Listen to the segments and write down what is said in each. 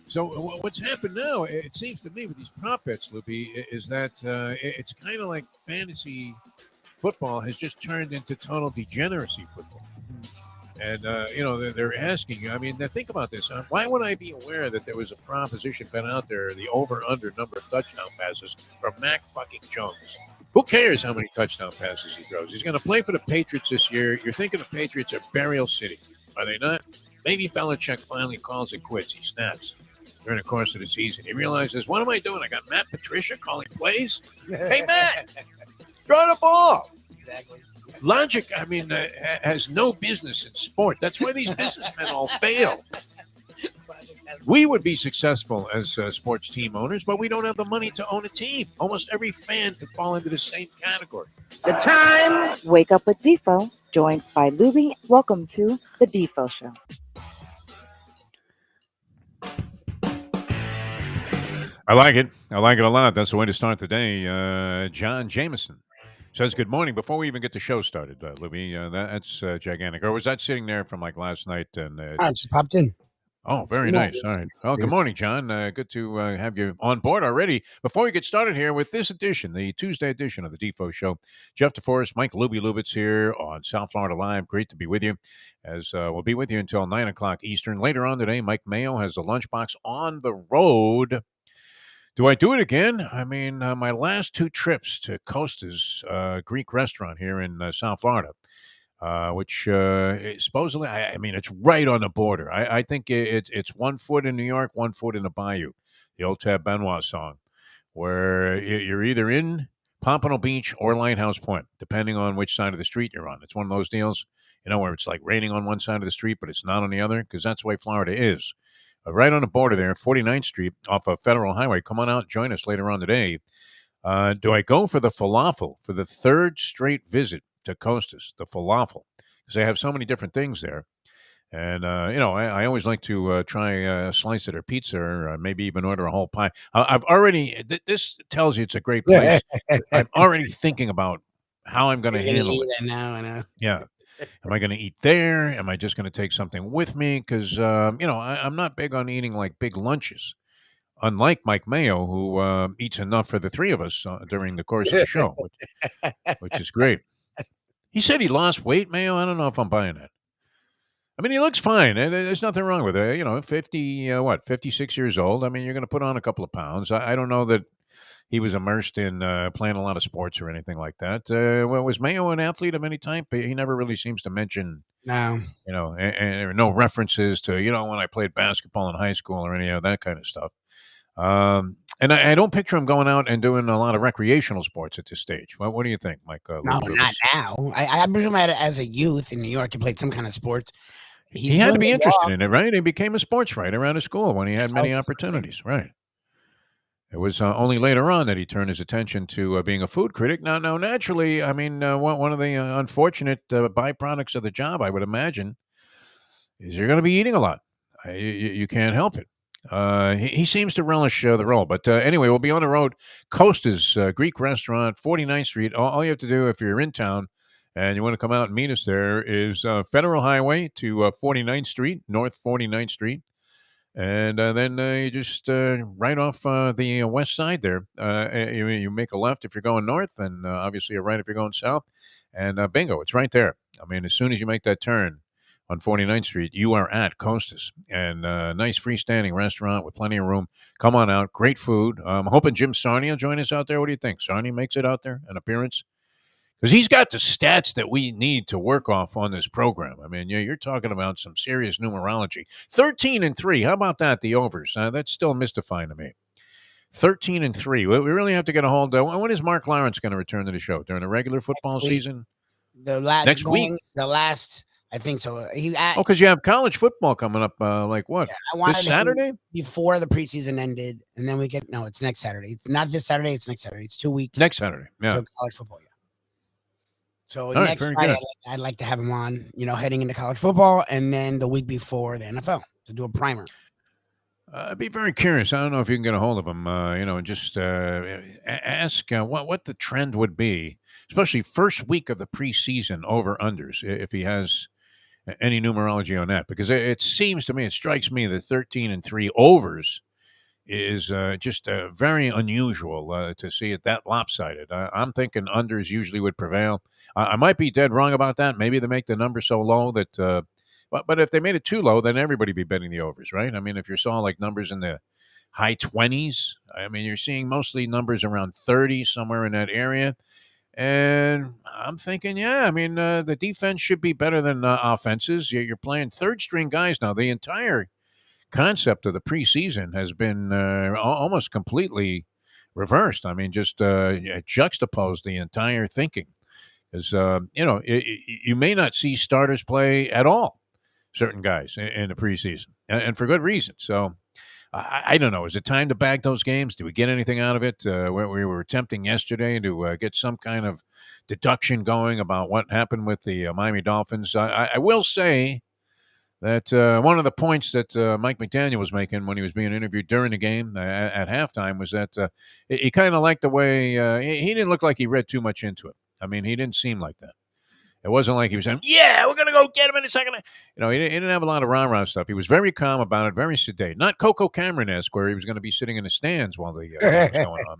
So what's happened now? It seems to me with these prop bets, Lubie, is that it's kind of like fantasy football has just turned into total degeneracy football. And, they're asking you, I mean, now think about this. Why would I be aware that there was a proposition been out there, the over-under number of touchdown passes from Mac fucking Jones? Who cares how many touchdown passes he throws? He's going to play for the Patriots this year. You're thinking the Patriots are burial city. Are they not? Maybe Belichick finally calls it quits. He snaps during the course of the season. He realizes, what am I doing? I got Matt Patricia calling plays? Hey, Matt, throw the ball. Exactly. Logic, I mean, has no business in sport. That's why these businessmen all fail. We would be successful as sports team owners, but we don't have the money to own a team. Almost every fan could fall into the same category. The time. Wake up with Defo, joined by Lubie. Welcome to the Defo Show. I like it. I like it a lot. That's the way to start the day. John Jameson says, good morning. Before we even get the show started, Libby, that's gigantic. Or was that sitting there from like last night? And I just popped in. Oh, very nice. All right. Well, good morning, John. Good to have you on board already. Before we get started here with this edition, the Tuesday edition of the Defo Show, Jeff DeForest, Mike Lubitz here on South Florida Live. Great to be with you, as we'll be with you until 9 o'clock Eastern. Later on today, Mike Mayo has a lunchbox on the road. Do I do it again? I mean, my last two trips to Costa's Greek restaurant here in South Florida, which supposedly, I mean, it's right on the border. I think it's 1 foot in New York, 1 foot in the bayou, the old Tab Benoit song, where you're either in Pompano Beach or Lighthouse Point, depending on which side of the street you're on. It's one of those deals, where it's like raining on one side of the street, but it's not on the other, because that's the way Florida is. Right on the border there, 49th Street off of Federal Highway. Come on out, join us later on today. Do I go for the falafel for the third straight visit to Costa's, the falafel? Because they have so many different things there. And, I always like to try a slice of their pizza or maybe even order a whole pie. I've already, this tells you it's a great place. I'm already thinking about how I'm going to handle it. Now, I know. Yeah. Am I going to eat there? Am I just going to take something with me? Because, I'm not big on eating like big lunches, unlike Mike Mayo, who eats enough for the three of us during the course of the show, which is great. He said he lost weight, Mayo. I don't know if I'm buying that. I mean, he looks fine. There's nothing wrong with it. 56 years old. I mean, you're going to put on a couple of pounds. I don't know that he was immersed in playing a lot of sports or anything like that. Was Mayo an athlete of any type? He never really seems to mention, No. and no references to, when I played basketball in high school or any of that kind of stuff. And I don't picture him going out and doing a lot of recreational sports at this stage. What do you think, Mike? No, not now. I presume as a youth in New York, he played some kind of sports. He had to be interested in it, right? He became a sports writer out of school when he had many opportunities, right? It was only later on that he turned his attention to being a food critic. Now, naturally, I mean, one of the unfortunate byproducts of the job, I would imagine, is you're going to be eating a lot. You can't help it. He seems to relish the role. But anyway, we'll be on the road. Costa's Greek restaurant, 49th Street. All you have to do if you're in town and you want to come out and meet us there is Federal Highway to 49th Street, North 49th Street. And then you just right off the west side there. You make a left if you're going north, and obviously a right if you're going south. And bingo, it's right there. I mean, as soon as you make that turn on 49th Street, you are at Costa's. And nice freestanding restaurant with plenty of room. Come on out. Great food. I'm hoping Jim Sarnia will join us out there. What do you think? Sarnia makes it out there, an appearance? Because he's got the stats that we need to work off on this program. I mean, you're talking about some serious numerology. 13-3. How about that, the overs? That's still mystifying to me. 13-3. We really have to get a hold of. When is Mark Lawrence going to return to the show? During the regular football season? Next week? The last, I think so. Because you have college football coming up, like what? Yeah, this Saturday? Before the preseason ended. And then it's next Saturday. It's not this Saturday, it's next Saturday. It's 2 weeks. Next Saturday, yeah. So college football, yeah. So All next right, Friday, I'd like to have him on, heading into college football, and then the week before the NFL to do a primer. I'd be very curious. I don't know if you can get a hold of him, just ask what the trend would be, especially first week of the preseason over-unders, if he has any numerology on that, because it seems to me, it strikes me that 13-3 overs is just very unusual to see it that lopsided. I'm thinking unders usually would prevail. I might be dead wrong about that. Maybe they make the number so low that. But if they made it too low, then everybody be betting the overs, right? I mean, if you saw like numbers in the high 20s, I mean, you're seeing mostly numbers around 30, somewhere in that area. And I'm thinking, yeah, I mean, the defense should be better than offenses. You're playing third string guys now. The entire concept of the preseason has been almost completely reversed. I mean, just juxtaposed the entire thinking. Because, you may not see starters play at all, certain guys in the preseason, and for good reason. So, I don't know. Is it time to bag those games? Do we get anything out of it? We were attempting yesterday to get some kind of deduction going about what happened with the Miami Dolphins. I will say that one of the points that Mike McDaniel was making when he was being interviewed during the game at halftime was that he kind of liked the way he didn't look like he read too much into it. I mean, he didn't seem like that. It wasn't like he was saying, "Yeah, we're gonna go get him in a second." He didn't have a lot of rah-rah stuff. He was very calm about it, very sedate. Not Coco Cameron-esque, where he was going to be sitting in the stands while the game was going on.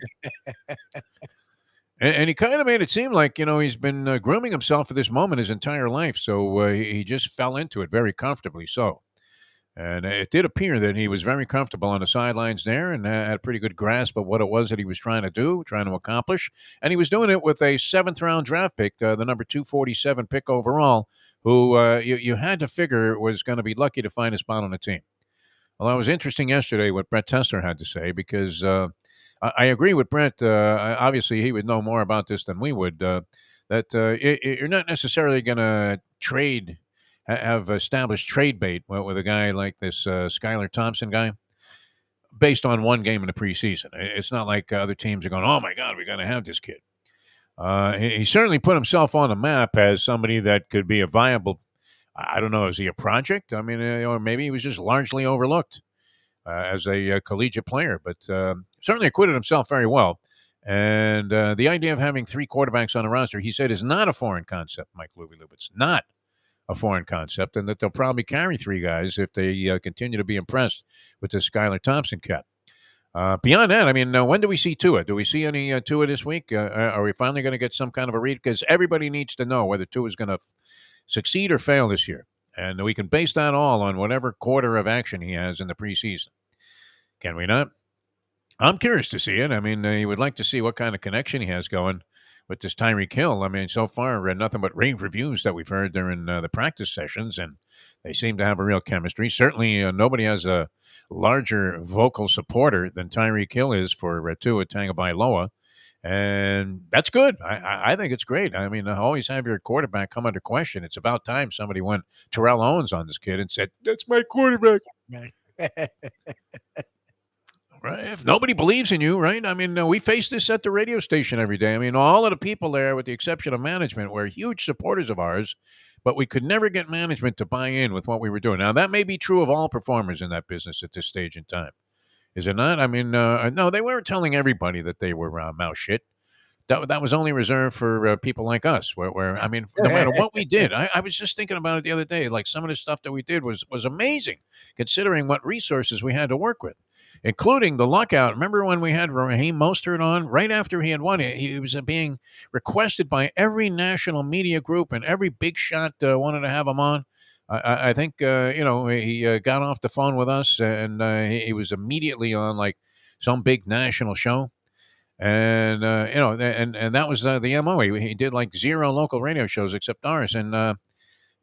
And he kind of made it seem like he's been grooming himself for this moment his entire life. So he just fell into it very comfortably. So. And it did appear that he was very comfortable on the sidelines there and had a pretty good grasp of what it was that he was trying to do, trying to accomplish. And he was doing it with a seventh-round draft pick, the number 247 pick overall, who you had to figure was going to be lucky to find a spot on the team. Well, it was interesting yesterday what Brett Tessler had to say, because I agree with Brett. Obviously, he would know more about this than we would, that you're not necessarily going to have established trade bait with a guy like this Skylar Thompson guy based on one game in the preseason. It's not like other teams are going, "Oh my God, we got to have this kid." He certainly put himself on the map as somebody that could be a viable. I don't know, is he a project? I mean, or maybe he was just largely overlooked as a collegiate player, but certainly acquitted himself very well. And the idea of having three quarterbacks on the roster, he said, is not a foreign concept, Mike Lubie. It's not a foreign concept, and that they'll probably carry three guys if they continue to be impressed with this Skylar Thompson cat. Beyond that, I mean, when do we see Tua? Do we see any Tua this week? Are we finally going to get some kind of a read? Because everybody needs to know whether Tua is going to succeed or fail this year. And we can base that all on whatever quarter of action he has in the preseason. Can we not? I'm curious to see it. I mean, you would like to see what kind of connection he has going with this Tyreek Hill. I mean, so far, nothing but rave reviews that we've heard during the practice sessions, and they seem to have a real chemistry. Certainly, nobody has a larger vocal supporter than Tyreek Hill is for Tua Tagovailoa, and that's good. I think it's great. I mean, always have your quarterback come under question. It's about time somebody went Terrell Owens on this kid and said, "That's my quarterback." Right. If nobody believes in you, right? I mean, we face this at the radio station every day. I mean, all of the people there, with the exception of management, were huge supporters of ours, but we could never get management to buy in with what we were doing. Now, that may be true of all performers in that business at this stage in time. Is it not? I mean, no, they weren't telling everybody that they were mouth shit. That was only reserved for people like us, where I mean, no matter what we did, I was just thinking about it the other day. Like, some of the stuff that we did was amazing, considering what resources we had to work with, including the lockout. Remember when we had Raheem Mostert on right after he had won it? He was being requested by every national media group, and every big shot wanted to have him on. I think he got off the phone with us, and he was immediately on like some big national show. And and that was the MO. He did like 0 local radio shows except ours. And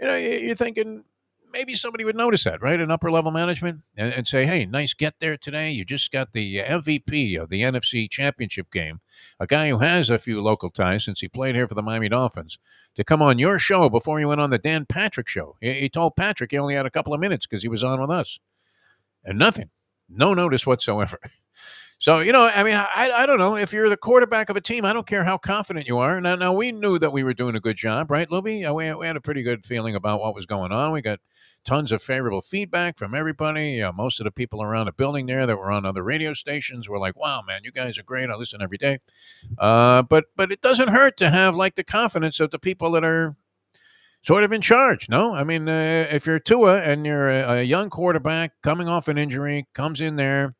you're thinking maybe somebody would notice that, right? An upper level management, and say, "Hey, nice get there today. You just got the MVP of the NFC Championship game, a guy who has a few local ties since he played here for the Miami Dolphins, to come on your show before he went on the Dan Patrick show." He told Patrick he only had a couple of minutes because he was on with us, and nothing, no notice whatsoever. So, I mean, I don't know. If you're the quarterback of a team, I don't care how confident you are. Now we knew that we were doing a good job, right, Lubie? We had a pretty good feeling about what was going on. We got tons of favorable feedback from everybody. Most of the people around the building there that were on other radio stations were like, "Wow, man, you guys are great. I listen every day." But it doesn't hurt to have, like, the confidence of the people that are sort of in charge. No, I mean, if you're Tua and you're a young quarterback coming off an injury, comes in there.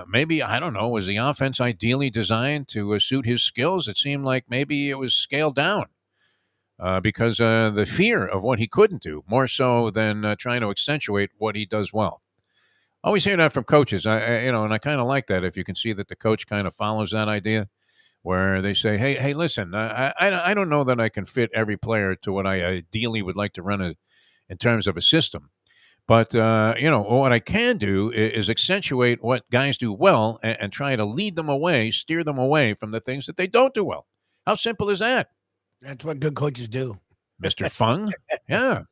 Maybe, I don't know, was the offense ideally designed to suit his skills? It seemed like maybe it was scaled down because the fear of what he couldn't do, more so than trying to accentuate what he does well. Always hear that from coaches. And I kind of like that if you can see that the coach kind of follows that idea, where they say, "Hey, listen, I don't know that I can fit every player to what I ideally would like to run in terms of a system." But what I can do is accentuate what guys do well and try to lead them away, steer them away from the things that they don't do well. How simple is that, That's what good coaches do. Mr. Fung? Yeah.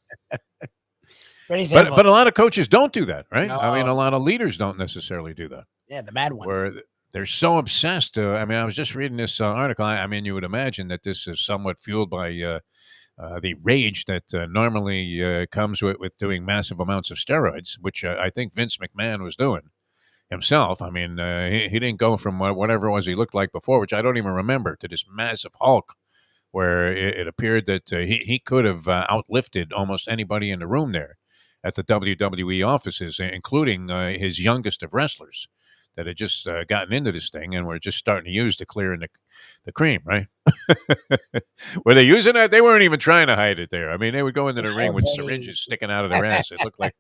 Pretty simple. But a lot of coaches don't do that, right? No. I mean, a lot of leaders don't necessarily do that. Yeah, the bad ones. Where they're so obsessed. I mean, I was just reading this article. I mean, you would imagine that this is somewhat fueled by the rage that normally comes with doing massive amounts of steroids, which I think Vince McMahon was doing himself. I mean, he didn't go from whatever it was he looked like before, which I don't even remember, to this massive Hulk, where it appeared that he could have outlifted almost anybody in the room there at the WWE offices, including his youngest of wrestlers that had just gotten into this thing and were just starting to use the clear and the cream, right? Were they using that? They weren't even trying to hide it there. I mean, they would go into the ring with syringes sticking out of their ass. It looked like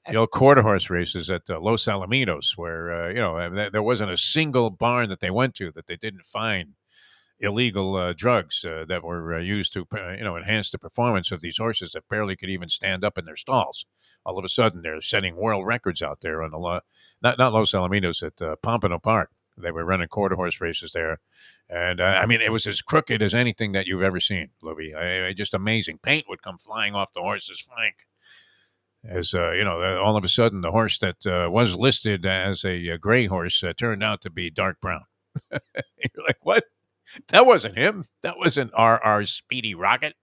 the old quarter horse races at Los Alamitos, where, there wasn't a single barn that they went to that they didn't find illegal drugs that were used to enhance the performance of these horses that barely could even stand up in their stalls. All of a sudden, they're setting world records out there on the not Los Alamitos, at Pompano Park. They were running quarter horse races there, and I mean, it was as crooked as anything that you've ever seen, Lubie. Just amazing. Paint would come flying off the horse's flank. As all of a sudden, the horse that was listed as a gray horse turned out to be dark brown. You're like, what? That wasn't him. That wasn't our Speedy Rocket.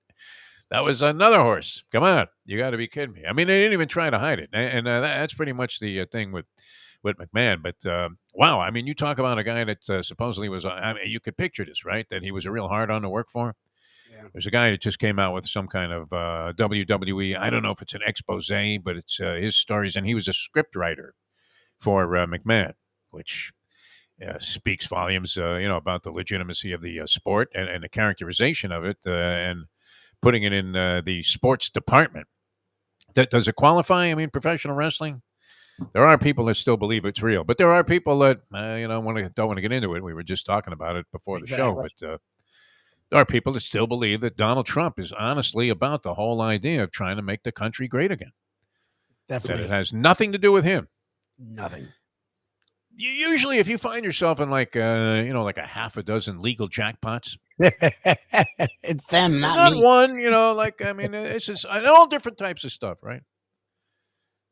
That was another horse. Come on. You got to be kidding me. I mean, they didn't even try to hide it. And that's pretty much the thing with McMahon. But, wow, I mean, you talk about a guy that supposedly was, I mean, you could picture this, right? That he was a real hard-on to work for. Yeah. There's a guy that just came out with some kind of WWE, I don't know if it's an expose, but it's his stories. And he was a script writer for McMahon, which speaks volumes, about the legitimacy of the sport and the characterization of it, and putting it in the sports department. Does it qualify? I mean, professional wrestling. There are people that still believe it's real, but there are people that don't want to get into it. We were just talking about it before the show, but there are people that still believe that Donald Trump is honestly about the whole idea of trying to make the country great again. Definitely, that it has nothing to do with him. Nothing. Usually, if you find yourself in like a half a dozen legal jackpots, it's them, not me. one. I mean, it's just all different types of stuff, right?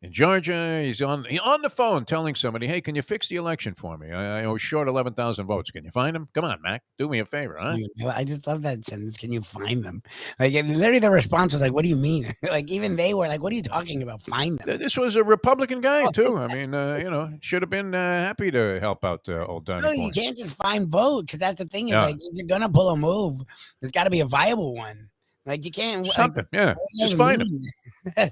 In Georgia, he's on the phone telling somebody, "Hey, can you fix the election for me? I was short 11,000 votes. Can you find them? Come on, Mac, do me a favor, huh?" I just love that sentence. Can you find them? Like, literally, the response was like, "What do you mean?" Like, even they were like, "What are you talking about? Find them." This was a Republican guy too. I mean, should have been happy to help out old Donnie. No, you can't just find vote, because that's the thing is, like, if you're gonna pull a move, there's got to be a viable one. Like, you can't something. Just find him.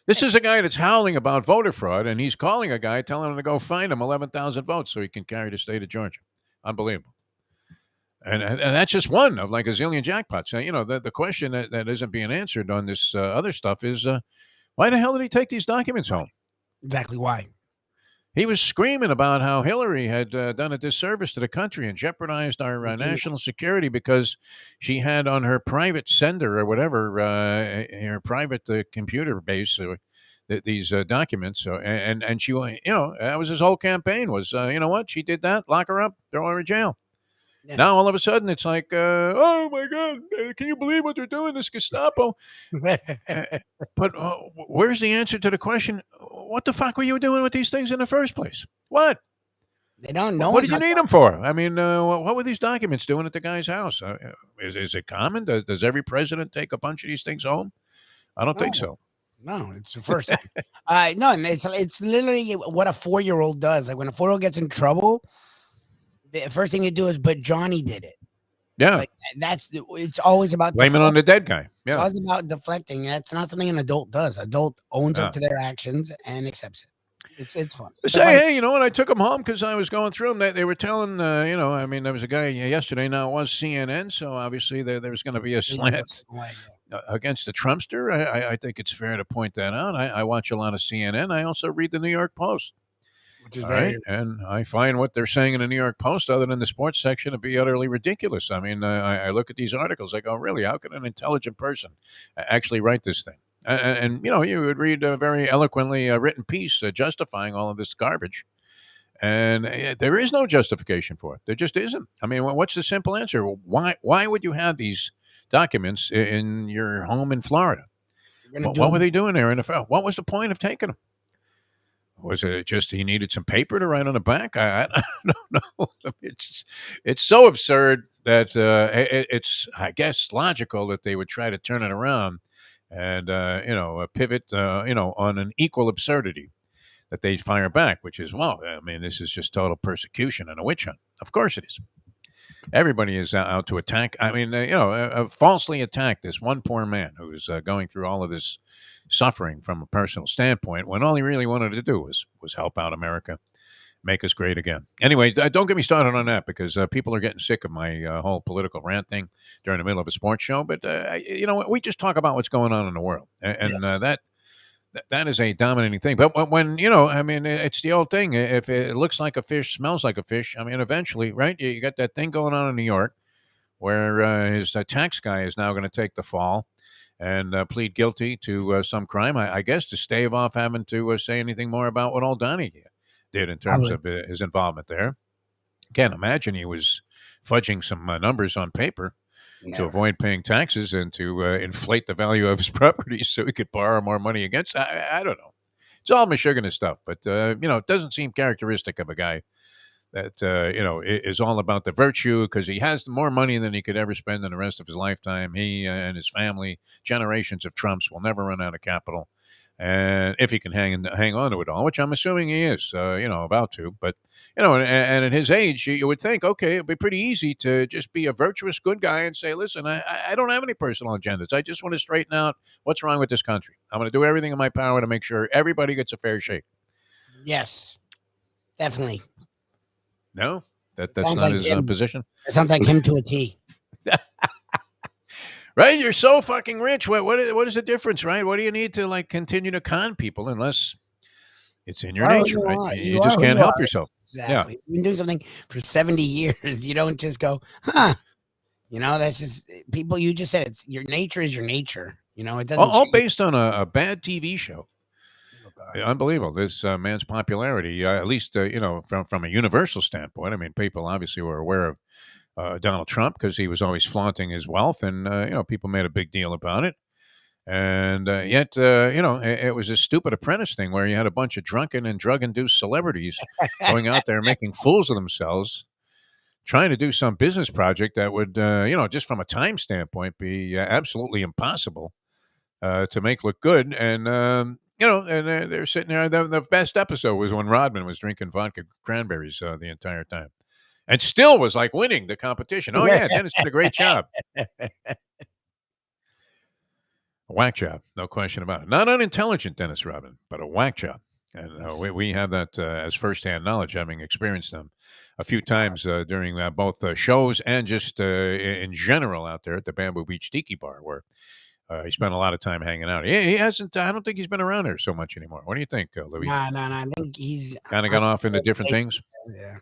This is a guy that's howling about voter fraud, and he's calling a guy telling him to go find him 11,000 votes so he can carry the state of Georgia. Unbelievable. And that's just one of like a zillion jackpots. The question that isn't being answered on this other stuff is, why the hell did he take these documents home? Exactly why. He was screaming about how Hillary had done a disservice to the country and jeopardized our national security because she had on her private sender or whatever, her private computer base, these documents. And she, that was his whole campaign was, what? She did that. Lock her up. Throw her in jail. Yeah. Now, all of a sudden, it's like, oh, my God, can you believe what they're doing, this Gestapo? But where's the answer to the question, what the fuck were you doing with these things in the first place? What? They don't know. What did you need them for? I mean, what were these documents doing at the guy's house? Is it common? Does every president take a bunch of these things home? I don't think so. No, it's the first time. No, it's literally what a 4-year-old does. Like, when a 4-year-old gets in trouble, the first thing they do is, but Johnny did it. Yeah. Like it's always about Blame it on the dead guy. It's Yeah. always about deflecting. That's not something an adult does. Adult owns Yeah. up to their actions and accepts it. It's fun. Say, hey, you know what? I took them home because I was going through them. They were telling, I mean, there was a guy yesterday. Now it was CNN, so obviously there was going to be a slant against the Trumpster. I think it's fair to point that out. I watch a lot of CNN. I also read the New York Post. Which is All right, and I find what they're saying in the New York Post, other than the sports section, to be utterly ridiculous. I mean, I look at these articles, I go, really? How could an intelligent person actually write this thing? And you would read a very eloquently written piece justifying all of this garbage, and there is no justification for it. There just isn't. I mean, what's the simple answer? Why would you have these documents in your home in Florida? What were they doing there in the? What was the point of taking them? Was it just he needed some paper to write on the back? I don't know. It's so absurd that it's, I guess, logical that they would try to turn it around and pivot on an equal absurdity that they'd fire back, which is, well, I mean, this is just total persecution and a witch hunt. Of course it is. Everybody is out to attack. I mean, falsely attack this one poor man who is going through all of this suffering from a personal standpoint when all he really wanted to do was help out America, make us great again. Anyway, don't get me started on that because people are getting sick of my whole political rant thing during the middle of a sports show. But we just talk about what's going on in the world, and Yes. that is a dominating thing. But when I mean, it's the old thing. If it looks like a fish, smells like a fish, I mean, eventually, right? You got that thing going on in New York where his tax guy is now going to take the fall and plead guilty to some crime, I guess, to stave off having to say anything more about what old Donnie did in terms of his involvement there. Can't imagine he was fudging some numbers on paper to avoid paying taxes and to inflate the value of his properties so he could borrow more money against. I don't know. It's all Michigan stuff, but it doesn't seem characteristic of a guy that is all about the virtue because he has more money than he could ever spend in the rest of his lifetime. He and his family, generations of Trumps, will never run out of capital, and if he can hang on to it all, which I'm assuming he is, about to. But and at his age, you would think, okay, it'd be pretty easy to just be a virtuous good guy and say, listen, I don't have any personal agendas. I just want to straighten out what's wrong with this country. I'm going to do everything in my power to make sure everybody gets a fair shake. Yes, definitely. No, that's not his position. It sounds like him to a T. Right? You're so fucking rich. What is the difference, right? What do you need to continue to con people unless it's in your nature, right? You just can't help yourself. Exactly. Yeah. You've been doing something for 70 years. You don't just go, huh? That's just people. You just said your nature is your nature. It doesn't all based on a bad TV show. Unbelievable. This man's popularity, at least, from a universal standpoint. I mean, people obviously were aware of Donald Trump because he was always flaunting his wealth and, people made a big deal about it. And yet, it was this stupid Apprentice thing where you had a bunch of drunken and drug-induced celebrities going out there making fools of themselves, trying to do some business project that would, just from a time standpoint, be absolutely impossible to make look good. And, and they're sitting there. The best episode was when Rodman was drinking vodka cranberries the entire time. And still was winning the competition. Oh, yeah, Dennis did a great job. A whack job, no question about it. Not unintelligent, Dennis Rodman, but a whack job. And we have that as firsthand knowledge, having experienced them a few times during both shows and just in general out there at the Bamboo Beach Tiki Bar, where he spent a lot of time hanging out. He hasn't. I don't think he's been around there so much anymore. What do you think, Louis? No. I think he's kind of gone off into different things. Yeah.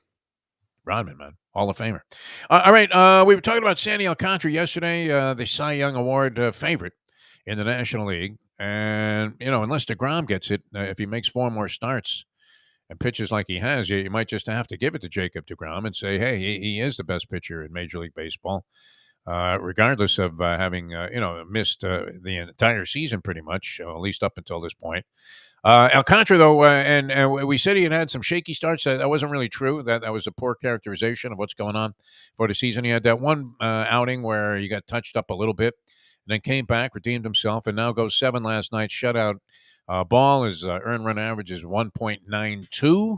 Rodman, man, Hall of Famer. All right, we were talking about Sandy Alcantara yesterday, the Cy Young Award favorite in the National League, and unless DeGrom gets it, if he makes 4 more starts and pitches like he has, you might just have to give it to Jacob DeGrom and say, hey, he is the best pitcher in Major League Baseball. Regardless of having missed the entire season pretty much, at least up until this point. Alcantara, though, and we said he had some shaky starts. That wasn't really true. That was a poor characterization of what's going on for the season. He had that one outing where he got touched up a little bit and then came back, redeemed himself, and now goes 7 last night. Shutout ball. His earned run average is 1.92.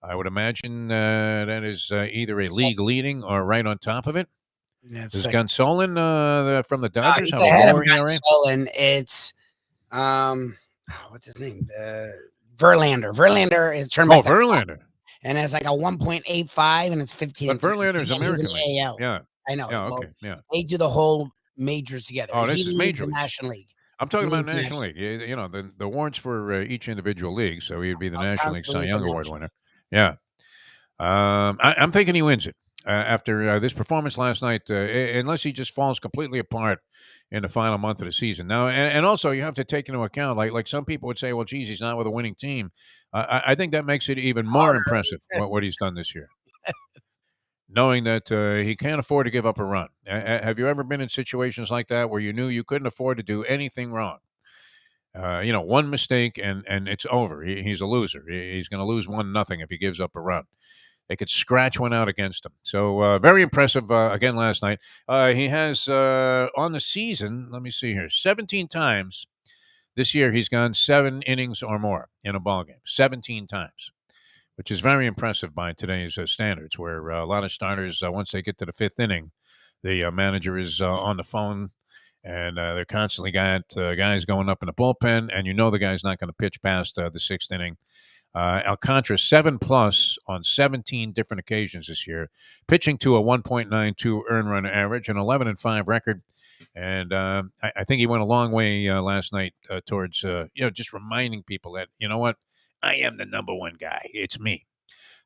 I would imagine that is either a league leading or right on top of it. Yeah, Is Gonsolin from the Dodgers he's have a ahead of lower ERA? Gonsolin. It's what's his name? Verlander. Verlander is turned back to Verlander. and it's like a 1.85, and it's 15. But Verlander is and he's in American League. AL. Yeah. I know. Yeah. Well, Okay. Yeah. they do the whole majors together. Oh, He this is leads Major the League. National League. I'm talking He about leads the National League. You know, the awards for each individual league. So he'd be the National League Cy Constantly Young the Award National winner. Yeah. I'm thinking he wins it after this performance last night, unless he just falls completely apart in the final month of the season. Now, and also you have to take into account, like some people would say, well, geez, he's not with a winning team. I think that makes it even more impressive what he's done this year. Knowing that he can't afford to give up a run. Have you ever been in situations like that where you knew you couldn't afford to do anything wrong? One mistake and it's over. He's a loser. He's going to lose 1-0 if he gives up a run. They could scratch one out against him. So very impressive again last night. He has on the season, let me see here, 17 times this year he's gone 7 innings or more in a ball game. 17 times, which is very impressive by today's standards, where a lot of starters, once they get to the 5th inning, the manager is on the phone, and they're constantly got guys going up in the bullpen, and the guy's not going to pitch past the 6th inning. Alcantara 7+ on 17 different occasions this year, pitching to a 1.92 earned run average, an 11-5 record, and I think he went a long way last night towards just reminding people that what, I am the number one guy. It's me.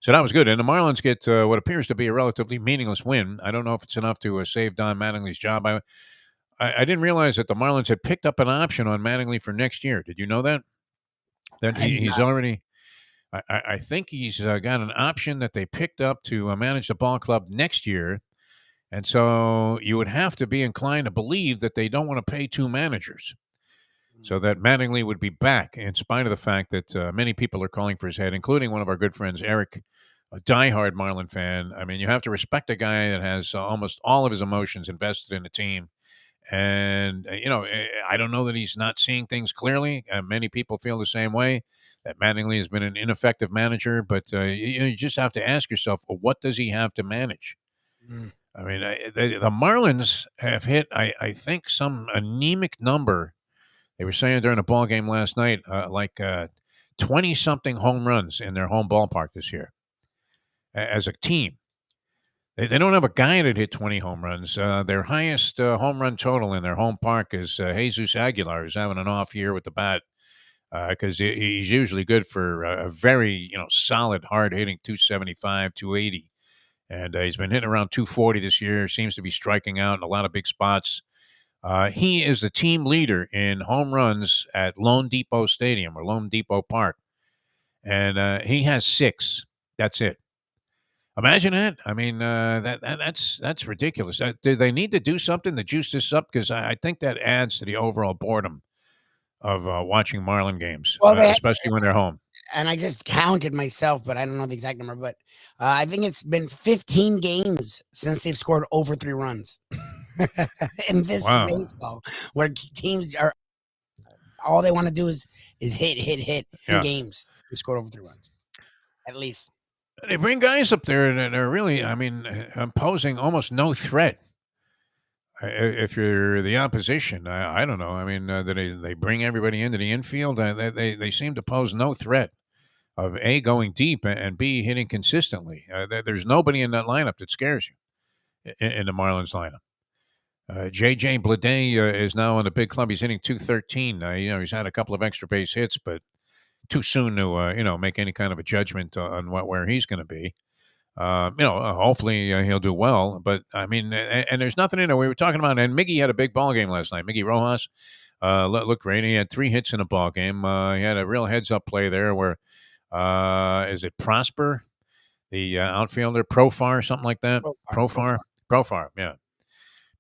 So that was good. And the Marlins get what appears to be a relatively meaningless win. I don't know if it's enough to save Don Mattingly's job. I didn't realize that the Marlins had picked up an option on Mattingly for next year. Did you know that? That he's already. I think he's got an option that they picked up to manage the ball club next year. And so you would have to be inclined to believe that they don't want to pay 2 managers. So that Mattingly would be back in spite of the fact that many people are calling for his head, including one of our good friends, Eric, a diehard Marlin fan. I mean, you have to respect a guy that has almost all of his emotions invested in the team. And, I don't know that he's not seeing things clearly. Many people feel the same way, that Mattingly has been an ineffective manager. But you just have to ask yourself, well, what does he have to manage? I mean, the Marlins have hit, I think, some anemic number. They were saying during the ball game last night, 20-something home runs in their home ballpark this year as a team. They don't have a guy that hit 20 home runs. Their highest home run total in their home park is Jesus Aguilar, who's having an off year with the bat because he's usually good for a very solid, hard-hitting 275, 280. And he's been hitting around 240 this year, seems to be striking out in a lot of big spots. He is the team leader in home runs at Lone Depot Stadium or Lone Depot Park. And he has 6. That's it. Imagine that. I mean, that's ridiculous. Do they need to do something to juice this up? Because I think that adds to the overall boredom of watching Marlin games, especially when they're home. And I just counted myself, but I don't know the exact number. But I think it's been 15 games since they've scored over 3 runs in this baseball, where teams are all they want to do is hit in games and score over 3 runs, at least. They bring guys up there that are really, imposing almost no threat. If you're the opposition, I don't know. I mean, they bring everybody into the infield. They seem to pose no threat of A, going deep, and B, hitting consistently. There's nobody in that lineup that scares you in the Marlins lineup. J.J. Bleday is now in the big club. He's hitting 213. He's had a couple of extra base hits, but too soon to make any kind of a judgment on where he's going to be. Hopefully he'll do well. But I mean, and there's nothing in it. We were talking about, and Miggy had a big ball game last night. Miggy Rojas looked great. He had 3 hits in a ball game. He had a real heads-up play there where, is it Prosper, the outfielder, Profar, something like that? Profar, yeah.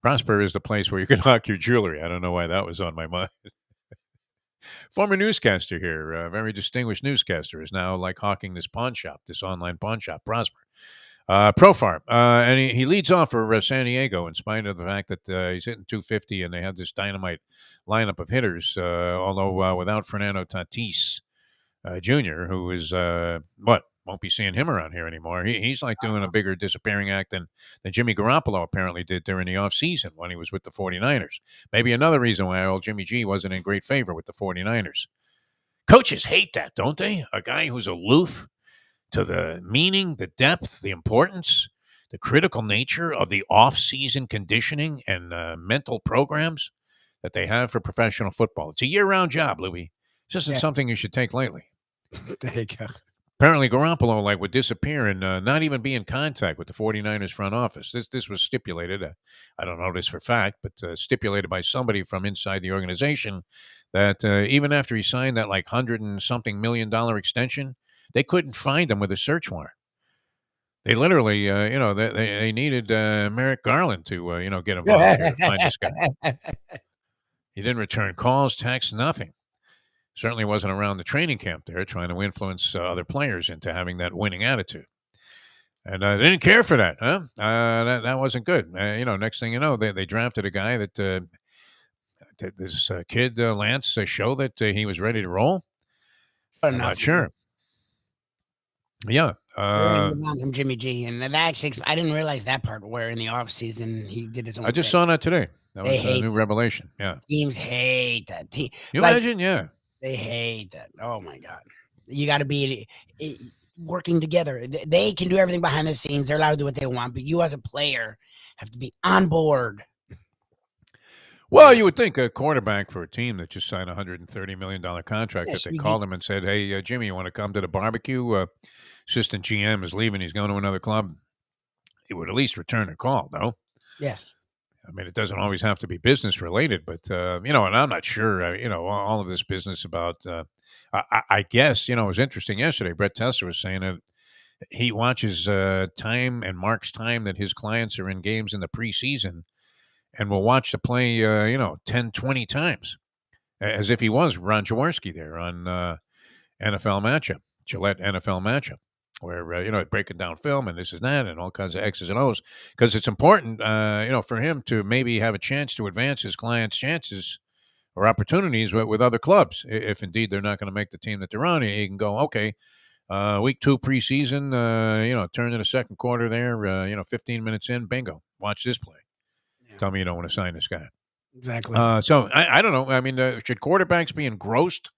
Prosper is the place where you can hawk your jewelry. I don't know why that was on my mind. Former newscaster here, a very distinguished newscaster, is now hawking this pawn shop, this online pawn shop, Prosper. Profar, and he leads off for San Diego in spite of the fact that he's hitting 250 and they have this dynamite lineup of hitters, although without Fernando Tatis Jr., who is, won't be seeing him around here anymore. He's like doing a bigger disappearing act than Jimmy Garoppolo apparently did during the offseason when he was with the 49ers. Maybe another reason why old Jimmy G wasn't in great favor with the 49ers. Coaches hate that, don't they? A guy who's aloof to the meaning, the depth, the importance, the critical nature of the off-season conditioning and mental programs that they have for professional football. It's a year-round job, Lubie. It's just something you should take lightly. There you go. Apparently, Garoppolo would disappear and not even be in contact with the 49ers front office. This was stipulated. I don't know this for fact, but stipulated by somebody from inside the organization that even after he signed that $100-and-something million extension, they couldn't find him with a search warrant. They literally, they needed Merrick Garland to, get involved here to find this guy. He didn't return calls, texts, nothing. Certainly wasn't around the training camp there trying to influence other players into having that winning attitude. And they didn't care for that, huh? That wasn't good. Next thing you know, they drafted a guy that this kid, Lance, showed that he was ready to roll. I'm not sure. Yeah. From Jimmy G. And that actually, I didn't realize that part where in the offseason he did his own I just saw that today. That was a new revelation. Yeah. Teams hate that. You imagine? Yeah. They hate that. Oh, my God. You got to be working together. They can do everything behind the scenes. They're allowed to do what they want. But you as a player have to be on board. Well, you would think a quarterback for a team that just signed a $130 million contract, if they called him and said, hey, Jimmy, you want to come to the barbecue? Assistant GM is leaving. He's going to another club. He would at least return a call, no? Yes. I mean, it doesn't always have to be business related, but, and I'm not sure, all of this business about, I guess, it was interesting yesterday. Brett Tesser was saying that he watches time and marks time that his clients are in games in the preseason and will watch the play, 10, 20 times as if he was Ron Jaworski there on NFL Matchup, Gillette NFL Matchup, where, breaking down film and this and that and all kinds of X's and O's, because it's important, for him to maybe have a chance to advance his clients' chances or opportunities with other clubs. If indeed they're not going to make the team that they're on, he can go, okay, week 2 preseason, turn to the second quarter there, 15 minutes in, bingo, watch this play. Yeah. Tell me you don't want to sign this guy. Exactly. So I don't know. I mean, should quarterbacks be engrossed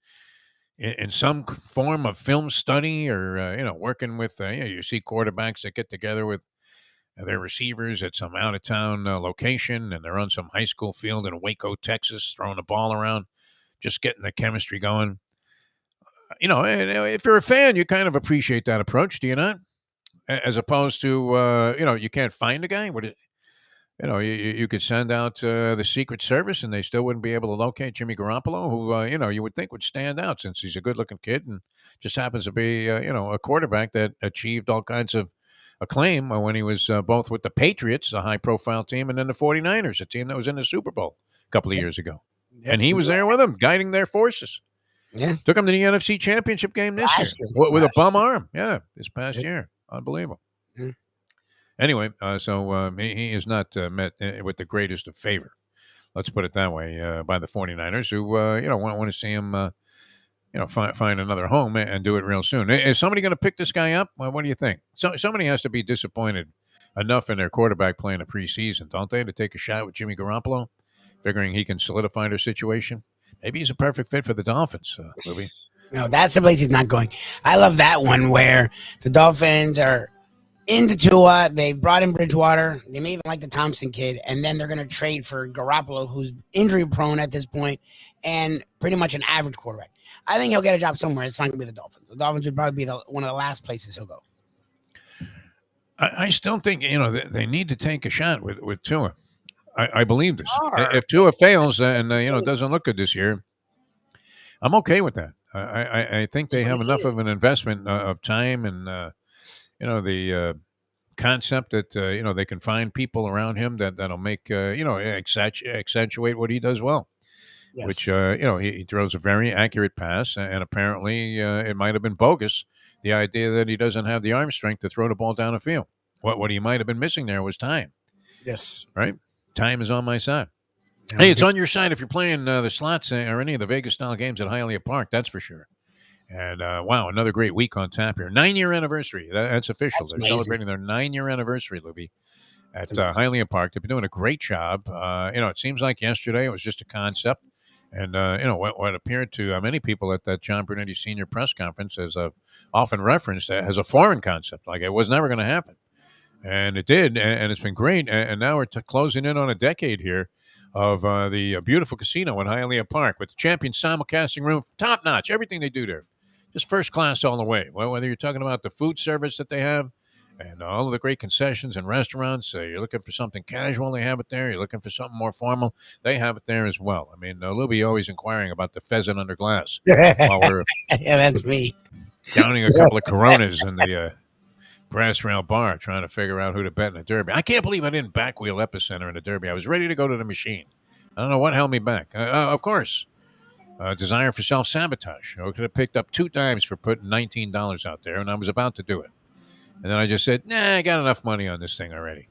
in some form of film study or, working with, you see quarterbacks that get together with their receivers at some out-of-town location, and they're on some high school field in Waco, Texas, throwing the ball around, just getting the chemistry going. If you're a fan, you kind of appreciate that approach, do you not? As opposed to, you can't find a guy. You could send out the Secret Service, and they still wouldn't be able to locate Jimmy Garoppolo, who, you would think would stand out since he's a good-looking kid and just happens to be, a quarterback that achieved all kinds of acclaim when he was both with the Patriots, a high-profile team, and then the 49ers, a team that was in the Super Bowl a couple of years ago. Yep. And he was there with them, guiding their forces. Yeah. Took them to the NFC Championship game this year with a bum arm. Yeah, this past year. Unbelievable. Mm-hmm. Anyway, so he is not met with the greatest of favor. Let's put it that way, by the 49ers, who, want to see him, find another home and do it real soon. Is somebody going to pick this guy up? Well, what do you think? Somebody has to be disappointed enough in their quarterback play in the preseason, don't they, to take a shot with Jimmy Garoppolo, figuring he can solidify their situation? Maybe he's a perfect fit for the Dolphins, Lubie. No, that's the place he's not going. I love that one where the Dolphins are into Tua. They brought in Bridgewater. They may even like the Thompson kid, and then they're going to trade for Garoppolo, who's injury prone at this point and pretty much an average quarterback. I think he'll get a job somewhere. It's not going to be the Dolphins. The Dolphins would probably be one of the last places he'll go. I still think, they need to take a shot with Tua. I believe this. If Tua fails and, doesn't look good this year, I'm okay with that. I think they have enough of an investment of time and, the concept that, they can find people around him that'll make, accentuate what he does well. Yes. Which, he throws a very accurate pass, and apparently it might have been bogus, the idea that he doesn't have the arm strength to throw the ball down the field. What he might have been missing there was time. Yes. Right? Time is on my side. Hey, it's on your side if you're playing the slots or any of the Vegas-style games at Hialeah Park, that's for sure. And wow, another great week on tap here. 9-year anniversary. That's official. That's They're amazing. celebrating their 9-year anniversary, Lubie, at Hialeah Park. They've been doing a great job. It seems like yesterday it was just a concept. And, what appeared to many people at that John Brunetti Senior press conference, as often referenced, as a foreign concept. Like it was never going to happen. And it did, and it's been great. And now we're closing in on a decade here of the beautiful casino in Hialeah Park with the champion simulcasting room, top notch, everything they do there. Just first class all the way. Well, whether you're talking about the food service that they have and all of the great concessions and restaurants, you're looking for something casual, they have it there. You're looking for something more formal, they have it there as well. I mean, Lubie always inquiring about the pheasant under glass while we're that's me downing a couple of Coronas in the brass rail bar trying to figure out who to bet in the Derby. I can't believe I didn't back wheel Epicenter in the Derby. I was ready to go to the machine. I don't know what held me back. Of course, desire for self-sabotage. I could have picked up 2 dimes for putting $19 out there, and I was about to do it. And then I just said, nah, I got enough money on this thing already.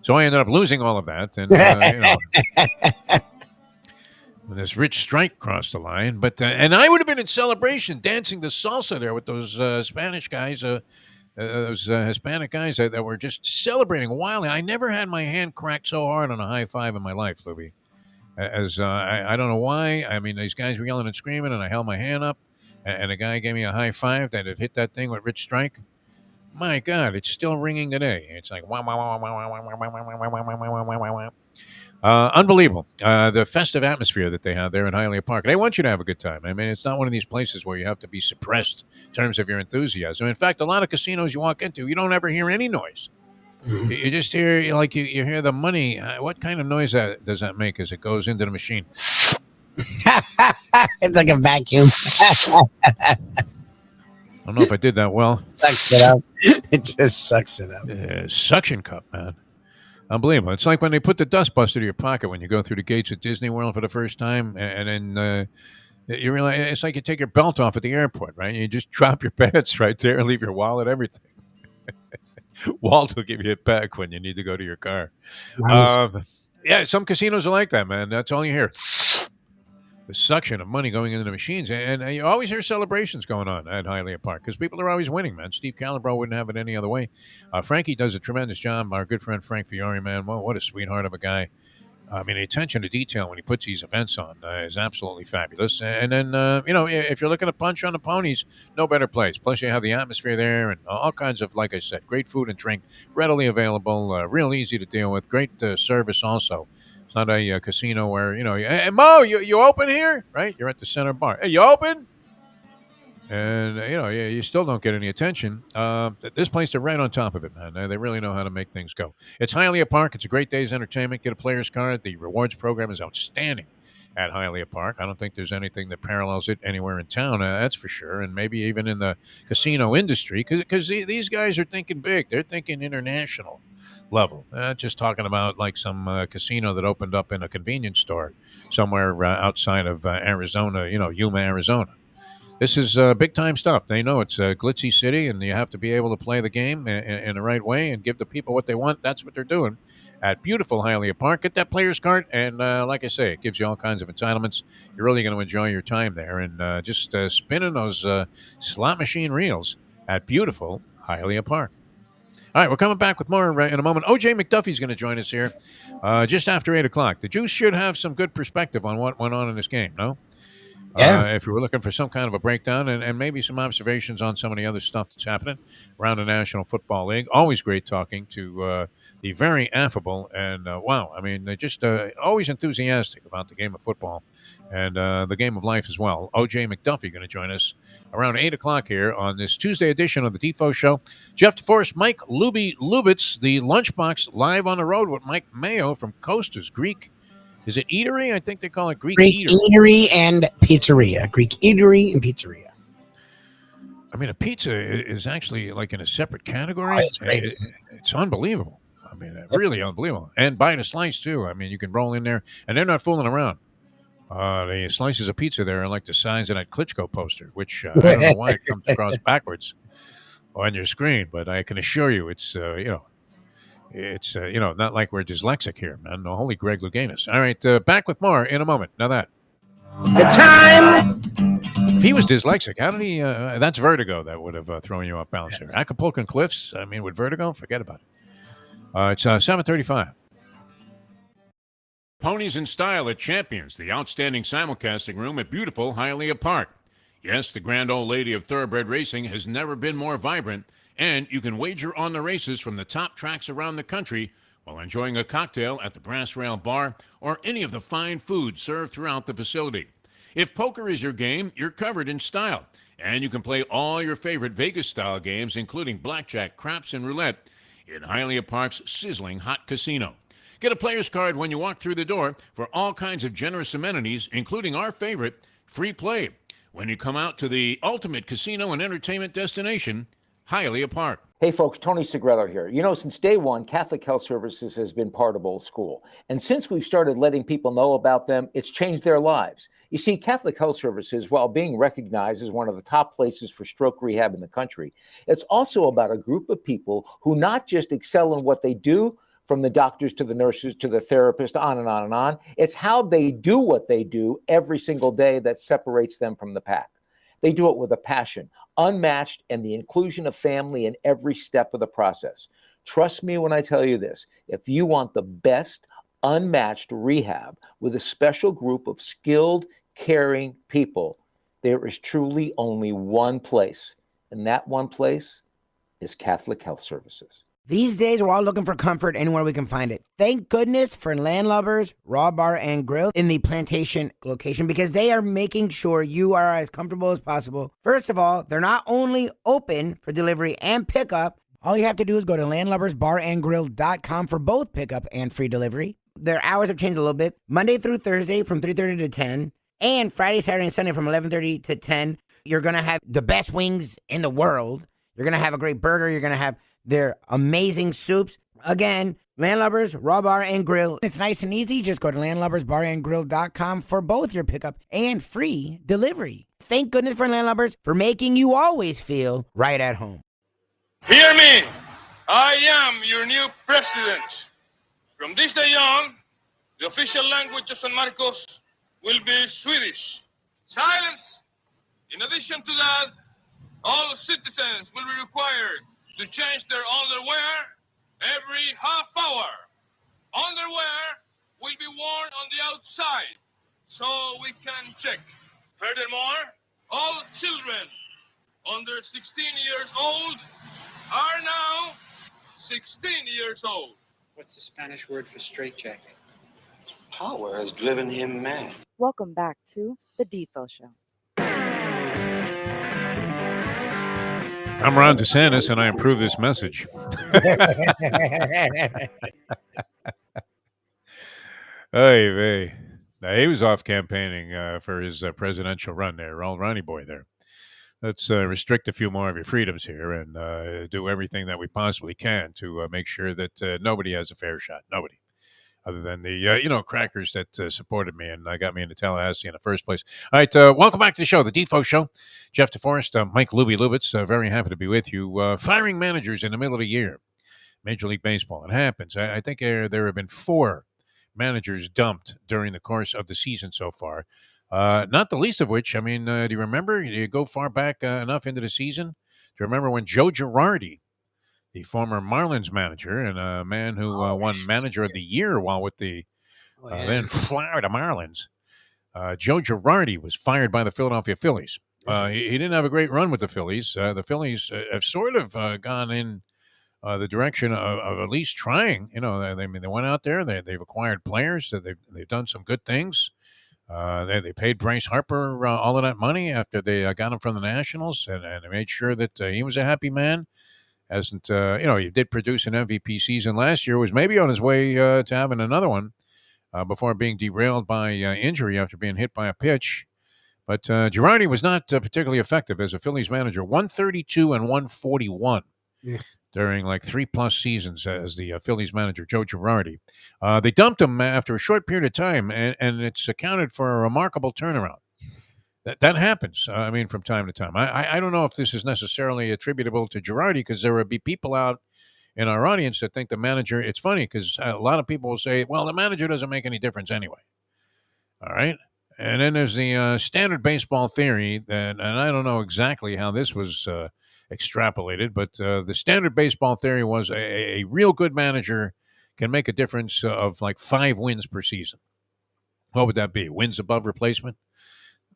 So I ended up losing all of that. And, when this rich strike crossed the line. But and I would have been in celebration, dancing the salsa there with those Spanish guys, those Hispanic guys that were just celebrating wildly. I never had my hand cracked so hard on a high five in my life, Lubie. I don't know why. I mean, these guys were yelling and screaming, and I held my hand up, and a guy gave me a high five that had hit that thing with rich strike. My God, it's still ringing today. It's like unbelievable. The festive atmosphere that they have there in Hialeah Park. They want you to have a good time. I mean, it's not one of these places where you have to be suppressed in terms of your enthusiasm. In fact, a lot of casinos you walk into, you don't ever hear any noise. You just hear, you hear the money. What kind of noise does that make as it goes into the machine? It's like a vacuum. I don't know if I did that well. Sucks it up. It just sucks it up. Suction cup, man. Unbelievable. It's like when they put the dust buster to your pocket when you go through the gates at Disney World for the first time, and then you realize it's like you take your belt off at the airport, right? You just drop your pants right there, leave your wallet, everything. Walt will give you it back when you need to go to your car. Nice. Yeah, some casinos are like that, man. That's all you hear. The suction of money going into the machines. And you always hear celebrations going on at Hialeah Park because people are always winning, man. Steve Calabro wouldn't have it any other way. Frankie does a tremendous job. Our good friend Frank Fiore, man, well, what a sweetheart of a guy. I mean, the attention to detail when he puts these events on is absolutely fabulous. And then, if you're looking to punch on the ponies, no better place. Plus, you have the atmosphere there and all kinds of, like I said, great food and drink, readily available, real easy to deal with, great service also. It's not a casino where, hey, Mo, you open here? Right? You're at the center bar. Hey, you open? And, you still don't get any attention. This place, they're right on top of it, man. They really know how to make things go. It's Hialeah Park. It's a great day's entertainment. Get a player's card. The rewards program is outstanding at Hialeah Park. I don't think there's anything that parallels it anywhere in town, that's for sure, and maybe even in the casino industry, because these guys are thinking big. They're thinking international level. Just talking about like some casino that opened up in a convenience store somewhere outside of Arizona, Yuma, Arizona. This is big-time stuff. They know it's a glitzy city, and you have to be able to play the game in the right way and give the people what they want. That's what they're doing at beautiful Hialeah Park. Get that player's card, and like I say, it gives you all kinds of entitlements. You're really going to enjoy your time there, and just spinning those slot machine reels at beautiful Hialeah Park. All right, we're coming back with more in a moment. O.J. McDuffie's going to join us here just after 8 o'clock. The Juice should have some good perspective on what went on in this game, no? Yeah. If you were looking for some kind of a breakdown and maybe some observations on some of the other stuff that's happening around the National Football League. Always great talking to the very affable and, they're just always enthusiastic about the game of football and the game of life as well. O.J. McDuffie going to join us around 8 o'clock here on this Tuesday edition of the Defo Show. Jeff DeForest, Mike Lubitz, the Lunchbox live on the road with Mike Mayo from Costa's Greek. Is it eatery? I think they call it Greek Eatery and Pizzeria. Greek Eatery and Pizzeria. I mean, a pizza is actually like in a separate category. Oh, it's great. It's unbelievable. I mean, really unbelievable. And buying a slice, too. I mean, you can roll in there, and they're not fooling around. The slices of pizza there are like the size of that Klitschko poster, which I don't know why it comes across backwards on your screen, but I can assure you it's, It's, not like we're dyslexic here, man. No, holy Greg Louganis. All right, back with more in a moment. Now that. The time If he was dyslexic, how did he? That's vertigo that would have thrown you off balance there. Acapulco Cliffs, I mean, with vertigo, forget about it. It's 7:35. Ponies in Style at Champions, the outstanding simulcasting room at beautiful Hialeah Park. Yes, the grand old lady of thoroughbred racing has never been more vibrant, and you can wager on the races from the top tracks around the country while enjoying a cocktail at the Brass Rail Bar or any of the fine food served throughout the facility. If poker is your game, you're covered in style, and you can play all your favorite Vegas-style games, including blackjack, craps, and roulette, in Hialeah Park's sizzling hot casino. Get a player's card when you walk through the door for all kinds of generous amenities, including our favorite, free play, when you come out to the ultimate casino and entertainment destination, Hialeah Park. Hey folks, Tony Segreto here. You know, since day one, Catholic Health Services has been part of Old School. And since we've started letting people know about them, it's changed their lives. You see, Catholic Health Services, while being recognized as one of the top places for stroke rehab in the country, it's also about a group of people who not just excel in what they do, from the doctors to the nurses to the therapists, on and on and on. It's how they do what they do every single day that separates them from the pack. They do it with a passion, unmatched, and the inclusion of family in every step of the process. Trust me when I tell you this. If you want the best, unmatched rehab with a special group of skilled, caring people, there is truly only one place, and that one place is Catholic Health Services. These days, we're all looking for comfort anywhere we can find it. Thank goodness for Landlubbers Raw Bar and Grill in the Plantation location, because they are making sure you are as comfortable as possible. First of all, they're not only open for delivery and pickup. All you have to do is go to landlubbersbarandgrill.com for both pickup and free delivery. Their hours have changed a little bit. Monday through Thursday from 3:30 to 10, and Friday, Saturday, and Sunday from 11:30 to 10. You're going to have the best wings in the world. You're going to have a great burger. You're going to have their amazing soups. Again, Landlubbers, Raw Bar and Grill. It's nice and easy. Just go to landlubbersbarandgrill.com for both your pickup and free delivery. Thank goodness for Landlubbers for making you always feel right at home. Hear me. I am your new president. From this day on, the official language of San Marcos will be Swedish. Silence. In addition to that, all citizens will be required to change their underwear every half hour. Underwear will be worn on the outside so we can check. Furthermore, all children under 16 years old are now 16 years old. What's the Spanish word for straitjacket? Power has driven him mad. Welcome back to the Defo Show. I'm Ron DeSantis, and I approve this message. Hey, vey. Now, he was off campaigning for his presidential run there, old Ronnie boy there. Let's restrict a few more of your freedoms here and do everything that we possibly can to make sure that nobody has a fair shot. Nobody. Other than the, crackers that supported me and got me into Tallahassee in the first place. All right, welcome back to the show, the Defo Show. Jeff DeForest, Mike Lubitz, very happy to be with you. Firing managers in the middle of the year, Major League Baseball. It happens. I think there have been 4 managers dumped during the course of the season so far. Not the least of which, do you remember? Do you go far back enough into the season? Do you remember when Joe Girardi, the former Marlins manager and a man who won Manager of the Year while with the then Florida Marlins, Joe Girardi was fired by the Philadelphia Phillies. He didn't have a great run with the Phillies. The Phillies have sort of gone in the direction of at least trying. They went out there. They've acquired players. They've done some good things. They paid Bryce Harper all of that money after they got him from the Nationals, and they made sure that he was a happy man. He did produce an MVP season last year, was maybe on his way to having another one before being derailed by injury after being hit by a pitch. But Girardi was not particularly effective as a Phillies manager, 132 and 141 during like 3+ seasons as the Phillies manager, Joe Girardi. They dumped him after a short period of time, and it's accounted for a remarkable turnaround. That happens, from time to time. I don't know if this is necessarily attributable to Girardi, because there would be people out in our audience that think the manager, it's funny because a lot of people will say, well, the manager doesn't make any difference anyway. All right? And then there's the standard baseball theory that, and I don't know exactly how this was extrapolated, but the standard baseball theory was a real good manager can make a difference of like 5 wins per season. What would that be? Wins above replacement?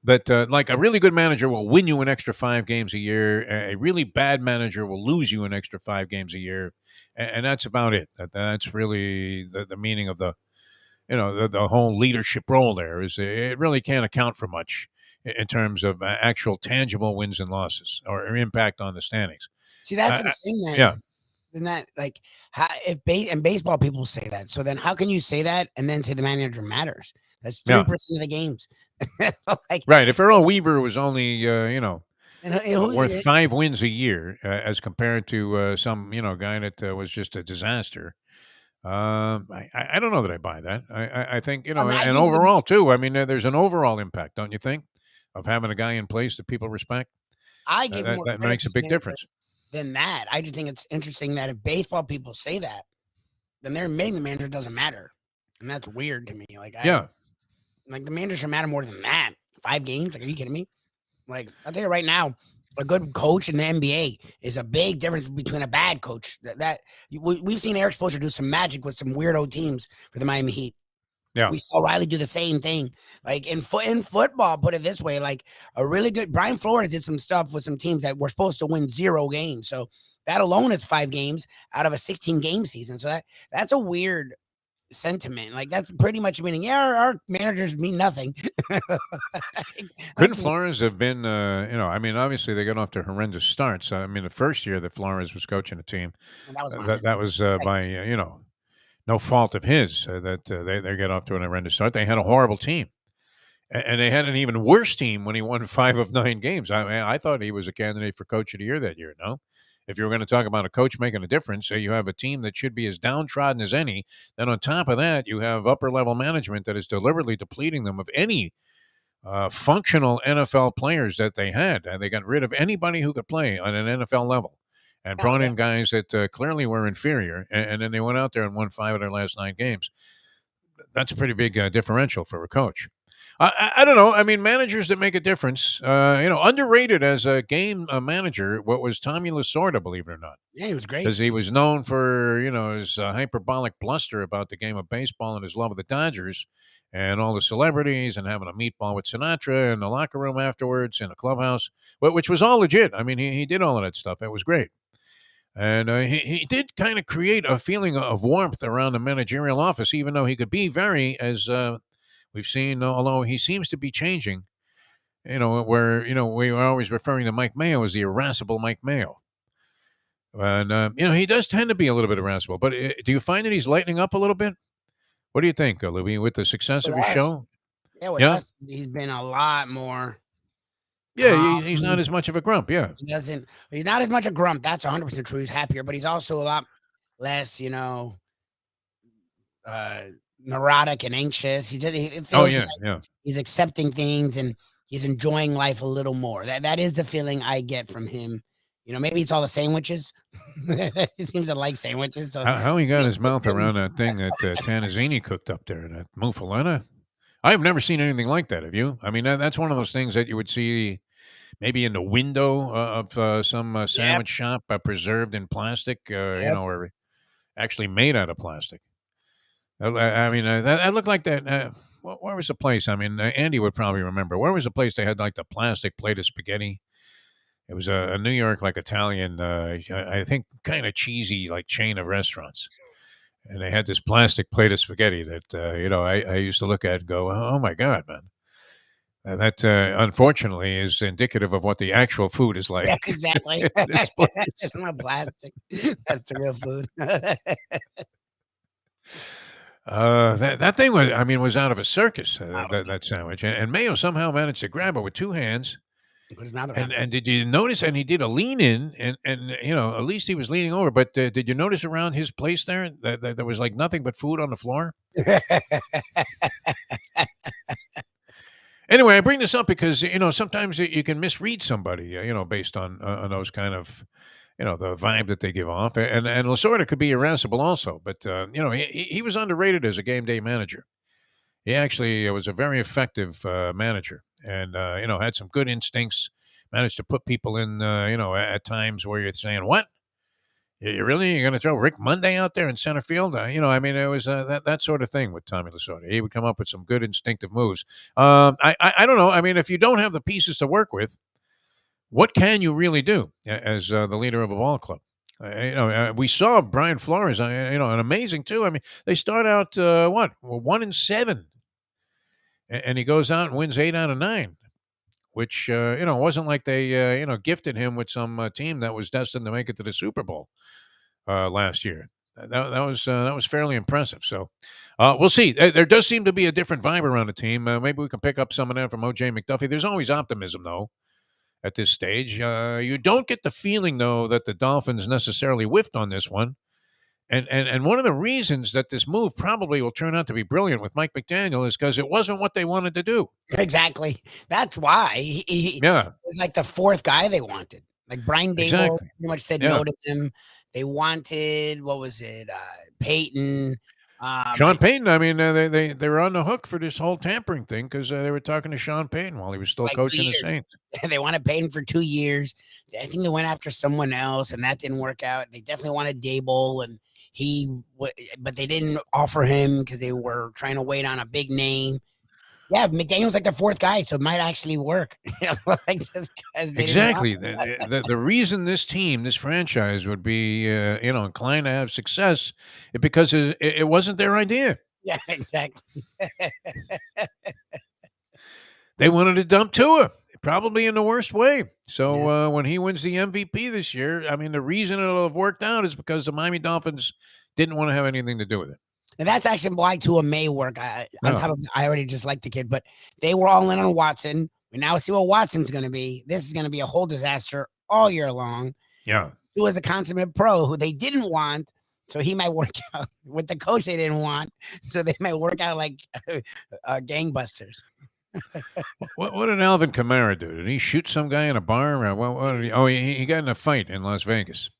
But like a really good manager will win you an extra 5 games a year. A really bad manager will lose you an extra 5 games a year, and that's about it. That's really the meaning of the whole leadership role. There is it really can't account for much in terms of actual tangible wins and losses or impact on the standings. See, that's insane. Then, yeah. Then that like how and baseball people say that. So then how can you say that and then say the manager matters? That's 3% of the games. Right. If Earl Weaver was only worth 5 wins a year as compared to some guy that was just a disaster. I don't know that I buy that. I think and overall too. I mean, there's an overall impact, don't you think, of having a guy in place that people respect? I give more that makes a big difference. Than that, I just think it's interesting that if baseball people say that, then they're admitting the manager doesn't matter, and that's weird to me. Like, the manager should matter more than that. 5 games? Like, are you kidding me? Like, I'll tell you right now, a good coach in the NBA is a big difference between a bad coach. We've seen Eric Spoelstra do some magic with some weirdo teams for the Miami Heat. Yeah, we saw Riley do the same thing. Like in football, put it this way: like a really good Brian Flores did some stuff with some teams that were supposed to win 0 games. So that alone is 5 games out of a 16-game season. So that's a weird sentiment. Like that's pretty much meaning, our managers mean nothing. Couldn't Flores have been, I mean, obviously they got off to horrendous starts. I mean, the first year that Flores was coaching a team, that was by, no fault of his that they get off to an horrendous start. They had a horrible team. And they had an even worse team when he won 5 of 9 games. I thought he was a candidate for coach of the year that year, no? If you were going to talk about a coach making a difference, you have a team that should be as downtrodden as any. Then on top of that, you have upper-level management that is deliberately depleting them of any functional NFL players that they had. And they got rid of anybody who could play on an NFL level and brought in guys that clearly were inferior. And then they went out there and won 5 of their last 9 games. That's a pretty big differential for a coach. I don't know. I mean, managers that make a difference, underrated as a game manager, what was Tommy Lasorda, believe it or not. Yeah, he was great. Because he was known for, his hyperbolic bluster about the game of baseball and his love of the Dodgers and all the celebrities and having a meatball with Sinatra in the locker room afterwards in a clubhouse, which was all legit. I mean, he did all of that stuff. It was great. And he did kind of create a feeling of warmth around the managerial office, even though he could be very, as we've seen, although he seems to be changing, where, we were always referring to Mike Mayo as the irascible Mike Mayo. And, he does tend to be a little bit irascible. But do you find that he's lightening up a little bit? What do you think, Lubie, with the success of his show? Yeah, with us, he's been a lot more. Yeah, he's not as much of a grump, yeah. He's not as much a grump. That's 100% true. He's happier, but he's also a lot less, neurotic and anxious. It feels like he's accepting things and he's enjoying life a little more. That is the feeling I get from him. Maybe it's all the sandwiches. He seems to like sandwiches. So how he got his mouth around that thing that Tanazzini cooked up there, that muffaletta. I've never seen anything like that. Have you? I mean, that's one of those things that you would see maybe in the window of some sandwich shop, preserved in plastic, or actually made out of plastic. I mean, that looked like that. Where was the place? I mean, Andy would probably remember. Where was the place they had like the plastic plate of spaghetti? It was a New York, like Italian, I think kind of cheesy, like chain of restaurants. And they had this plastic plate of spaghetti that, I used to look at and go, oh, my God, man. And that, unfortunately, is indicative of what the actual food is like. Yeah, exactly. It's not plastic. That's the real food. That thing was out of a circus, that sandwich. And Mayo somehow managed to grab it with 2 hands. And did you notice? And he did a lean in, and at least he was leaning over. But did you notice around his place there that there was like nothing but food on the floor? Anyway, I bring this up because sometimes you can misread somebody, based on those kind of, the vibe that they give off. And Lasorda could be irascible also, but he was underrated as a game day manager. He actually was a very effective manager, and had some good instincts. Managed to put people in, at times where you're saying, "What? You're going to throw Rick Monday out there in center field?" It was that sort of thing with Tommy Lasorda. He would come up with some good instinctive moves. I don't know. I mean, if you don't have the pieces to work with, what can you really do as the leader of a ball club? We saw Brian Flores, an amazing too. I mean, they start out 1-7, and he goes out and wins 8 out of 9, which wasn't like they gifted him with some team that was destined to make it to the Super Bowl last year. That was fairly impressive. So we'll see. There does seem to be a different vibe around the team. Maybe we can pick up some of that from OJ McDuffie. There's always optimism though. At this stage, you don't get the feeling though that the Dolphins necessarily whiffed on this one, and one of the reasons that this move probably will turn out to be brilliant with Mike McDaniel is because it wasn't what they wanted to do. Exactly, that's why he was like the fourth guy they wanted. Like Brian Dable pretty much said no to him. They wanted Peyton. Sean Payton. I mean, they were on the hook for this whole tampering thing because they were talking to Sean Payton while he was still coaching the Saints. They wanted Payton for 2 years. I think they went after someone else, and that didn't work out. They definitely wanted Dable, but they didn't offer him because they were trying to wait on a big name. Yeah, McDaniel's like the fourth guy, so it might actually work. Exactly. The reason this franchise would be inclined to have success is because it wasn't their idea. Yeah, exactly. They wanted to dump Tua, probably in the worst way. So when he wins the MVP this year, I mean, the reason it'll have worked out is because the Miami Dolphins didn't want to have anything to do with it. And that's actually why Tua may work. I already just like the kid, but they were all in on Watson. We now see what Watson's going to be. This is going to be a whole disaster all year long. Yeah. Tua's a consummate pro who they didn't want, so he might work out with the coach they didn't want, so they might work out like gangbusters. What did Alvin Kamara do? Did he shoot some guy in a bar? He got in a fight in Las Vegas.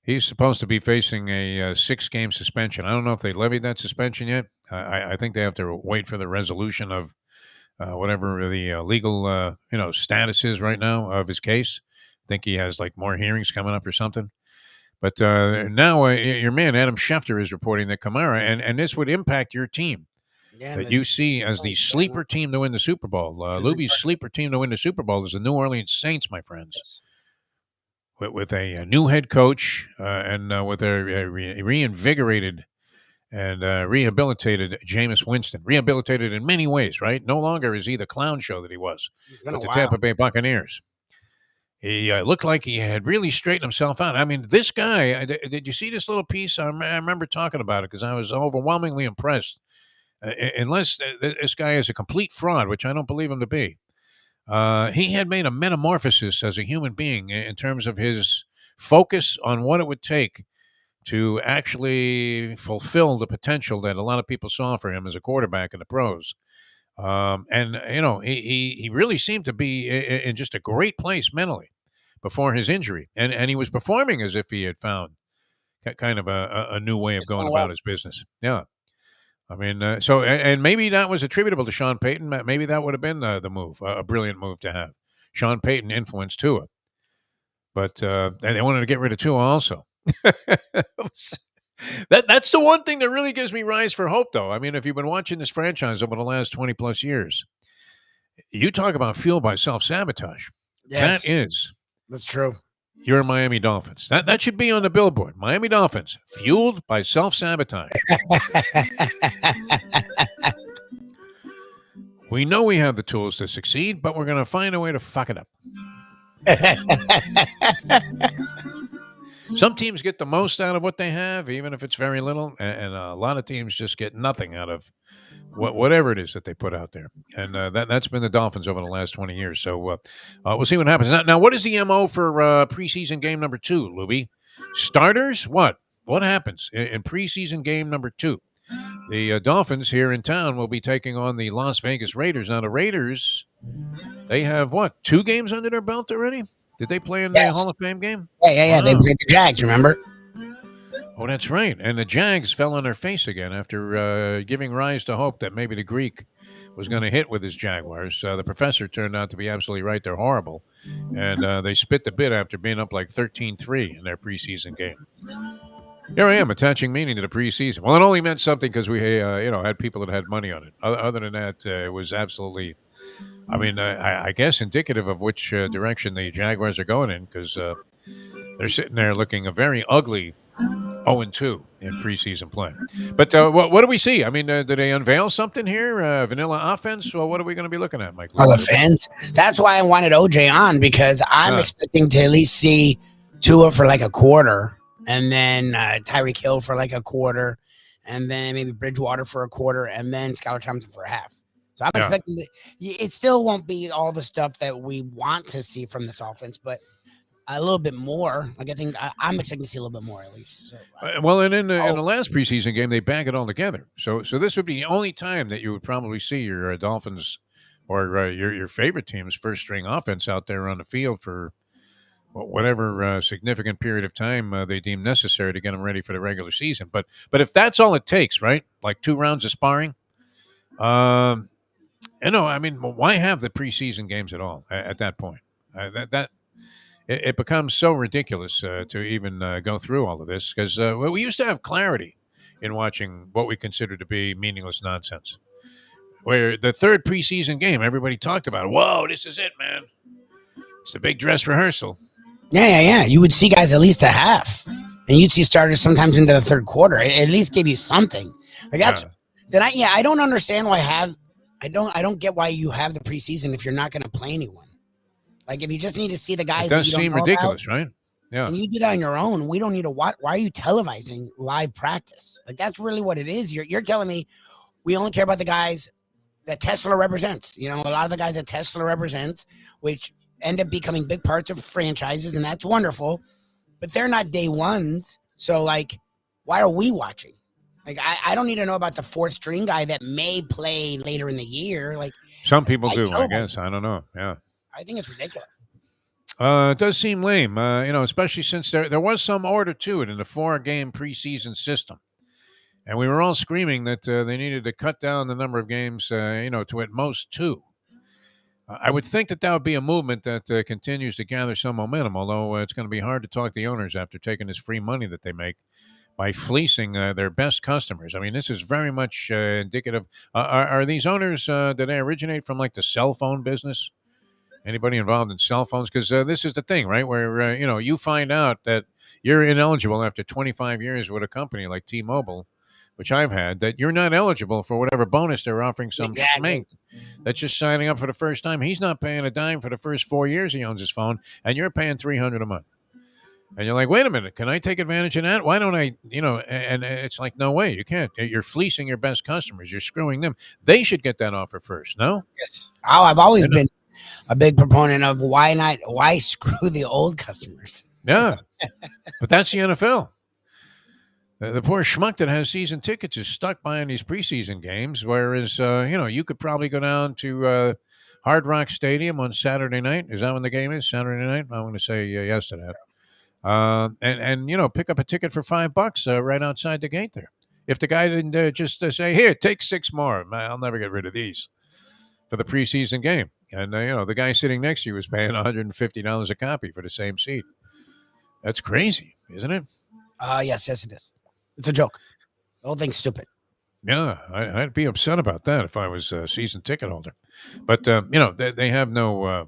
He's supposed to be facing a 6-game suspension. I don't know if they levied that suspension yet. I think they have to wait for the resolution of whatever the legal status is right now of his case. I think he has like more hearings coming up or something. But now your man Adam Schefter is reporting that Kamara, and this would impact your team that you see as the sleeper team to win the Super Bowl. Lubie's sleeper team to win the Super Bowl is the New Orleans Saints, my friends. Yes. With a new head coach and with a reinvigorated and rehabilitated Jameis Winston. Rehabilitated in many ways, right? No longer is he the clown show that he was with the Tampa Bay Buccaneers. He looked like he had really straightened himself out. I mean, this guy, did you see this little piece? I remember talking about it because I was overwhelmingly impressed. Unless this guy is a complete fraud, which I don't believe him to be. He had made a metamorphosis as a human being in terms of his focus on what it would take to actually fulfill the potential that a lot of people saw for him as a quarterback in the pros. He really seemed to be in just a great place mentally before his injury. And he was performing as if he had found kind of a new way of going about his business. Yeah. I mean, and maybe that was attributable to Sean Payton. Maybe that would have been the move, a brilliant move to have. Sean Payton influenced Tua. But they wanted to get rid of Tua also. That's the one thing that really gives me rise for hope, though. I mean, if you've been watching this franchise over the last 20-plus years, you talk about fueled by self-sabotage. Yes. That's true. Your Miami Dolphins. That should be on the billboard. Miami Dolphins, fueled by self-sabotage. We know we have the tools to succeed, but we're going to find a way to fuck it up. Some teams get the most out of what they have, even if it's very little, and a lot of teams just get nothing out of whatever it is that they put out there. And that's been the Dolphins over the last 20 years. So we'll see what happens. Now, what is the MO for preseason game number 2, Lubie? Starters? What happens in preseason game number 2? The Dolphins here in town will be taking on the Las Vegas Raiders. Now, the Raiders, they have, 2 games under their belt already? Did they play in the Hall of Fame game? Yeah. Wow. They played the Jags, remember? Oh, that's right. And the Jags fell on their face again after giving rise to hope that maybe the Greek was going to hit with his Jaguars. The professor turned out to be absolutely right. They're horrible. And they spit the bit after being up like 13-3 in their preseason game. Here I am attaching meaning to the preseason. Well, it only meant something because we, had people that had money on it. Other than that, it was absolutely, I guess indicative of which direction the Jaguars are going in because they're sitting there looking a very ugly 0-2 in preseason play. But what do we see? I mean, did they unveil something here? Vanilla offense? Well, what are we going to be looking at, Mike? Oh, the Phins. That's why I wanted OJ on because I'm expecting to at least see Tua for like a quarter, and then Tyreek Hill for like a quarter, and then maybe Bridgewater for a quarter, and then Skylar Thompson for a half. So I'm expecting it still won't be all the stuff that we want to see from this offense, but a little bit more. Like I think I'm expecting to see a little bit more at least. So, well, and in the last preseason game, they bag it all together. So this would be the only time that you would probably see your Dolphins or your favorite team's first string offense out there on the field for whatever significant period of time they deem necessary to get them ready for the regular season. But if that's all it takes, right? Like 2 rounds of sparring, why have the preseason games at all at that point? It becomes so ridiculous to even go through all of this because we used to have clarity in watching what we consider to be meaningless nonsense. Where the third preseason game, everybody talked about, whoa, this is it, man. It's the big dress rehearsal. Yeah. You would see guys at least a half, and you'd see starters sometimes into the third quarter. It at least gave you something. Like that's I don't understand why I don't get why you have the preseason if you're not going to play anyone. Like, if you just need to see the guys, it does seem ridiculous, right? Yeah. And you do that on your own. We don't need to watch. Why are you televising live practice? Like, that's really what it is. You're telling me we only care about the guys that Tesla represents. A lot of the guys that Tesla represents, which end up becoming big parts of franchises, and that's wonderful. But they're not day ones. So, like, why are we watching? Like, I don't need to know about the 4th string guy that may play later in the year. Like, some people do, I guess. I don't know. Yeah. I think it's ridiculous. It does seem lame, especially since there was some order to it in the 4-game preseason system. And we were all screaming that they needed to cut down the number of games, to at most 2. I would think that would be a movement that continues to gather some momentum, although it's going to be hard to talk the owners after taking this free money that they make by fleecing their best customers. I mean, this is very much indicative. Are these owners, did they originate from like the cell phone business? Anybody involved in cell phones? Because this is the thing, right? Where, you find out that you're ineligible after 25 years with a company like T-Mobile, which I've had, that you're not eligible for whatever bonus they're offering some schmink that's just signing up for the first time. He's not paying a dime for the first 4 years he owns his phone, and you're paying $300 a month. And you're like, wait a minute, can I take advantage of that? Why don't I, and it's like, no way, you can't. You're fleecing your best customers. You're screwing them. They should get that offer first, no? Yes. Oh, I've always been a big proponent of why screw the old customers. Yeah, but that's the NFL. The poor schmuck that has season tickets is stuck buying these preseason games, whereas, you could probably go down to Hard Rock Stadium on Saturday night. Is that when the game is? Saturday night? I'm going to say yes to that. And pick up a ticket for $5 right outside the gate there. If the guy didn't just say, here, take 6 more. Man, I'll never get rid of these for the preseason game. And, the guy sitting next to you was paying $150 a copy for the same seat. That's crazy, isn't it? Yes, it is. It's a joke. The whole thing's stupid. Yeah, I'd be upset about that if I was a season ticket holder. But, they have no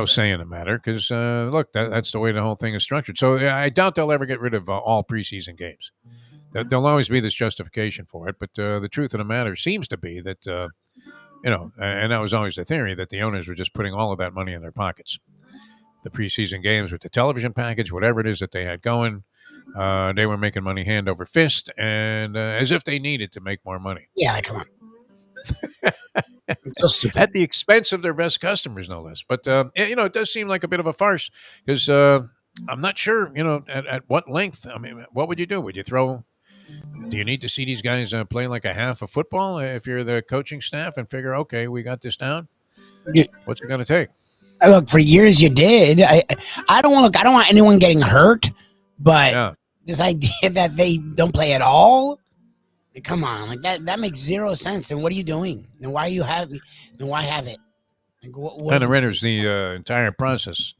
say in the matter because, look, that's the way the whole thing is structured. So I doubt they'll ever get rid of all preseason games. There'll always be this justification for it. But the truth of the matter seems to be that, and that was always the theory, that the owners were just putting all of that money in their pockets. The preseason games with the television package, whatever it is that they had going, they were making money hand over fist and as if they needed to make more money. Yeah, come on. It's so stupid. At the expense of their best customers, no less. But, it does seem like a bit of a farce because I'm not sure, at what length. I mean, what would you do? Would you do you need to see these guys play like a half of football if you're the coaching staff and figure, okay, we got this down? What's it going to take? Look, for years you did. I don't want anyone getting hurt, but this idea that they don't play at all. Come on, like that makes zero sense. And what are you doing? And why you have? And why have it? Like, what Kind of renders the entire process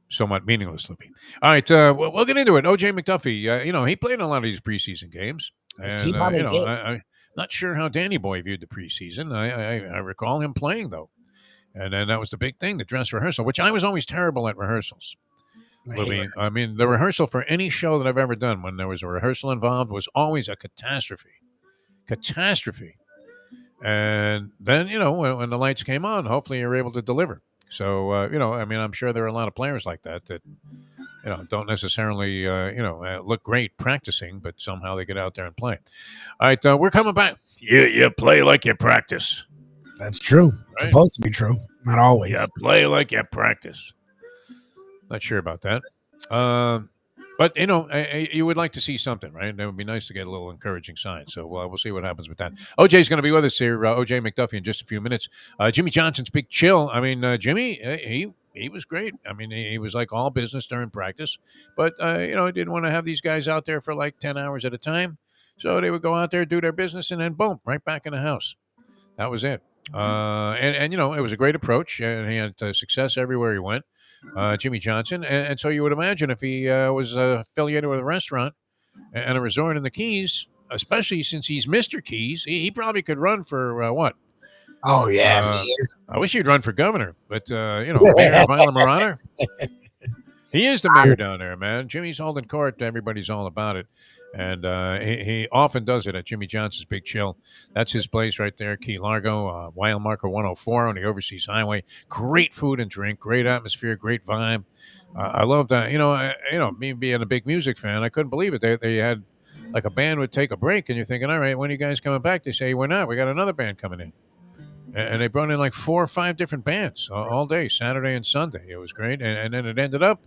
somewhat meaningless, Lubie. All right, we'll get into it. O.J. McDuffie, he played in a lot of these preseason games. And, he probably did. I'm not sure how Danny Boy viewed the preseason. I recall him playing, though. And then that was the big thing, the dress rehearsal, which I was always terrible at rehearsals. Lubie, I mean, the rehearsal for any show that I've ever done, when there was a rehearsal involved, was always a catastrophe. And then, when the lights came on, hopefully you're able to deliver. So, I'm sure there are a lot of players like that don't necessarily, look great practicing, but somehow they get out there and play. All right, we're coming back. You play like you practice. That's true. Right? It's supposed to be true. Not always. Yeah, play like you practice. Not sure about that. But, you would like to see something, right? It would be nice to get a little encouraging sign. So we'll see what happens with that. OJ's going to be with us here, O.J. McDuffie, in just a few minutes. Jimmy Johnson's big chill. I mean, Jimmy, he was great. I mean, he was like all business during practice. But, he didn't want to have these guys out there for like 10 hours at a time. So they would go out there, do their business, and then boom, right back in the house. That was it. And it was a great approach, and he had success everywhere he went. Jimmy Johnson. And so you would imagine if he was affiliated with a restaurant and a resort in the Keys, especially since he's Mr. Keys, he probably could run for what? Oh, yeah. I wish he'd run for governor, but, mayor of Isla Mirada. He is the mayor down there, man. Jimmy's holding court. Everybody's all about it. And he often does it at Jimmy Johnson's Big Chill. That's his place right there, Key Largo, mile marker 104 on the Overseas Highway. Great food and drink, great atmosphere, great vibe. I love that. Me being a big music fan, I couldn't believe it. They had like a band would take a break, and you're thinking, all right, when are you guys coming back? They say, we're not. We got another band coming in. And they brought in like 4 or 5 different bands all day, Saturday and Sunday. It was great. And then it ended up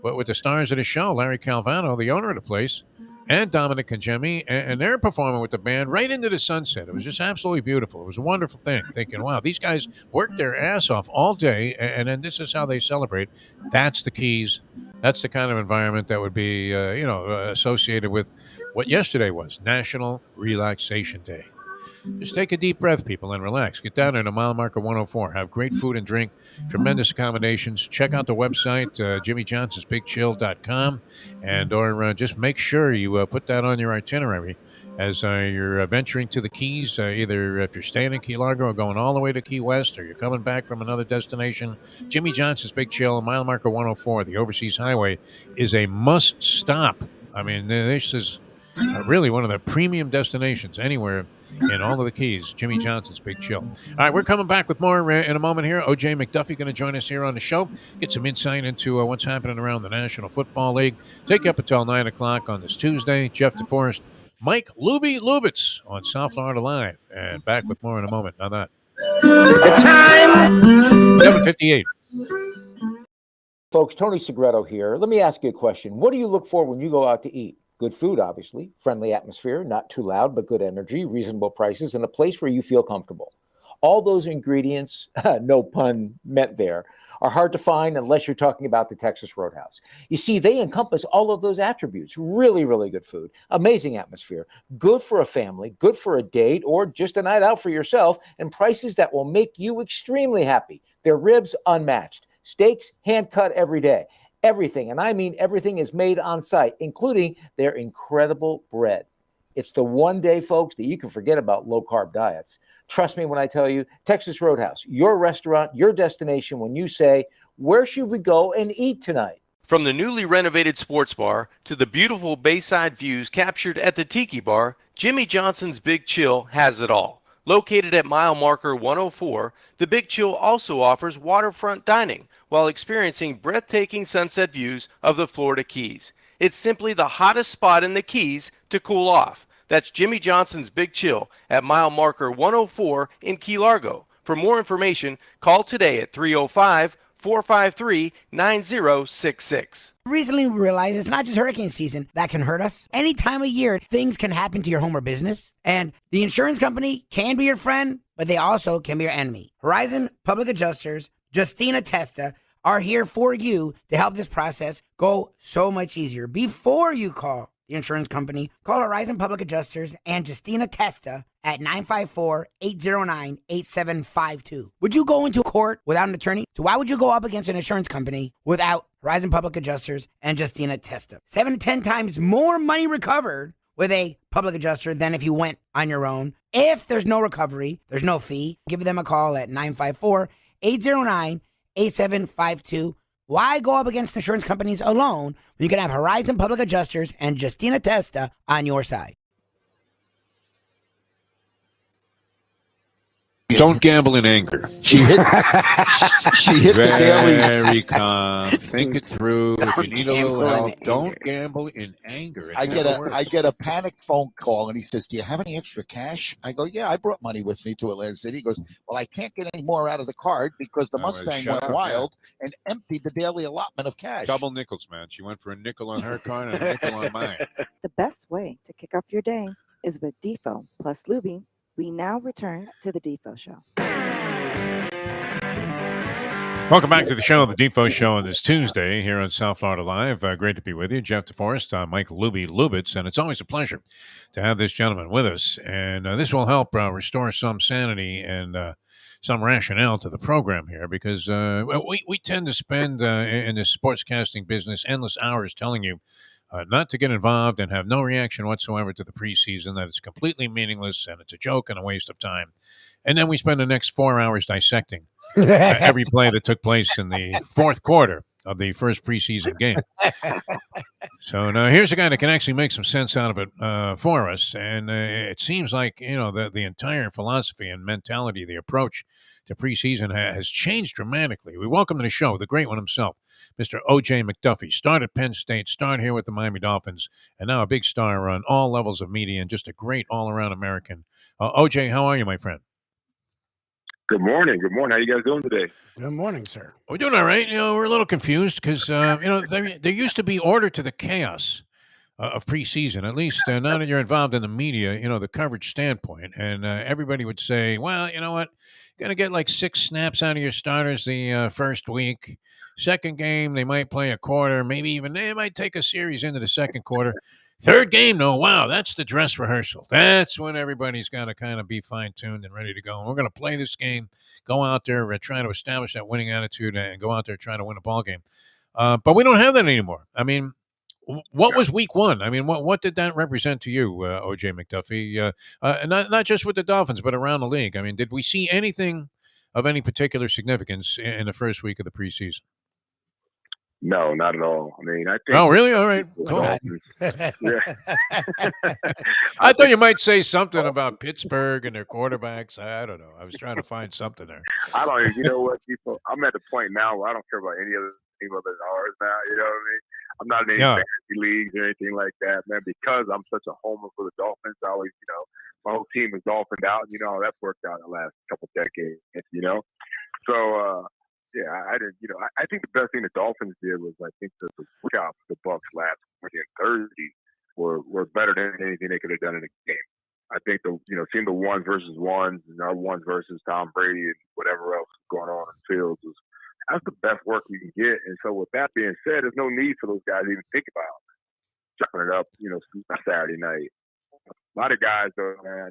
with the stars of the show, Larry Calvano, the owner of the place, and Dominic and Jimmy, and they're performing with the band right into the sunset. It was just absolutely beautiful. It was a wonderful thing, thinking, wow, these guys worked their ass off all day, and then this is how they celebrate. That's the Keys. That's the kind of environment that would be, associated with what yesterday was, National Relaxation Day. Just take a deep breath, people, and relax. Get down there to mile marker 104. Have great food and drink, tremendous accommodations. Check out the website, jimmyjohnsonsbigchill.com, or just make sure you put that on your itinerary as you're venturing to the Keys, either if you're staying in Key Largo or going all the way to Key West, or you're coming back from another destination. Jimmy Johnson's Big Chill, mile marker 104, the Overseas Highway, is a must-stop. I mean, this is really one of the premium destinations anywhere in all of the Keys. Jimmy Johnson's Big Chill. All right, we're coming back with more in a moment here. O.J. McDuffie going to join us here on the show, get some insight into what's happening around the National Football League. Take you up until 9 o'clock on this Tuesday. Jeff DeForest, Mike Lubie Lubitz on South Florida Live. And back with more in a moment. Now that. 7:58. Folks, Tony Segreto here. Let me ask you a question. What do you look for when you go out to eat? Good food, obviously, friendly atmosphere, not too loud, but good energy, reasonable prices, and a place where you feel comfortable. All those ingredients, no pun meant there, are hard to find unless you're talking about the Texas Roadhouse. You see, they encompass all of those attributes. Really, really good food, amazing atmosphere, good for a family, good for a date, or just a night out for yourself, and prices that will make you extremely happy. Their ribs, unmatched. Steaks, hand-cut every day. Everything, and I mean everything, is made on site, including their incredible bread. It's the one day, folks, that you can forget about low-carb diets. Trust me when I tell you, Texas Roadhouse, your restaurant, your destination when you say, where should we go and eat tonight? From the newly renovated sports bar to the beautiful bayside views captured at the Tiki Bar, Jimmy Johnson's Big Chill has it all. Located at mile marker 104, the Big Chill also offers waterfront dining while experiencing breathtaking sunset views of the Florida Keys. It's simply the hottest spot in the Keys to cool off. That's Jimmy Johnson's Big Chill at mile marker 104 in Key Largo. For more information, call today at 305-453-9066. Recently, we realized it's not just hurricane season that can hurt us. Any time of year, things can happen to your home or business. And the insurance company can be your friend, but they also can be your enemy. Horizon Public Adjusters, Justina Testa, are here for you to help this process go so much easier. Before you call the insurance company, call Horizon Public Adjusters and Justina Testa at 954-809-8752. Would you go into court without an attorney? So why would you go up against an insurance company without Horizon Public Adjusters and Justina Testa? 7 to 10 times more money recovered with a public adjuster than if you went on your own. If there's no recovery, there's no fee. Give them a call at 954-809-8752. Why go up against insurance companies alone when you can have Horizon Public Adjusters and Justina Testa on your side? Don't gamble in anger. She hit the daily. Very calm. Think it through. If you need a little help, don't gamble in anger. I get a panic phone call, and he says, "Do you have any extra cash?" I go, "Yeah, I brought money with me to Atlantic City." He goes, "Well, I can't get any more out of the card because the Mustang went wild and emptied the daily allotment of cash." Double nickels, man. She went for a nickel on her card and a nickel on mine. The best way to kick off your day is with Defo plus Lubie. We now return to the Defo Show. Welcome back to the show, the Defo Show, on this Tuesday here on South Florida Live. Great to be with you. Jeff DeForest, Mike Lubie Lubitz, and it's always a pleasure to have this gentleman with us. And this will help restore some sanity and some rationale to the program here, because we tend to spend in this sportscasting business endless hours telling you not to get involved and have no reaction whatsoever to the preseason, that it's completely meaningless and it's a joke and a waste of time. And then we spend the next 4 hours dissecting every play that took place in the fourth quarter of the first preseason game. So now here's a guy that can actually make some sense out of it for us. And it seems like, the entire philosophy and mentality, the approach to preseason has changed dramatically. We welcome to the show the great one himself, Mr. O.J. McDuffie. Started at Penn State, started here with the Miami Dolphins, and now a big star on all levels of media and just a great all-around American. O.J., how are you, my friend? Good morning. Good morning. How you guys doing today? Good morning, sir. We're doing all right. We're a little confused because, there used to be order to the chaos of preseason, at least now that you're involved in the media, the coverage standpoint. And everybody would say, well, you know what? Going to get like 6 snaps out of your starters the first week. Second game, they might play a quarter. Maybe even they might take a series into the second quarter. Third game, no, wow, that's the dress rehearsal. That's when everybody's got to kind of be fine-tuned and ready to go. And we're going to play this game, go out there, trying to establish that winning attitude and go out there trying to win a ball game. But we don't have that anymore. I mean, what was week one? I mean, what did that represent to you, O.J. McDuffie? Not just with the Dolphins, but around the league. I mean, did we see anything of any particular significance in the first week of the preseason? No, not at all. I mean, I think. Oh, really? All right. Cool. I thought you might say something about Pittsburgh and their quarterbacks. I don't know. I was trying to find something there. I don't. You know what, people? I'm at the point now where I don't care about any other team other than ours now. You know what I mean? I'm not in any fantasy leagues or anything like that, man. Because I'm such a homer for the Dolphins. I always, my whole team is Dolphined out. You know how that's worked out in the last couple decades. So. Yeah, I didn't. I think the best thing the Dolphins did was the workouts the Bucs last Wednesday and Thursday were better than anything they could have done in a game. I think seeing the ones versus ones and our ones versus Tom Brady and whatever else is going on in the fields that's the best work we can get. And so with that being said, there's no need for those guys to even think about chopping it up, Saturday night. A lot of guys though, man. I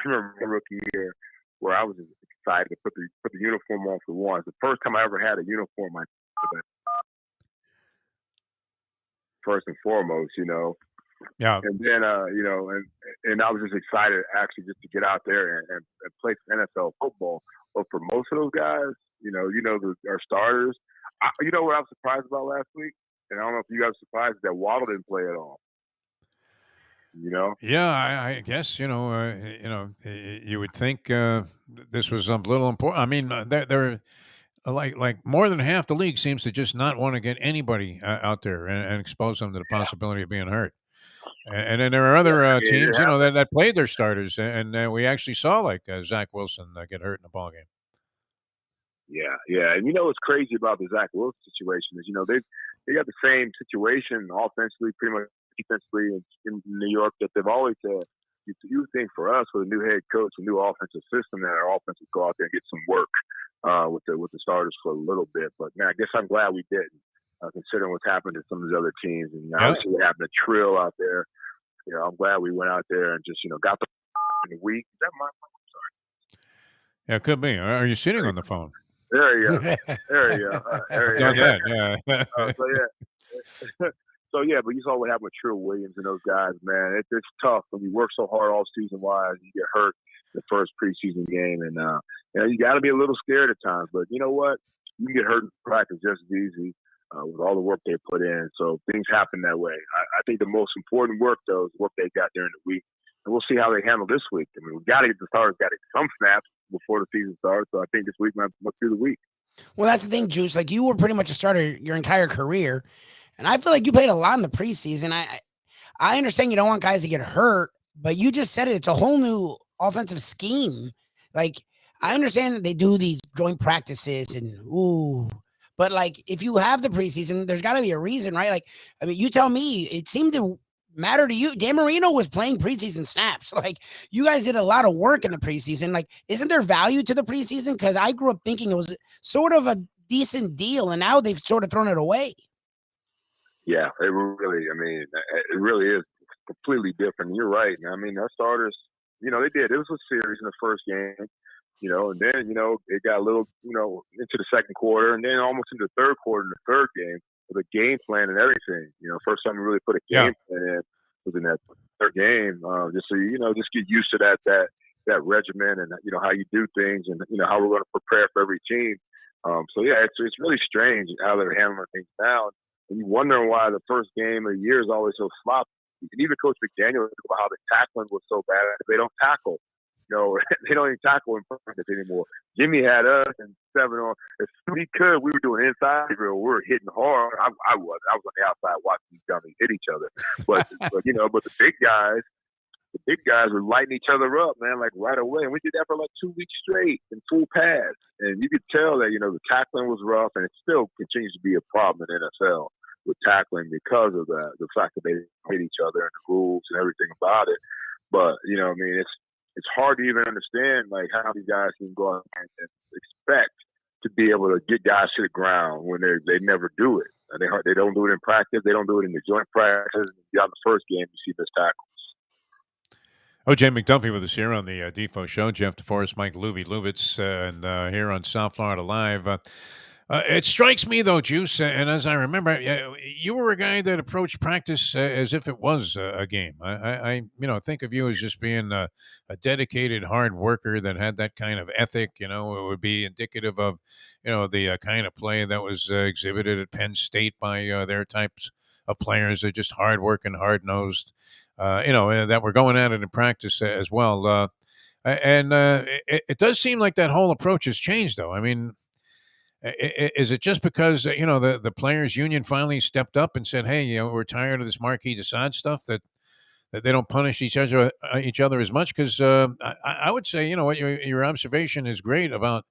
remember my rookie year where I was excited to put the uniform on for once. The first time I ever had a uniform, first and foremost, Yeah. And then, and I was just excited actually just to get out there and play some NFL football. But for most of those guys, our starters, what I was surprised about last week, and I don't know if you guys were surprised, that Waddle didn't play at all. Yeah, I guess you would think this was a little important. I mean, they're like more than half the league seems to just not want to get anybody out there and expose them to the possibility of being hurt. And then there are other teams, that played their starters, and we actually saw Zach Wilson get hurt in the ballgame. Yeah, and what's crazy about the Zach Wilson situation is they got the same situation offensively, pretty much defensively in New York that they've always had. you think for us with a new head coach, a new offensive system, that our offense would go out there and get some work with the starters for a little bit. But man, I guess I'm glad we didn't, considering what's happened to some of the other teams, and obviously what happened to Trill out there. I'm glad we went out there and just got the in the week. Is that my phone? Sorry. Yeah, it could be. Are you sitting on the phone? There you go. There you go. Yeah. So yeah, but you saw what happened with Trill Williams and those guys, man. It's tough when you work so hard all season wise. You get hurt the first preseason game, and you got to be a little scared at times. But you know what? You can get hurt in practice just as easy with all the work they put in. So things happen that way. I think the most important work, though, is work they got during the week, and we'll see how they handle this week. I mean, we got to get the starters, got to get some snaps before the season starts. So I think this week might look through the week. Well, that's the thing, Juice. Like, you were pretty much a starter your entire career, and I feel like you played a lot in the preseason. I understand you don't want guys to get hurt, but you just said it. It's a whole new offensive scheme. Like, I understand that they do these joint practices but like, if you have the preseason, there's got to be a reason, right? Like, I mean, you tell me. It seemed to matter to you. Dan Marino was playing preseason snaps. Like, you guys did a lot of work in the preseason. Like, isn't there value to the preseason? Because I grew up thinking it was sort of a decent deal, and now they've sort of thrown it away. Yeah, it really is completely different. You're right. I mean, our starters, they did. It was a series in the first game, and then, it got a little, into the second quarter, and then almost into the third quarter in the third game with a game plan and everything. First time we really put a game plan in was in that third game, just so just get used to that regimen and how you do things and how we're going to prepare for every team. So yeah, it's really strange how they're handling things now. And you wonder why the first game of the year is always so sloppy. And even Coach McDaniel about how the tackling was so bad. They don't tackle. They don't even tackle in practice anymore. Jimmy had us and 7 on. As we could, we were doing inside drill. We were hitting hard. I was on the outside watching these dummies hit each other. But the big guys were lighting each other up, man, like right away. And we did that for like 2 weeks straight in full pads. And you could tell that, the tackling was rough, and it still continues to be a problem in the NFL with tackling because of that, the fact that they hit each other and the rules and everything about it. But, it's hard to even understand, like, how these guys can go out and expect to be able to get guys to the ground when they never do it. They don't do it in practice. They don't do it in the joint practice. Beyond the first game, you see missed tackles. O.J. McDuffie with us here on the Defo Show. Jeff DeForest, Mike Lubitz, and here on South Florida Live. It strikes me, though, Juice, and as I remember, you were a guy that approached practice as if it was a game. I think of you as just being a dedicated hard worker that had that kind of ethic. It would be indicative of, the kind of play that was exhibited at Penn State by their types of players. They're just hard working, hard nosed. That we're going at it in practice as well. It does seem like that whole approach has changed, though. I mean, is it just because, the players' union finally stepped up and said, hey, we're tired of this Marquis Desaad stuff, that they don't punish each other as much? Because I would say, what your observation is great about,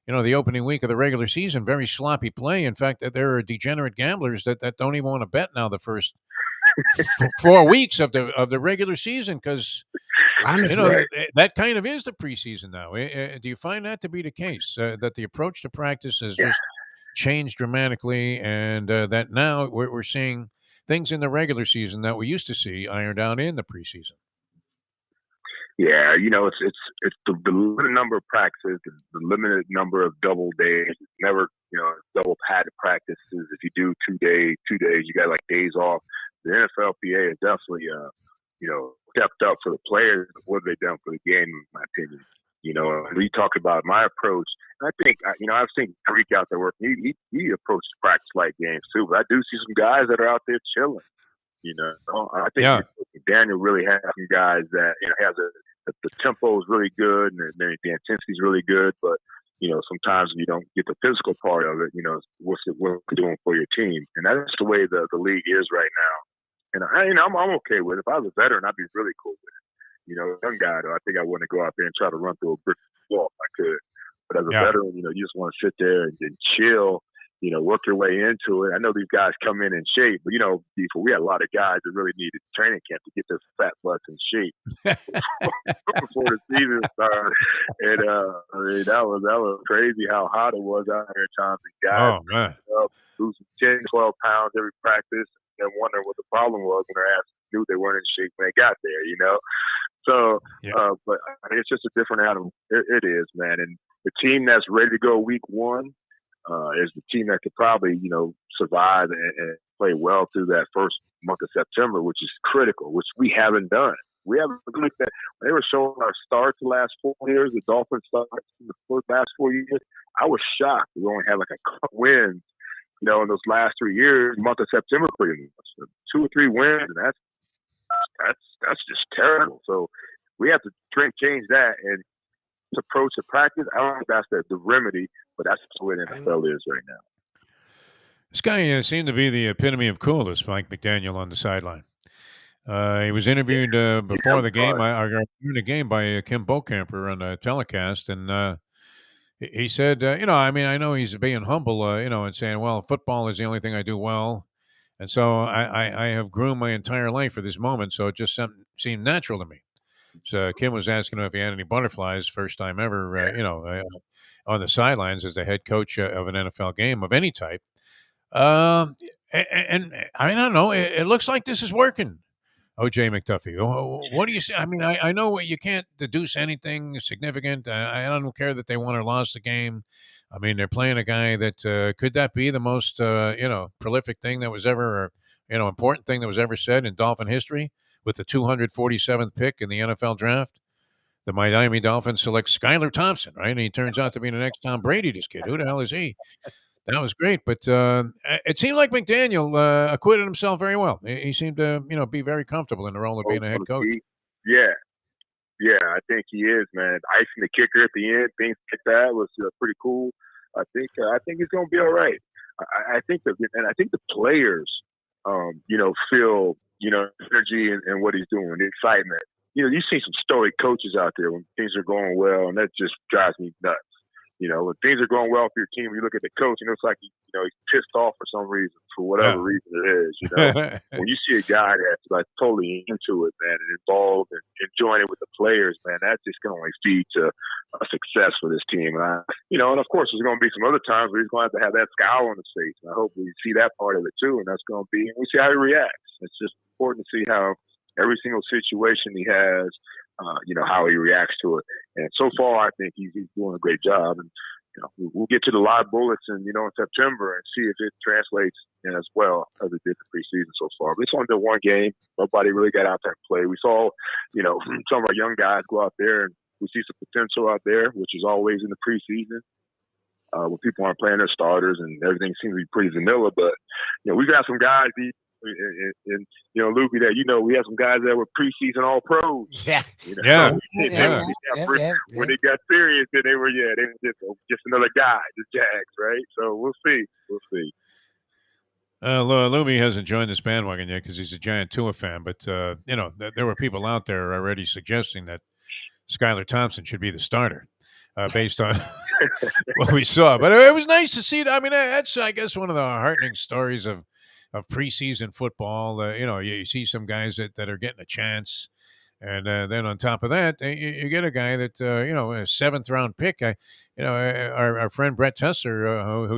the opening week of the regular season, very sloppy play. In fact, there are degenerate gamblers that don't even want to bet now the first 4 weeks of the regular season, because that kind of is the preseason now. Do you find that to be the case, that the approach to practice has just changed dramatically, and that now we're seeing things in the regular season that we used to see ironed out in the preseason? Yeah, it's the limited number of practices, the limited number of double days. It's never, double padded practices. If you do 2 days, you got like days off. The NFLPA has definitely, stepped up for the players. What have they done for the game, in my opinion? We talked about my approach. And I think, I've seen Greek out there working. He approaches practice like games too. But I do see some guys that are out there chilling. I think Daniel really has some guys that has the tempo is really good and the intensity is really good, but sometimes you don't get the physical part of it. What's it doing for your team, and that's the way the league is right now. And I'm okay with it. If I was a veteran, I'd be really cool with it. Young guy, though, I think I wouldn't go out there and try to run through a brick wall if I could. But as a veteran, you just want to sit there and chill. work your way into it. I know these guys come in shape, but before we had a lot of guys that really needed training camp to get their fat butts in shape before the season started. And that was crazy how hot it was out here at times. And guys losing 10, 12 pounds every practice and wondering what the problem was when their ass knew they weren't in shape when they got there. So, but it's just a different animal. It is, man. And the team that's ready to go week one is the team that could probably, survive and play well through that first month of September, which is critical, which we haven't done. We haven't looked at. They were showing our starts the last 4 years, the Dolphins starts in the last 4 years. I was shocked. We only had like a couple wins, in those last 3 years, month of September pretty much. 2 or 3 wins, and that's just terrible. So we have to change that and approach the practice. I don't think that's the remedy, but that's the way the NFL is right now. This guy seemed to be the epitome of coolest, Mike McDaniel, on the sideline. He was interviewed before the game, during the game by Kim Bokamper on the telecast, and he said, I know he's being humble, and saying, well, football is the only thing I do well, and so I have groomed my entire life for this moment, so it just seemed natural to me. So Kim was asking him if he had any butterflies, first time ever, on the sidelines as the head coach of an NFL game of any type. And I don't know. It looks like this is working. O.J. McDuffie. What do you say? I mean, I know you can't deduce anything significant. I don't care that they won or lost the game. I mean, they're playing a guy that could that be the most, prolific thing that was ever, important thing that was ever said in Dolphin history with the 247th pick in the NFL draft? The Miami Dolphins select Skylar Thompson, right? And he turns out to be the next Tom Brady, this kid. Who the hell is he? That was great, but it seemed like McDaniel acquitted himself very well. He seemed to, be very comfortable in the role of being a head coach. Yeah, I think he is, man. Icing the kicker at the end, things like that was pretty cool. I think he's going to be all right. I think the players, feel energy and what he's doing, the excitement. You see some stoic coaches out there when things are going well, and that just drives me nuts. When things are going well for your team, you look at the coach, and it's like, he's pissed off for some reason, for whatever reason it is, When you see a guy that's like totally into it, man, and involved and enjoying it with the players, man, that just can only feed to success for this team. And and of course, there's going to be some other times where he's going to have that scowl on his face. And I hope we see that part of it too, and that's going to be, and we see how he reacts. It's just important to see how every single situation he has, how he reacts to it. And so far, I think he's doing a great job. And, we'll get to the live bullets in September and see if it translates as well as it did the preseason so far. But it's only been one game. Nobody really got out there and played. We saw, some of our young guys go out there, and we see some potential out there, which is always in the preseason. When people aren't playing their starters and everything seems to be pretty vanilla. But, we've got some guys and Lubie, that we had some guys that were preseason all pros. When they got serious, then they were just another guy, the Jags, right? So we'll see. Lubie hasn't joined this bandwagon yet because he's a giant Tua fan, but there were people out there already suggesting that Skylar Thompson should be the starter. Based on what we saw, but it was nice to see it. I mean, that's, I guess, one of the heartening stories of preseason football. You see some guys that are getting a chance, and then on top of that, you get a guy that a 7th round pick. Our friend Brett Tesser, who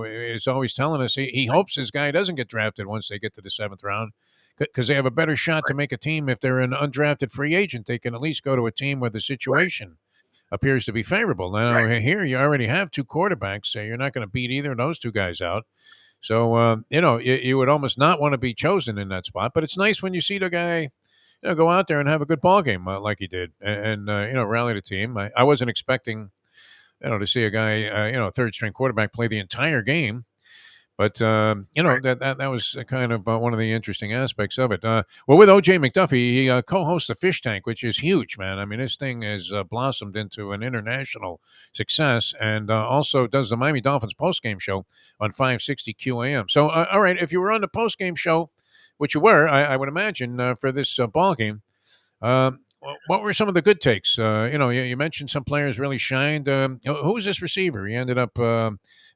is always telling us he hopes his guy doesn't get drafted once they get to the 7th round, because they have a better shot to make a team if they're an undrafted free agent. They can at least go to a team where the situation appears to be favorable. Now here you already have 2 quarterbacks, so you're not going to beat either of those 2 guys out. So, you would almost not want to be chosen in that spot. But it's nice when you see the guy, go out there and have a good ball game like he did and rally the team. I wasn't expecting, to see a guy, 3rd-string quarterback play the entire game. But, that was kind of one of the interesting aspects of it. Well, with O.J. McDuffie, he co-hosts the Fish Tank, which is huge, man. I mean, this thing has blossomed into an international success, and also does the Miami Dolphins postgame show on 560 QAM. So, all right, if you were on the postgame show, which you were, I would imagine, for this ball game, what were some of the good takes? You mentioned some players really shined. Who was this receiver? He ended up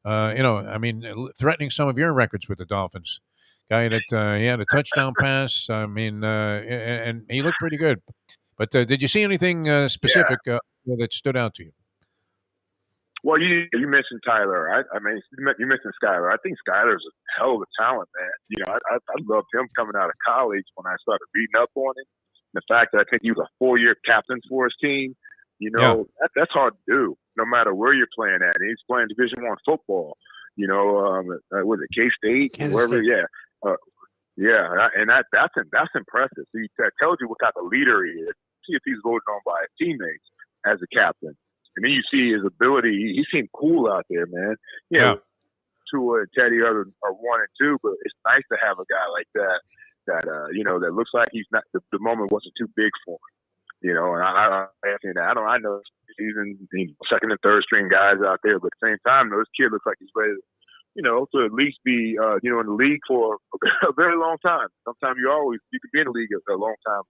I mean, threatening some of your records with the Dolphins. Guy that he had a touchdown pass. I mean, and he looked pretty good. But did you see anything specific that stood out to you? Well, you mentioned Tyler. I mean, you mentioned Skyler. I think Skyler's a hell of a talent, man. You know, I loved him coming out of college when I started reading up on him. The fact that I think he was a 4-year captain for his team, you know, that's hard to do, no matter where you're playing at. He's playing Division I football. You know, was it K-State? Wherever, yeah. And that's impressive. That tells you what type of leader he is. See if he's voted on by his teammates as a captain. And then you see his ability. He seemed cool out there, man. You know, Tua and Teddy are 1 and 2, but it's nice to have a guy like that that looks like he's not the moment wasn't too big for him. You know, and I know he's in second and third string guys out there, but at the same time, this kid looks like he's ready to, you know, to at least be in the league for a very long time. Sometimes you can be in the league a long time,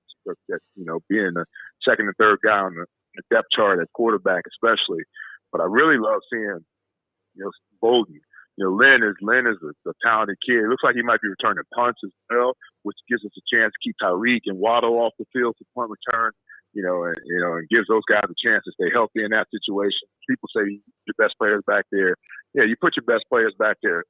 you know, being the second and third guy on the depth chart at quarterback especially. But I really love seeing, you know, Bolden. You know, Lynn is a talented kid. It looks like he might be returning punts as well, which gives us a chance to keep Tyreek and Waddle off the field for punt return. You know, and gives those guys a chance to stay healthy in that situation. People say your best players back there. Yeah, you put your best players back there.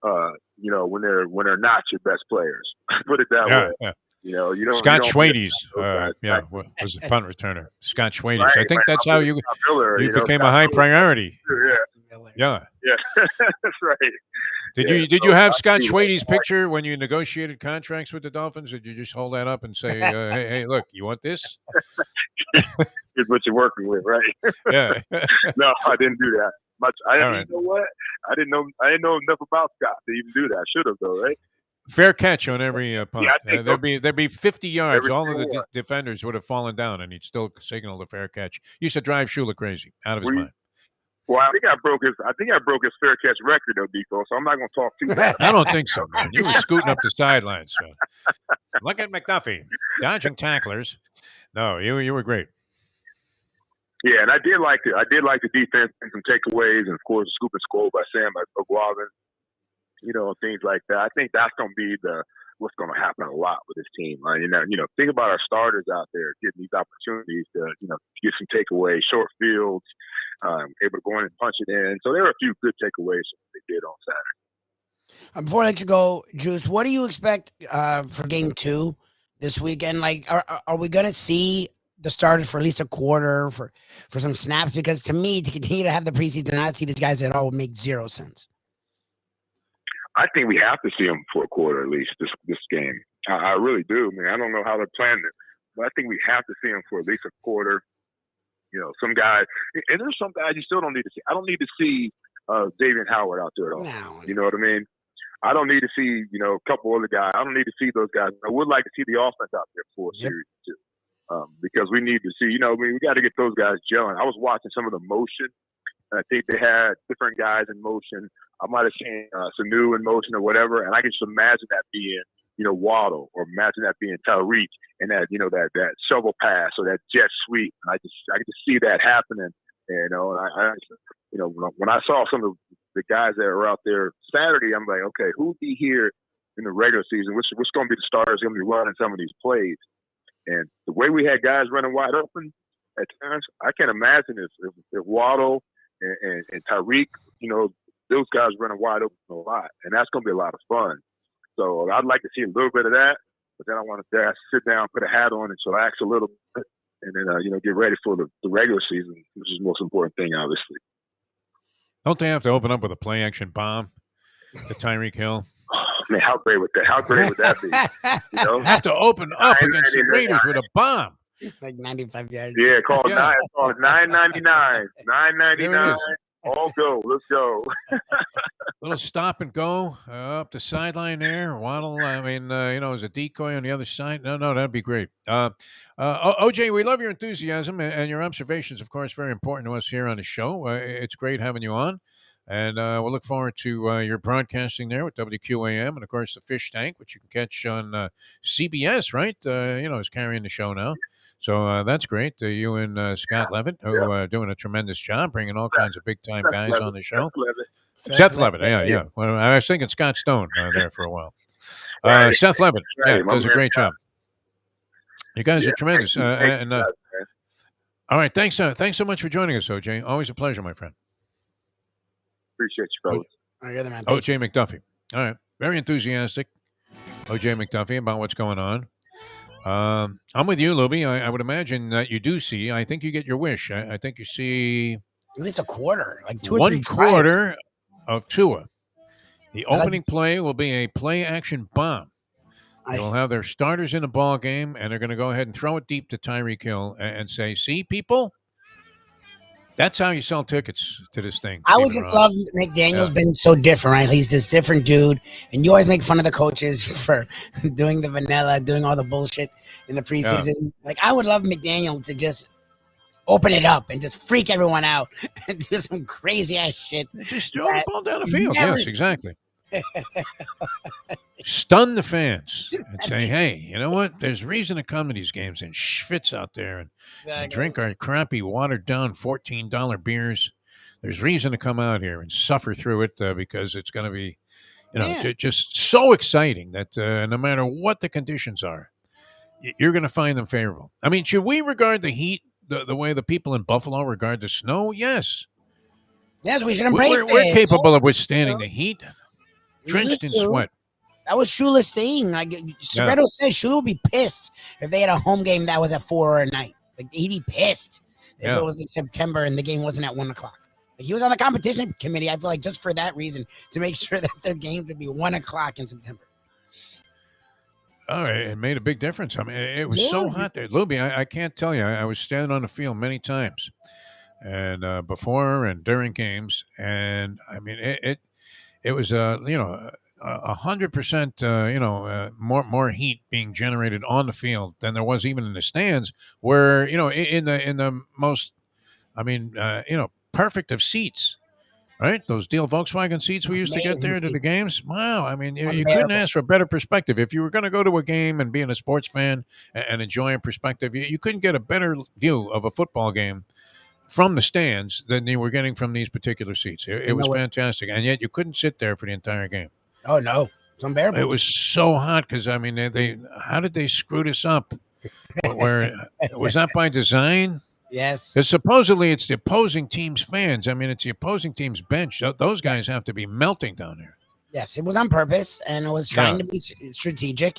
You know, when they're not your best players. Put it that way. Yeah. You know, Scott Schwade's, was a punt returner. Scott Schwade's. Right, I think that's how you became a high priority. Yeah. That's right. Did you have Scott Schwade's picture when you negotiated contracts with the Dolphins? Or did you just hold that up and say, "Hey, look, you want this?" Here's what you're working with, right? Yeah. No, I didn't do that. You know what? I didn't know enough about Scott to even do that. I should have though, right? Fair catch on every punt. Yeah, there'd be 50 yards. All of the defenders would have fallen down, and he'd still signal the fair catch. Used to drive Shula crazy, out of his mind. Well, I think I broke his fair catch record though, Defo. So I'm not going to talk too bad. I don't think so, man. You were scooting up the sidelines. Man. Look at McDuffie dodging tacklers. No, you were great. Yeah, and I did like the defense and some takeaways, and of course, the scoop and score by Sam Ogwalvin. You know, things like that. I think that's going to be what's going to happen a lot with this team. You know, think about our starters out there getting these opportunities to, you know, get some takeaways, short fields, able to go in and punch it in. So there are a few good takeaways that they did on Saturday. Before I let you go, Juice, what do you expect for Game 2 this weekend? Like, are we going to see the starters for at least a quarter for some snaps? Because to me, to continue to have the preseason and not see these guys at all would make zero sense. I think we have to see them for a quarter at least this game. I really do. I mean, I don't know how they're planning it, but I think we have to see them for at least a quarter. You know, some guys, and there's some guys you still don't need to see. I don't need to see Davian Howard out there at all. No. You know what I mean? I don't need to see, you know, a couple other guys. I don't need to see those guys. I would like to see the offense out there for a series too, because we need to see. You know, we got to get those guys gelling. I was watching some of the motion. I think they had different guys in motion. I might have seen Sanu in motion or whatever, and I can just imagine that being, you know, Waddle, or imagine that being Tyreek, and that, you know, that shovel pass or that jet sweep. And I can just see that happening. You know, and I you know, when I saw some of the guys that were out there Saturday, I'm like, okay, who'll be here in the regular season? What's going to be the starters going to be running some of these plays? And the way we had guys running wide open at times, I can't imagine if Waddle and Tyreek, you know, those guys running wide open a lot, and that's going to be a lot of fun. So I'd like to see a little bit of that, but then I want to sit down, put a hat on, and chillax a little bit, and then you know, get ready for the regular season, which is the most important thing, obviously. Don't they have to open up with a play action bomb to Tyreek Hill? Oh, man, how great would that be? You know? Have to open up against the Raiders with a bomb. Like 95 yards. Yeah, call it $9.99. $9.99. All go. Let's go. Little stop and go up the sideline there. Waddle, I mean, you know, as a decoy on the other side. No, that'd be great. OJ, we love your enthusiasm and your observations, of course, very important to us here on the show. It's great having you on. And we'll look forward to your broadcasting there with WQAM and, of course, the Fish Tank, which you can catch on CBS, right? You know, is carrying the show now. So that's great. You and Scott Levitt, who are doing a tremendous job, bringing all kinds of big-time guys on the show. Seth Levitt, yeah. Well, I was thinking Scott Stone there for a while. Seth Levitt, does a great job. You guys are tremendous. All right, thanks so much for joining us, OJ. Always a pleasure, my friend. Appreciate you, fellas. You're the man. OJ McDuffie. All right, very enthusiastic, OJ McDuffie, about what's going on. I'm with you, Lubie. I would imagine that you do see. I think you get your wish. I think you see at least a quarter, like 2 or 3 1 quarter of Tua. The opening play will be a play-action bomb. They'll have their starters in the ball game, and they're going to go ahead and throw it deep to Tyreek Hill and say, "See, people, that's how you sell tickets to this thing." I would just love McDaniel's been so different, right? He's this different dude, and you always make fun of the coaches for doing the vanilla, doing all the bullshit in the preseason. Yeah. Like, I would love McDaniel to just open it up and just freak everyone out and do some crazy ass shit. Just throw the ball down the field. Yes, exactly. Stun the fans and say, "Hey, you know what? There's reason to come to these games and schwitz out there and drink our crappy, watered-down $14 beers. There's reason to come out here and suffer through it because it's going to be, just so exciting that no matter what the conditions are, you're going to find them favorable." I mean, should we regard the heat the way the people in Buffalo regard the snow? Yes. Yes, we should embrace it. We're capable of withstanding the heat. Drenched in sweat. That was Shula's thing. Like Segredo said, Shula would be pissed if they had a home game that was at 4 at night. Like, he'd be pissed if it was in September and the game wasn't at 1 o'clock. Like, he was on the competition committee, I feel like, just for that reason, to make sure that their game would be 1 o'clock in September. Oh, it made a big difference. I mean, it was so hot there. Lubie, I can't tell you. I was standing on the field many times, and before and during games, and I mean, it was 100%, more heat being generated on the field than there was even in the stands. Where in the most, perfect of seats, right? Those Deal Volkswagen seats we used to get there to the games. Wow, I mean, you couldn't ask for a better perspective. If you were going to go to a game and being a sports fan and enjoy a perspective, you couldn't get a better view of a football game from the stands than you were getting from these particular seats. It was fantastic, and yet you couldn't sit there for the entire game. Oh no, it's unbearable. It was so hot because I mean, how did they screw this up? Where was that by design? Yes, because supposedly it's the opposing team's fans. I mean, it's the opposing team's bench. Those guys have to be melting down there. Yes, it was on purpose, and it was trying to be strategic.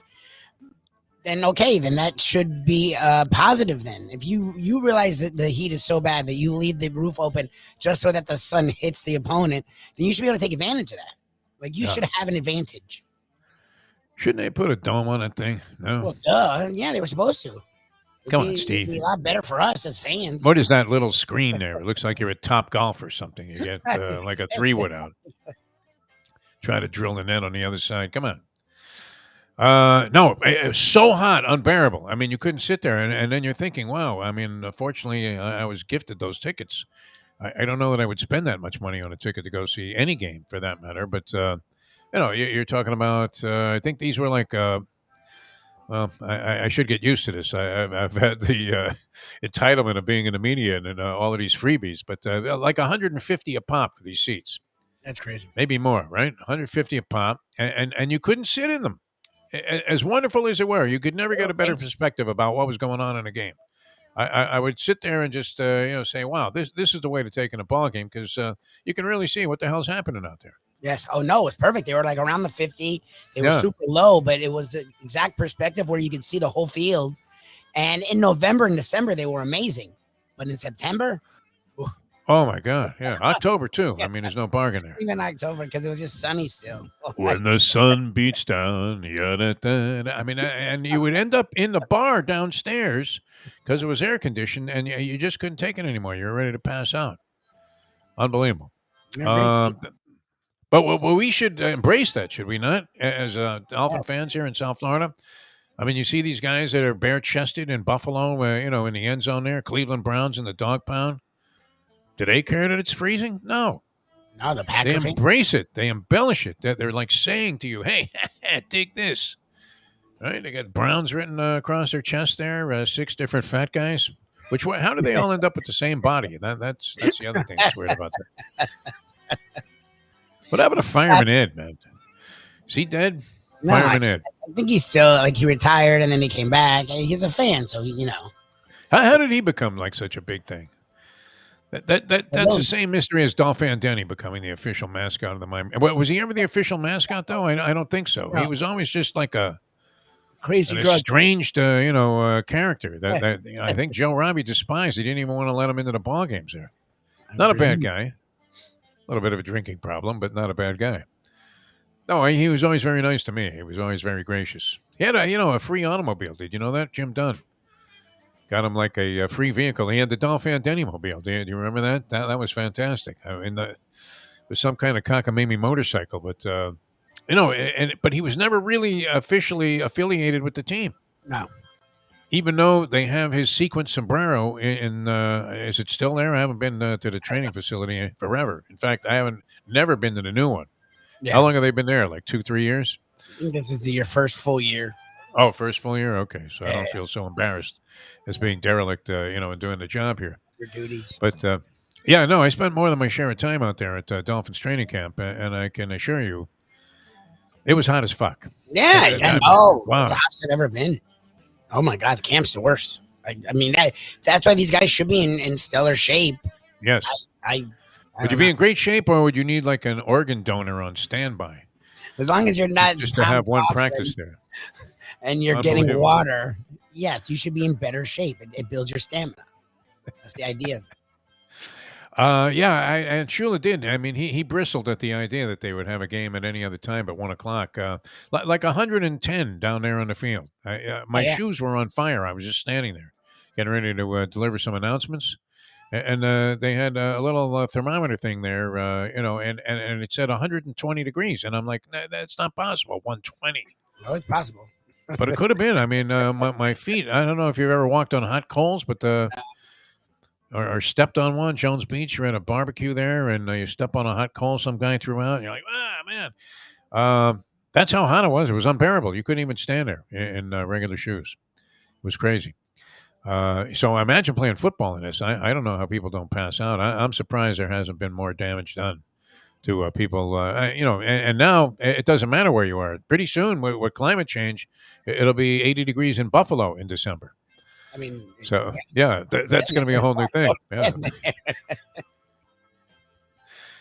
Then then that should be positive. Then, if you realize that the heat is so bad that you leave the roof open just so that the sun hits the opponent, then you should be able to take advantage of that. Like, you should have an advantage. Shouldn't they put a dome on that thing? No. Well, duh. Yeah, they were supposed to. Come on, Steve. It'd be a lot better for us as fans. What is that little screen there? It looks like you're at Top Golf or something. You get like a 3-wood out. Try to drill the net on the other side. Come on. No, it was so hot, unbearable. I mean, you couldn't sit there, and then you're thinking, wow, I mean, fortunately, I was gifted those tickets. I don't know that I would spend that much money on a ticket to go see any game for that matter, but, you're talking about, I think these were like, I should get used to this. I've had the entitlement of being in the media and all of these freebies, but like $150 a pop for these seats. That's crazy. Maybe more, right? $150 a pop, and you couldn't sit in them. As wonderful as they were, you could never get a better perspective about what was going on in a game. I would sit there and just say, "Wow, this is the way to take in a ball game," because you can really see what the hell's happening out there. Yes. Oh no, it's perfect. They were like around the 50. They were super low, but it was the exact perspective where you could see the whole field. And in November and December, they were amazing, but in September. Oh, my God. Yeah. October, too. I mean, there's no bargain there. Even October, because it was just sunny still. When the sun beats down. I mean, and you would end up in the bar downstairs because it was air conditioned, and you just couldn't take it anymore. You were ready to pass out. Unbelievable. But we should embrace that, should we not, as Dolphin fans here in South Florida? I mean, you see these guys that are bare-chested in Buffalo, in the end zone there, Cleveland Browns in the dog pound. Do they care that it's freezing? No. No, the Packers. They embrace it. They embellish it. They're like saying to you, "Hey, take this." Right? They got Browns written across their chest there. 6 different fat guys. How do they all end up with the same body? That's the other thing that's weird about that. What happened to Fireman Ed, man? Is he dead? No, Fireman Ed. I think he's still like he retired and then he came back. He's a fan, so How did he become like such a big thing? That's the same mystery as Dolphin Denny becoming the official mascot of the Miami. Was he ever the official mascot though? I don't think so. No. He was always just like a crazy, estranged, character that I think Joe Robbie despised. He didn't even want to let him into the ball games there. Not a bad guy. A little bit of a drinking problem, but not a bad guy. No, he was always very nice to me. He was always very gracious. He had a free automobile. Did you know that? Jim Dunn got him like a free vehicle. He had the Dolphin Denny mobile. Do you remember that? That was fantastic. I mean, it was some kind of cockamamie motorcycle, but but he was never really officially affiliated with the team. No. Even though they have his sequin sombrero is it still there? I haven't been to the training facility forever. In fact, I haven't never been to the new one. Yeah. How long have they been there? Like 2-3 years? I think this is your first full year. Oh, first full year? Okay. So I don't feel so embarrassed as being derelict, and doing the job here. Your duties. But, I spent more than my share of time out there at Dolphins training camp, and I can assure you, it was hot as fuck. Yeah, I know. Wow. It's the hottest I've ever been. Oh, my God. The camp's the worst. I mean, that's why these guys should be in stellar shape. Yes. Would you be in great shape, or would you need like an organ donor on standby? As long as you're not just to have one practice there, and you're getting water. Yes, you should be in better shape. It builds your stamina. That's the idea. And Shula did. I mean, he bristled at the idea that they would have a game at any other time but 1:00. Like 110 down there on the field. My shoes were on fire. I was just standing there, getting ready to deliver some announcements. And they had a little thermometer thing there, and it said 120 degrees. And I'm like, that's not possible, 120. No, it's possible. But it could have been. I mean, my feet, I don't know if you've ever walked on hot coals, but or stepped on one. Jones Beach, you're at a barbecue there, and you step on a hot coal some guy threw out, and you're like, man. That's how hot it was. It was unbearable. You couldn't even stand there in regular shoes. It was crazy. So I imagine playing football in this. I don't know how people don't pass out. I'm surprised there hasn't been more damage done to people. And now it doesn't matter where you are. Pretty soon with climate change, it'll be 80 degrees in Buffalo in December. I mean, so that's going to be a whole new thing. Yeah.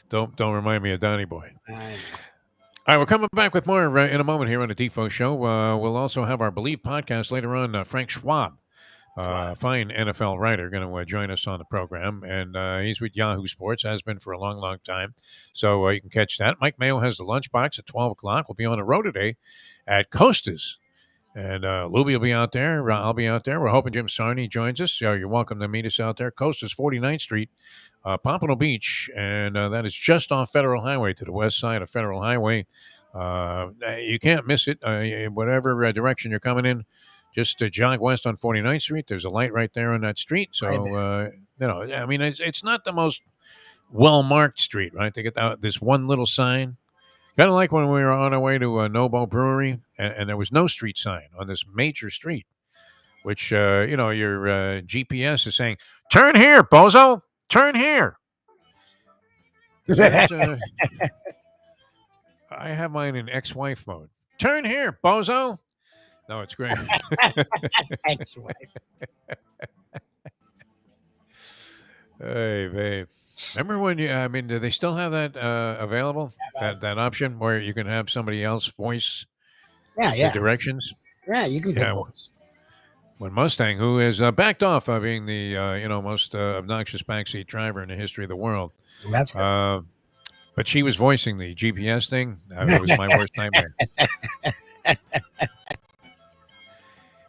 Don't remind me of Donnie Boy. All right, we're coming back with more in a moment here on the Defo Show. We'll also have our Believe podcast later on. Frank Schwab. Fine NFL writer, going to join us on the program, and he's with Yahoo Sports, has been for a long, long time. So you can catch that. Mike Mayo has the lunchbox at 12 o'clock. We'll be on the road today at Costa's, and Lubie will be out there. I'll be out there. We're hoping Jim Sarney joins us. You're welcome to meet us out there. Costa's, 49th Street, Pompano Beach, and that is just off Federal Highway to the west side of Federal Highway. You can't miss it. Whatever direction you're coming in, just jog west on 49th Street. There's a light right there on that street. So, I mean, it's not the most well-marked street, right? They get this one little sign. Kind of like when we were on our way to Nobo Brewery, and there was no street sign on this major street, which, your GPS is saying, turn here, bozo, turn here. I have mine in ex-wife mode. Turn here, bozo. No, it's great. Ex-wife. Hey, babe. Remember when do they still have that available? That option where you can have somebody else voice the directions? Yeah, you can voice. When Mustang, who has backed off being the most obnoxious backseat driver in the history of the world. That's good. But she was voicing the GPS thing. It was my worst nightmare.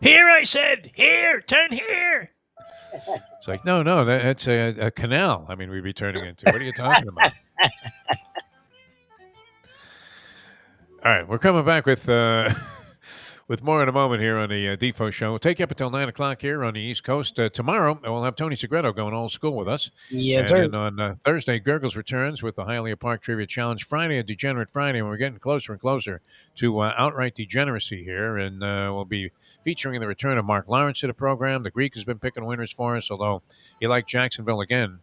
Here, I said, here, turn here. It's like, no, that's a canal. I mean, we'd be turning into. What are you talking about? All right, we're coming back with With more in a moment here on the Defo Show. We'll take you up until 9 o'clock here on the East Coast. Tomorrow, we'll have Tony Segreto going old school with us. Yes, and sir. then on Thursday, Gurgles returns with the Hialeah Park Trivia Challenge. Friday, a Degenerate Friday, and we're getting closer and closer to outright degeneracy here. And we'll be featuring the return of Mark Lawrence to the program. The Greek has been picking winners for us, although he liked Jacksonville again.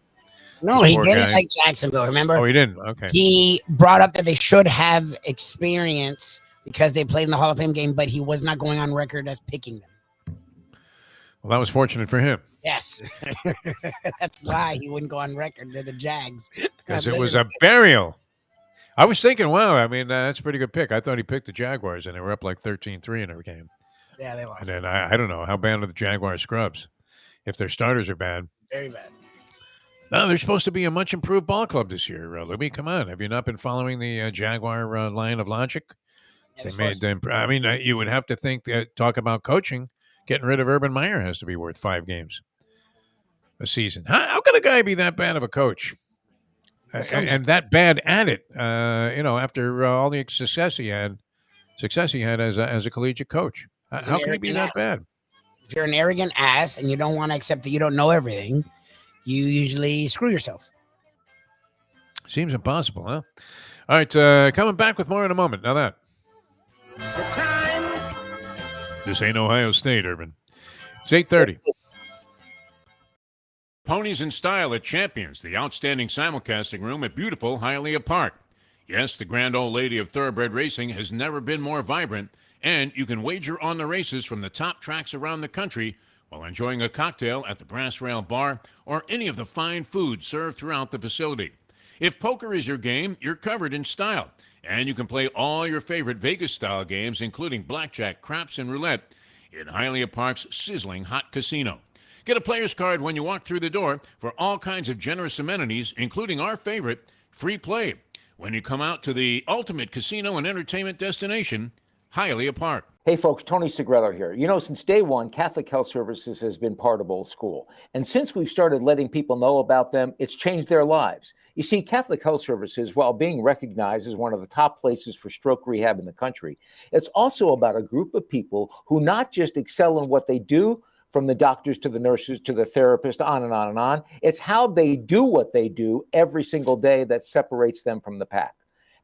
No, he didn't like Jacksonville, remember? Oh, he didn't? Okay. He brought up that they should have experience because they played in the Hall of Fame game, but he was not going on record as picking them. Well, that was fortunate for him. Yes. That's why he wouldn't go on record. They're the Jags. Because it was a burial. I was thinking, wow, I mean, that's a pretty good pick. I thought he picked the Jaguars, and they were up like 13-3 in every game. Yeah, they lost. And then I don't know, how bad are the Jaguar scrubs? If their starters are bad. Very bad. No, they're supposed to be a much improved ball club this year, Lubie. Come on. Have you not been following the Jaguar line of logic? Yeah, they made them. I mean, you would have to think that talk about coaching. Getting rid of Urban Meyer has to be worth 5 games a season. How can a guy be that bad of a coach and that bad at it? After all the success he had as a collegiate coach. How can he be that bad? If you're an arrogant ass and you don't want to accept that you don't know everything, you usually screw yourself. Seems impossible, huh? All right, coming back with more in a moment. Now that. This ain't Ohio State, Urban. It's 8:30. Ponies in Style at Champions, the outstanding simulcasting room at beautiful Hialeah Park. Yes, the grand old lady of thoroughbred racing has never been more vibrant, and you can wager on the races from the top tracks around the country while enjoying a cocktail at the Brass Rail Bar or any of the fine food served throughout the facility. If poker is your game, you're covered in style, and you can play all your favorite Vegas-style games, including blackjack, craps, and roulette, in Hialeah Park's sizzling hot casino. Get a player's card when you walk through the door for all kinds of generous amenities, including our favorite, free play, when you come out to the ultimate casino and entertainment destination, Hialeah Park. Hey folks, Tony Segreto here. You know, since day one, Catholic Health Services has been part of Old School. And since we've started letting people know about them, it's changed their lives. You see, Catholic Health Services, while being recognized as one of the top places for stroke rehab in the country, it's also about a group of people who not just excel in what they do, from the doctors to the nurses to the therapist, on and on and on. It's how they do what they do every single day that separates them from the pack.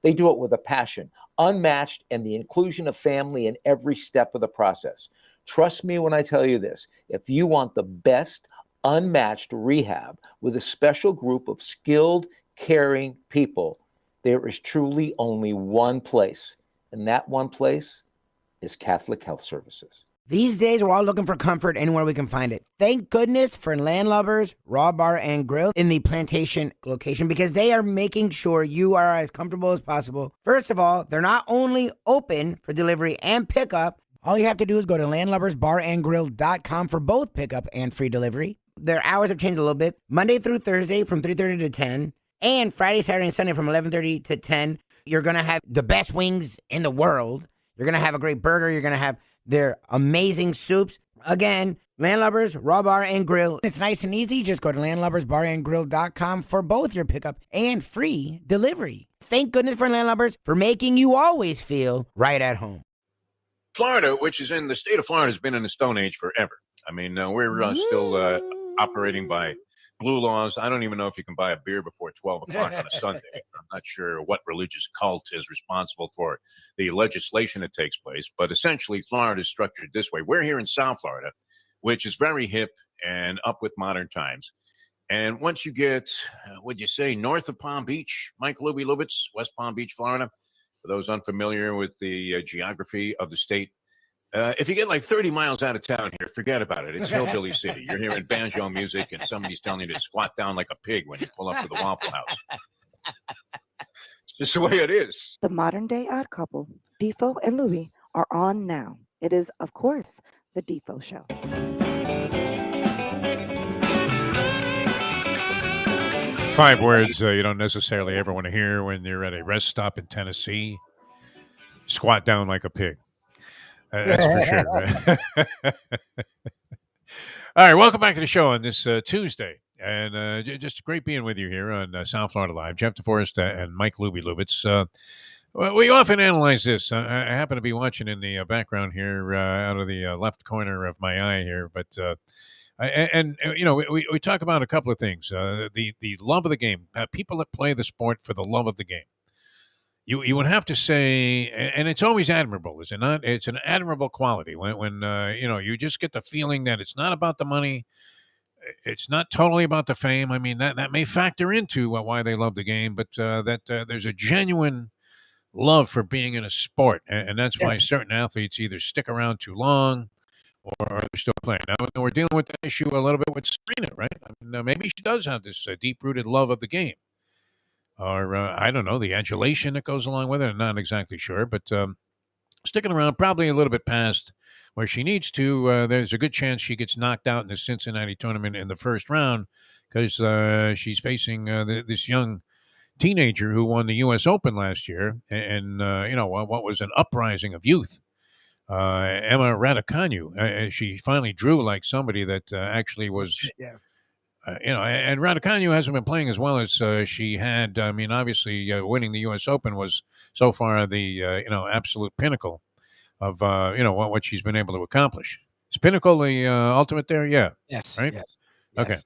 They do it with a passion, unmatched, and the inclusion of family in every step of the process. Trust me when I tell you this. If you want the best, unmatched rehab with a special group of skilled, caring people, there is truly only one place, and that one place is Catholic Health Services. These days, we're all looking for comfort anywhere we can find it. Thank goodness for Landlubbers Raw Bar and Grill in the Plantation location, because they are making sure you are as comfortable as possible. First of all, they're not only open for delivery and pickup. All you have to do is go to landlubbersbarandgrill.com for both pickup and free delivery. Their hours have changed a little bit. Monday through Thursday from 3:30 to 10, and Friday, Saturday, and Sunday from 11:30 to 10. You're going to have the best wings in the world. You're going to have a great burger. You're going to have their amazing soups. Again, Landlubbers, Raw Bar and Grill. It's nice and easy. Just go to landlubbersbarandgrill.com for both your pickup and free delivery. Thank goodness for Landlubbers for making you always feel right at home. Florida, which is in the state of Florida, has been in the Stone Age forever. I mean, we're still operating by blue laws. I don't even know if you can buy a beer before 12 o'clock on a Sunday. I'm not sure what religious cult is responsible for the legislation that takes place, but essentially Florida is structured this way. We're here in South Florida, which is very hip and up with modern times. And once you get, would you say, north of Palm Beach, Mike Lubie Lubitz, West Palm Beach, Florida, for those unfamiliar with the geography of the state, if you get like 30 miles out of town here, forget about it. It's Hillbilly City. You're hearing banjo music and somebody's telling you to squat down like a pig when you pull up to the Waffle House. It's just the way it is. The modern day odd couple, Defo and Lubie, are on now. It is, of course, the Defo Show. 5 words you don't necessarily ever want to hear when you're at a rest stop in Tennessee. Squat down like a pig. That's for sure. All right, welcome back to the show on this Tuesday. And just great being with you here on South Florida Live. Jeff DeForest and Mike Lubie Lubitz. Well, we often analyze this. I happen to be watching in the background here, out of the left corner of my eye here, but we talk about a couple of things. The love of the game. People that play the sport for the love of the game. You would have to say, and it's always admirable, is it not? It's an admirable quality when you just get the feeling that it's not about the money. It's not totally about the fame. I mean, that may factor into why they love the game, but there's a genuine love for being in a sport, and that's why certain athletes either stick around too long or they're still playing. Now we're dealing with that issue a little bit with Serena, right? I mean, maybe she does have this deep-rooted love of the game, or I don't know, the adulation that goes along with it. I'm not exactly sure, but sticking around probably a little bit past where she needs to. There's a good chance she gets knocked out in the Cincinnati tournament in the first round because she's facing this young teenager who won the U.S. Open last year, and what was an uprising of youth. Emma Raducanu. She finally drew like somebody that actually was, and Raducanu hasn't been playing as well as she had. I mean, obviously, winning the U.S. Open was so far the absolute pinnacle of what she's been able to accomplish. Is pinnacle the ultimate there? Yeah. Yes. Right. Yes. Okay.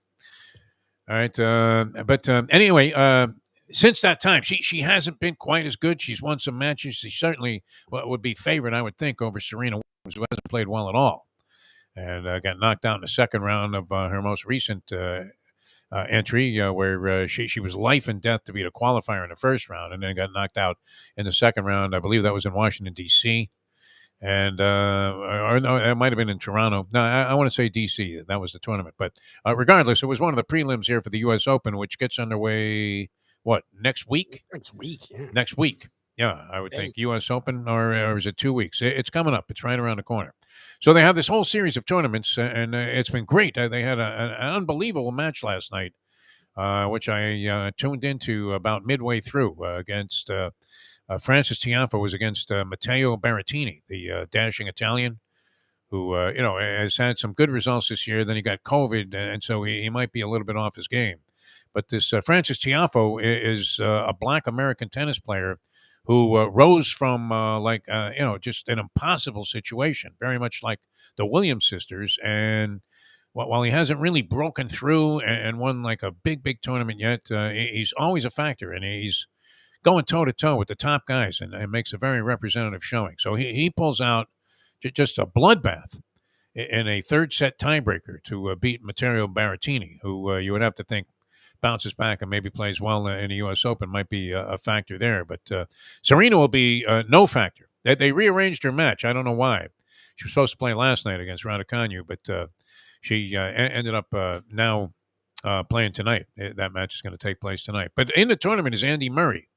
All right. But anyway. Since that time, she hasn't been quite as good. She's won some matches. She certainly would be favored, I would think, over Serena Williams, who hasn't played well at all, and got knocked out in the second round of her most recent entry, where she was life and death to beat a qualifier in the first round, and then got knocked out in the second round. I believe that was in Washington, D.C., and or no, it might have been in Toronto. No, I want to say D.C. That was the tournament, but regardless, it was one of the prelims here for the U.S. Open, which gets underway. What, next week? Next week, yeah. Next week. Yeah, I would think U.S. Open, or is it 2 weeks? It's coming up. It's right around the corner. So they have this whole series of tournaments, and it's been great. They had an unbelievable match last night, which I tuned into about midway through against Francis Tiafoe was against Matteo Berrettini, the dashing Italian, who, has had some good results this year. Then he got COVID, and so he might be a little bit off his game. But this Francis Tiafoe is a black American tennis player who rose from just an impossible situation, very much like the Williams sisters. And while he hasn't really broken through and won like a big tournament yet, he's always a factor, and he's going toe to toe with the top guys, and makes a very representative showing. So he pulls out just a bloodbath in a third set tiebreaker to beat Matteo Berrettini, who you would have to think bounces back and maybe plays well in the U.S. Open, might be a factor there. But Serena will be no factor. They rearranged her match. I don't know why. She was supposed to play last night against Raducanu, but she ended up now playing tonight. That match is going to take place tonight. But in the tournament is Andy Murray.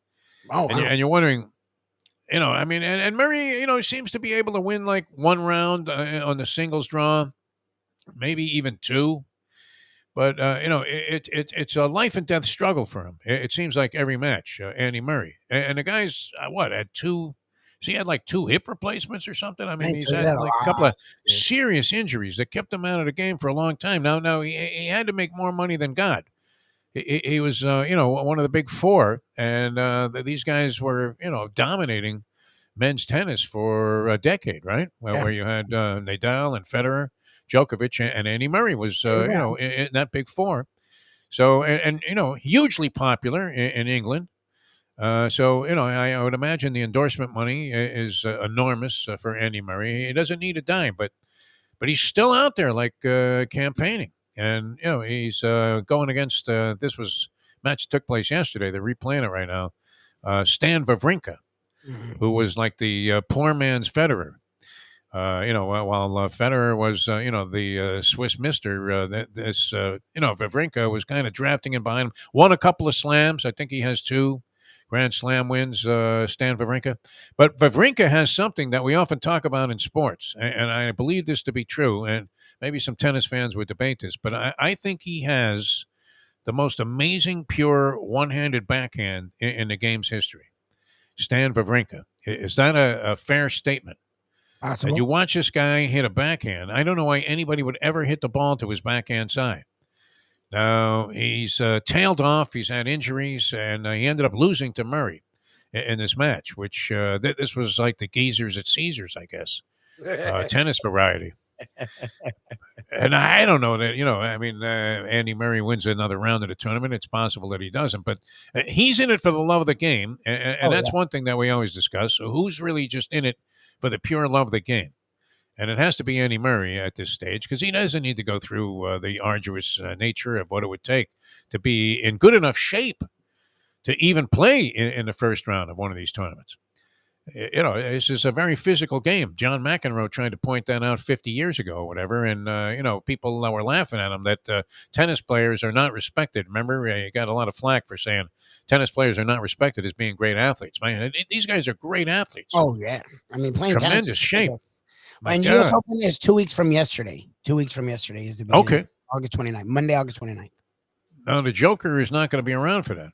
Oh, and you're wondering, I mean, and Murray, seems to be able to win like one round on the singles draw, maybe even two. But, it's a life and death struggle for him. It seems like every match, Andy Murray. And the guy's, had two, he had like 2 hip replacements or something? I mean, he's had like a couple of serious injuries that kept him out of the game for a long time. Now he had to make more money than God. He was, one of the big four. And these guys were, dominating men's tennis for a decade, right? Where you had Nadal and Federer, Djokovic, and Andy Murray was, in that big four. So, and hugely popular in England. So, I would imagine the endorsement money is enormous for Andy Murray. He doesn't need a dime, but he's still out there like campaigning. And, he's going against, this was match took place yesterday. They're replaying it right now. Stan Wawrinka, who was like the poor man's Federer. While Federer was, the Swiss mister, Wawrinka was kind of drafting in behind him. Won a couple of slams. I think he has 2 Grand Slam wins, Stan Wawrinka. But Wawrinka has something that we often talk about in sports, and I believe this to be true, and maybe some tennis fans would debate this, but I think he has the most amazing, pure, one-handed backhand in the game's history. Stan Wawrinka. Is that a fair statement? Possible. And you watch this guy hit a backhand. I don't know why anybody would ever hit the ball to his backhand side. Now, he's tailed off. He's had injuries, and he ended up losing to Murray. in this match, which this was like the geezers at Caesars, I guess, tennis variety. And I don't know that, Andy Murray wins another round of the tournament. It's possible that he doesn't, but he's in it for the love of the game. And that's one thing that we always discuss. So who's really just in it for the pure love of the game? And it has to be Andy Murray at this stage because he doesn't need to go through the arduous nature of what it would take to be in good enough shape to even play in the first round of one of these tournaments. This is a very physical game. John McEnroe tried to point that out 50 years ago or whatever, and, people were laughing at him that tennis players are not respected. Remember, you got a lot of flack for saying tennis players are not respected as being great athletes. Man, these guys are great athletes. Oh, yeah. I mean, playing tremendous tennis shape. And U.S. Open is 2 weeks from yesterday. 2 weeks from yesterday is the beginning. Okay. August 29th. Monday, August 29th. Now, the Joker is not going to be around for that.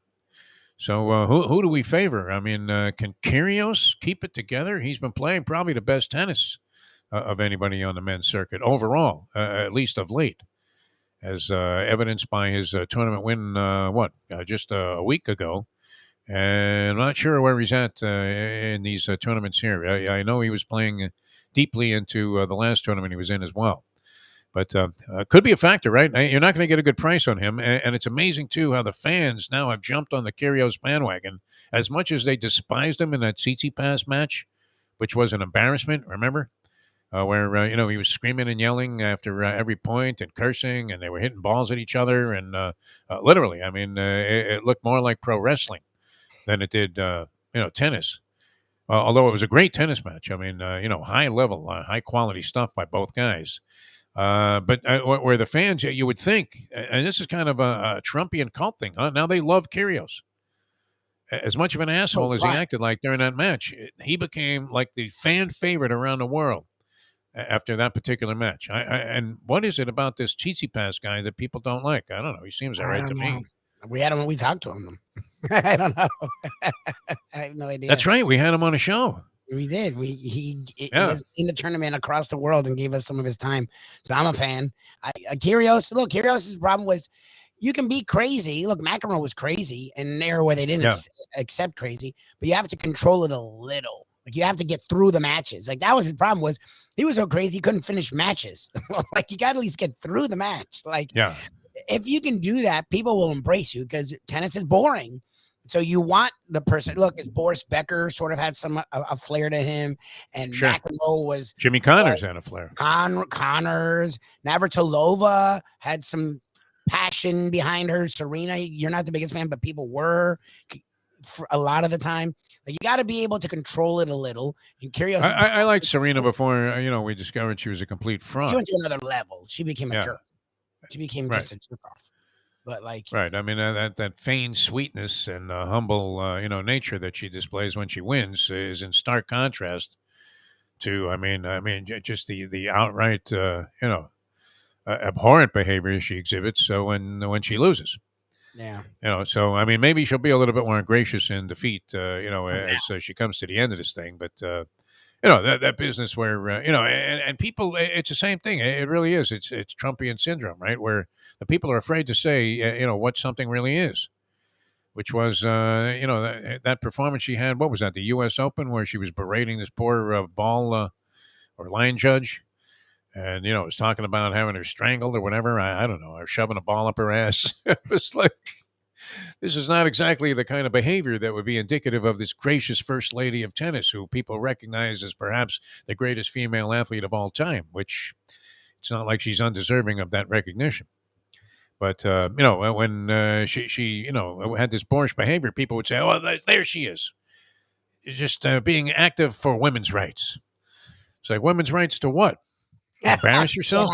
So who do we favor? I mean, can Kyrgios keep it together? He's been playing probably the best tennis of anybody on the men's circuit overall, at least of late, as evidenced by his tournament win, just a week ago. And I'm not sure where he's at in these tournaments here. I know he was playing deeply into the last tournament he was in as well. But could be a factor, right? You're not going to get a good price on him. And it's amazing, too, how the fans now have jumped on the Kyrgios bandwagon. As much as they despised him in that Tsitsipas match, which was an embarrassment, remember? Where, he was screaming and yelling after every point and cursing, and they were hitting balls at each other. And literally, I mean, it looked more like pro wrestling than it did, tennis. Although it was a great tennis match. I mean, high level, high quality stuff by both guys. But where the fans, you would think, and this is kind of a Trumpian cult thing, huh? Now they love Kyrgios. As much of an asshole as he acted like during that match, he became like the fan favorite around the world after that particular match. And what is it about this Tsitsipas guy that people don't like? I don't know. He seems all right to me. We had him. We talked to him. I don't know. I have no idea. That's right. We had him on a show. We did. He was in the tournament across the world and gave us some of his time. So I'm a fan. Kyrgios' problem was you can be crazy. Look, McEnroe was crazy in an era where they didn't accept crazy, but you have to control it a little. Like you have to get through the matches. Like that was his problem was he was so crazy he couldn't finish matches. Like you got to at least get through the match. Like if you can do that, people will embrace you because tennis is boring. So you want the person. Look, Boris Becker sort of had a flair to him, and McEnroe was Jimmy Connors had a flair. Connors, Navratilova had some passion behind her. Serena, you're not the biggest fan, but people were for a lot of the time. Like you got to be able to control it a little. And Kyrgios, I liked Serena before. We discovered she was a complete fraud. She went to another level. She became a jerk. She became just a jerk off. But right, I mean that feigned sweetness and humble, nature that she displays when she wins is in stark contrast to, just the outright, abhorrent behavior she exhibits. So when she loses, so maybe she'll be a little bit more gracious in defeat, as she comes to the end of this thing. But that business where, and people, it's the same thing. It really is. It's Trumpian syndrome, right? Where the people are afraid to say, what something really is, which was, that performance she had. What was that? The U.S. Open where she was berating this poor ball or line judge. And, was talking about having her strangled or whatever. I don't know, or shoving a ball up her ass. It was like, this is not exactly the kind of behavior that would be indicative of this gracious first lady of tennis, who people recognize as perhaps the greatest female athlete of all time, which it's not like she's undeserving of that recognition. But, when she had this boorish behavior, people would say, oh, there she is. Just being active for women's rights. It's like, women's rights to what? Embarrass yourself?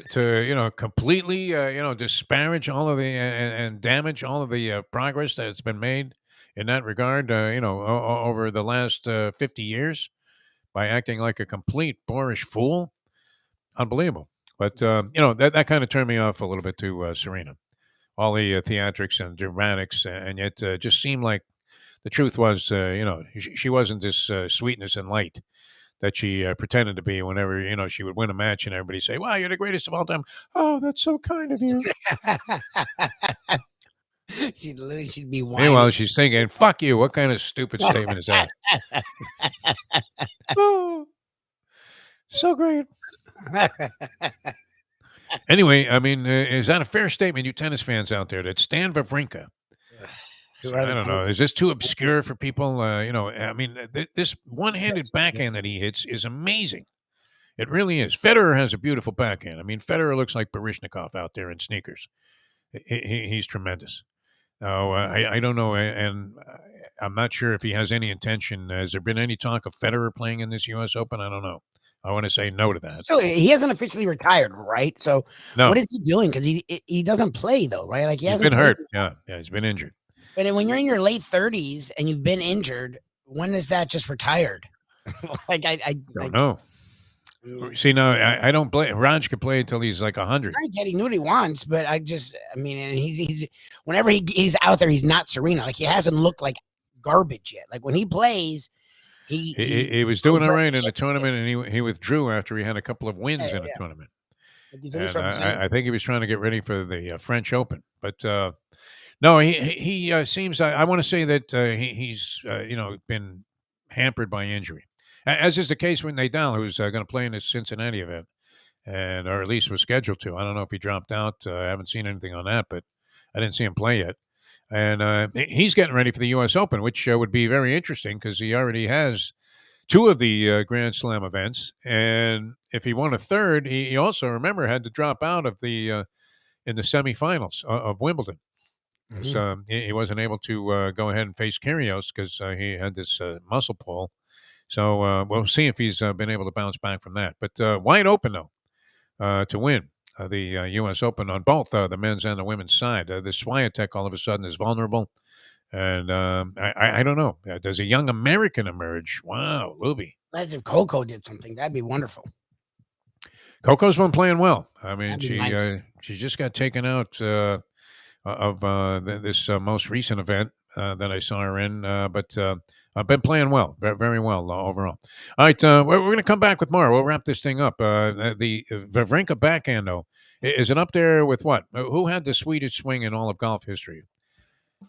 to completely disparage all of the and damage all of the progress that's been made in that regard over the last 50 years by acting like a complete boorish fool. Unbelievable. But that kind of turned me off a little bit to Serena, all the theatrics and dramatics, and yet just seemed like the truth was she wasn't this sweetness and light that she pretended to be whenever, she would win a match and everybody say, wow, you're the greatest of all time. Oh, that's so kind of you. she'd be whining. Meanwhile, she's thinking, "Fuck you! What kind of stupid statement is that?" Oh, so great. Anyway, I mean, is that a fair statement, you tennis fans out there, that Stan Wawrinka? I don't know. Is this too obscure for people? I mean, this one-handed backhand that he hits is amazing. It really is. Federer has a beautiful backhand. I mean, Federer looks like Baryshnikov out there in sneakers. He's tremendous. No, I don't know, and I'm not sure if he has any intention. Has there been any talk of Federer playing in this U.S. Open? I don't know. I want to say no to that. So he hasn't officially retired, right? So no. What is he doing? Because he doesn't play though, right? Like he's been hurt. Yeah, he's been injured. But when you're in your late 30s and you've been injured, when is that just retired? Like I don't know. See, now I don't blame Raj could play until he's like 100. I get he knew what he wants, but I mean, and he's whenever he's out there, he's not Serena. Like he hasn't looked like garbage yet. Like when he plays, he was doing all right in the tournament, and he withdrew after he had a couple of wins in the tournament. And I think he was trying to get ready for the French Open, but no, he seems. I want to say that he's been hampered by injury, as is the case with Nadal, who's going to play in this Cincinnati event, or at least was scheduled to. I don't know if he dropped out. I haven't seen anything on that, but I didn't see him play yet. And he's getting ready for the U.S. Open, which would be very interesting because he already has 2 of the Grand Slam events. And if he won a third, he also, remember, had to drop out of the in the semifinals of Wimbledon. Mm-hmm. So he wasn't able to go ahead and face Kyrgios because he had this muscle pull. So we'll see if he's been able to bounce back from that. But wide open, though, to win the U.S. Open on both the men's and the women's side. The Swiatek all of a sudden is vulnerable. And I don't know. Does a young American emerge? Wow, Lubie. Imagine if Coco did something. That'd be wonderful. Coco's been playing well. I mean, she just got taken out of this most recent event that I saw her in. But I've been playing well, very well overall. All right, we're going to come back with more. We'll wrap this thing up. The Wawrinka backhand, though, is it up there with what? Who had the sweetest swing in all of golf history?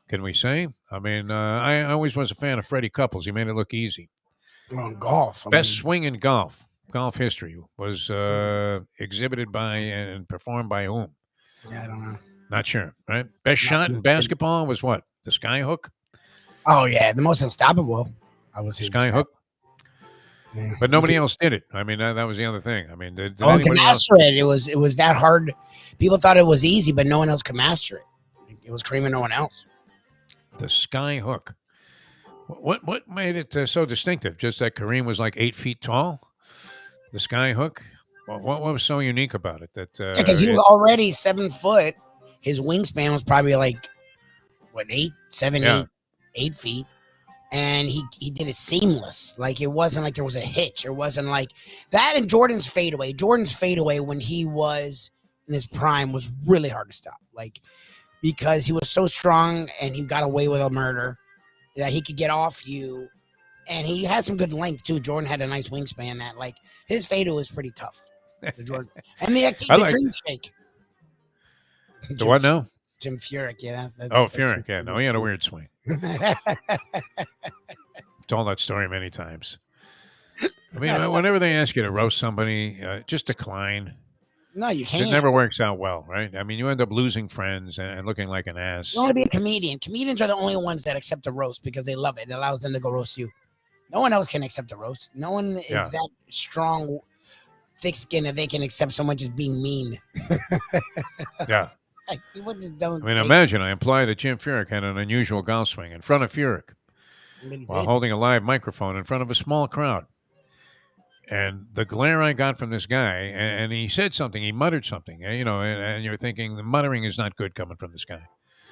Can we say? I mean, I always was a fan of Freddie Couples. He made it look easy. Well, golf. Best swing in golf history was exhibited by and performed by whom? Yeah, I don't know. Not sure, right? Best shot in basketball was what? The sky hook? Oh, yeah, the most unstoppable. I would say sky hook. Yeah. But nobody else did it. I mean, that was the other thing. I mean, did to master it, it was that hard. People thought it was easy, but no one else could master it. It was Kareem and no one else. The sky hook. What made it so distinctive? Just that Kareem was like 8 feet tall? The sky hook? What was so unique about it? That because he was already 7 foot. His wingspan was probably like, what, 8 feet. And he did it seamless. Like, it wasn't like there was a hitch. It wasn't like that. And Jordan's fadeaway. Jordan's fadeaway when he was in his prime was really hard to stop. Like, because he was so strong and he got away with a murder that he could get off you. And he had some good length, too. Jordan had a nice wingspan that, like, his fadeaway was pretty tough. Jordan. And the dream shake. The what now? Jim Furyk, yeah. Furyk, yeah. No, he had a weird swing. Told that story many times. I mean, whenever they ask you to roast somebody, just decline. No, you can't. It never works out well, right? I mean, you end up losing friends and looking like an ass. You want to be a comedian. Comedians are the only ones that accept a roast because they love it. It allows them to go roast you. No one else can accept a roast. No one is that strong, thick skin that they can accept someone just being mean. Yeah. Like, people just don't. I mean, imagine I imply that Jim Furyk had an unusual golf swing in front of Furyk while holding a live microphone in front of a small crowd. And the glare I got from this guy, and he said something, he muttered something, and you're thinking the muttering is not good coming from this guy.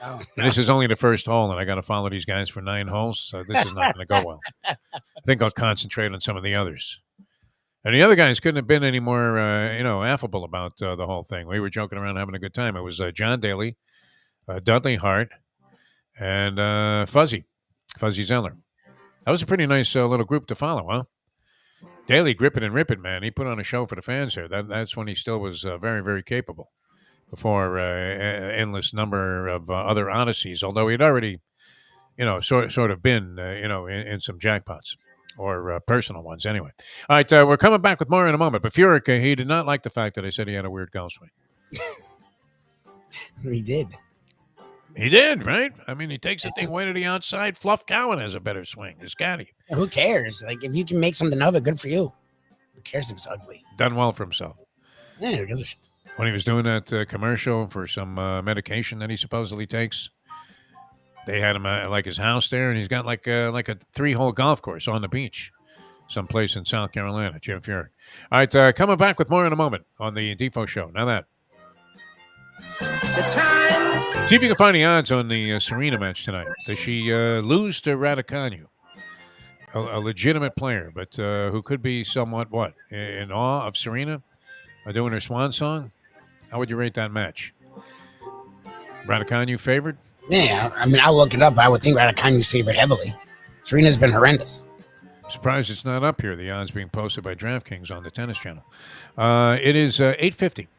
Oh, no. This is only the first hole, and I got to follow these guys for 9 holes, so this is not going to go well. I think I'll concentrate on some of the others. And the other guys couldn't have been any more, affable about the whole thing. We were joking around, having a good time. It was John Daly, Dudley Hart, and Fuzzy Zeller. That was a pretty nice little group to follow, huh? Daly, grip it and rip it, man. He put on a show for the fans here. That's when he still was very, very capable. before endless number of other odysseys. Although he'd already, sort of been, in some jackpots or personal ones. Anyway, all right, we're coming back with more in a moment. But Furyk, he did not like the fact that I said he had a weird golf swing. He did. He did, right? I mean, he takes the thing way to the outside. Fluff Cowan has a better swing. His caddy. Who cares? Like, if you can make something of it, good for you. Who cares if it's ugly? Done well for himself. Yeah, who gives a shit? When he was doing that commercial for some medication that he supposedly takes, they had him like his house there, and he's got like a 3-hole golf course on the beach, someplace in South Carolina. Jim Furyk. All right, coming back with more in a moment on the Defo Show. Now that. See if you can find the odds on the Serena match tonight. Does she lose to Raducanu? A legitimate player, but who could be somewhat, in awe of Serena doing her swan song? How would you rate that match? Raducanu favored? Yeah, I mean, I'll look it up, but I would think Raducanu's favored heavily. Serena's been horrendous. Surprised it's not up here, the odds being posted by DraftKings on the Tennis Channel. It is 850.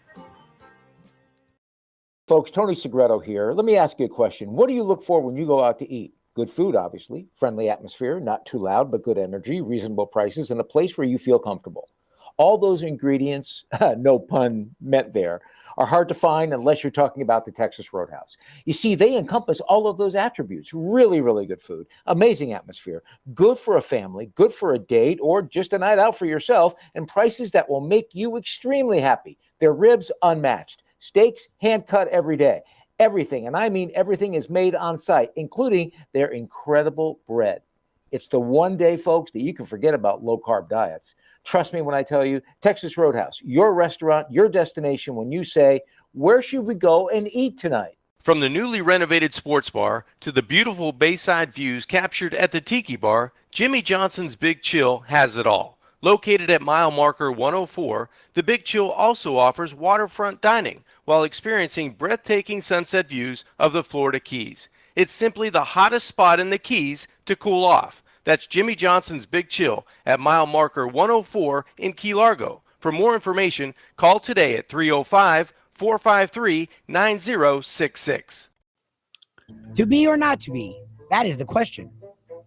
Folks, Tony Segreto here. Let me ask you a question. What do you look for when you go out to eat? Good food, obviously, friendly atmosphere, not too loud, but good energy, reasonable prices, and a place where you feel comfortable. All those ingredients, no pun meant there, are hard to find unless you're talking about the Texas Roadhouse. You see, they encompass all of those attributes. Really, really good food, amazing atmosphere, good for a family, good for a date, or just a night out for yourself, and prices that will make you extremely happy. Their ribs unmatched. Steaks hand-cut every day. Everything, and I mean everything, is made on site, including their incredible bread. It's the one day, folks, that you can forget about low-carb diets. Trust me when I tell you, Texas Roadhouse, your restaurant, your destination when you say, where should we go and eat tonight? From the newly renovated sports bar to the beautiful bayside views captured at the Tiki Bar, Jimmy Johnson's Big Chill has it all. Located at mile marker 104, the Big Chill also offers waterfront dining while experiencing breathtaking sunset views of the Florida Keys. It's simply the hottest spot in the Keys to cool off. That's Jimmy Johnson's Big Chill at mile marker 104 in Key Largo. For more information, call today at 305-453-9066. To be or not to be, that is the question.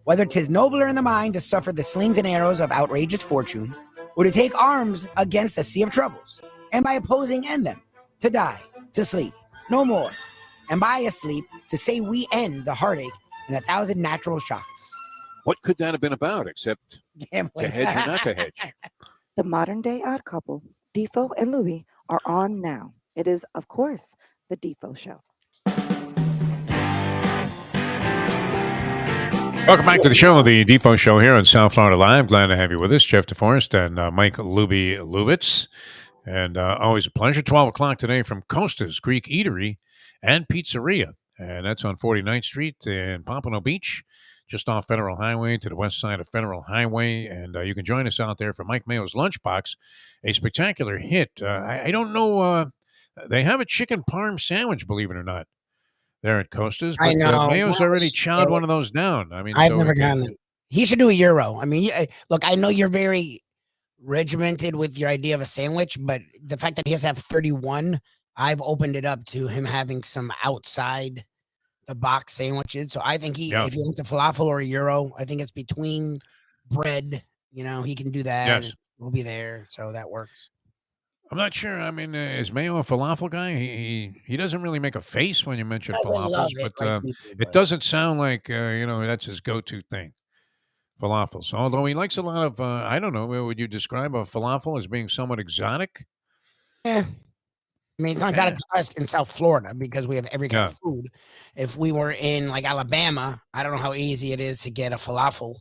Whether 'tis nobler in the mind to suffer the slings and arrows of outrageous fortune, or to take arms against a sea of troubles, and by opposing end them, to die, to sleep, no more, and by asleep to say we end the heartache and 1,000 natural shocks. What could that have been about except Gambling. to hedge or not to hedge? The modern day odd couple, Defo and Lubie, are on now. It is, of course, the Defo Show. Welcome back to the show, the Defo Show here on South Florida Live. Glad to have you with us, Jeff DeForest and Mike Lubie Lubitz. And always a pleasure. 12 o'clock today from Costa's Greek Eatery and Pizzeria. And that's on 49th Street in Pompano Beach, just off Federal Highway to the west side of Federal Highway. And you can join us out there for Mike Mayo's Lunchbox, a spectacular hit. I don't know. They have a chicken parm sandwich, believe it or not, there at Costa's. But I know. Mayo's already chowed one of those down. I mean, I've never gotten it. He should do a Euro. I mean, look, I know you're very regimented with your idea of a sandwich, but the fact that he has to have 31, I've opened it up to him having some outside the box sandwiches. So I think if he wants a falafel or a Euro, I think it's between bread. He can do that. Yes. We'll be there. So that works. I'm not sure. I mean, is Mayo a falafel guy? He doesn't really make a face when you mention falafels, but it doesn't sound like, that's his go-to thing, falafels. Although he likes a lot of, I don't know, would you describe a falafel as being somewhat exotic? Yeah. I mean, it's not got to cost in South Florida because we have every kind of food. If we were in like Alabama, I don't know how easy it is to get a falafel,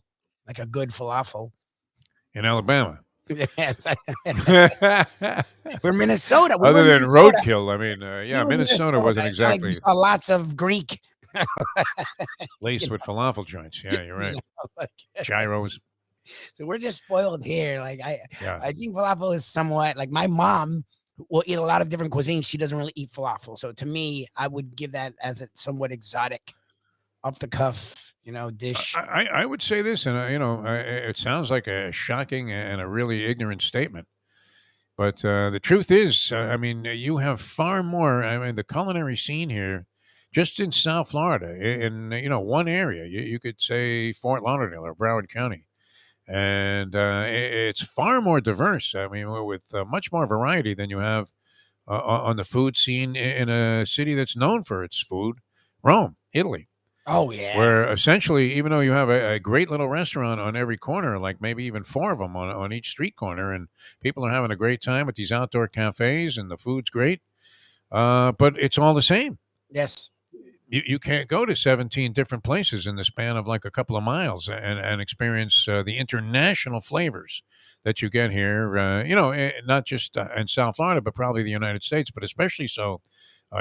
like a good falafel. In Alabama? Yes. We're Minnesota. Other than roadkill, I mean, Minnesota wasn't exactly. Like lots of Greek. Laced with falafel joints. Yeah, you're right. Gyros. So we're just spoiled here. Like I think falafel is somewhat like my mom will eat a lot of different cuisines. She doesn't really eat falafel. So to me, I would give that as a somewhat exotic, off the cuff, dish. I would say this, and it sounds like a shocking and a really ignorant statement. But the truth is, I mean, you have far more. I mean, the culinary scene here, just in South Florida, in one area, you could say Fort Lauderdale or Broward County, and it's far more diverse. I mean, with much more variety than you have on the food scene in a city that's known for its food, Rome, Italy. Oh, yeah. Where essentially, even though you have a great little restaurant on every corner, like maybe even 4 of them on each street corner, and people are having a great time at these outdoor cafes, and the food's great, but it's all the same. Yes. You can't go to 17 different places in the span of like a couple of miles and experience the international flavors that you get here, not just in South Florida, but probably the United States, but especially so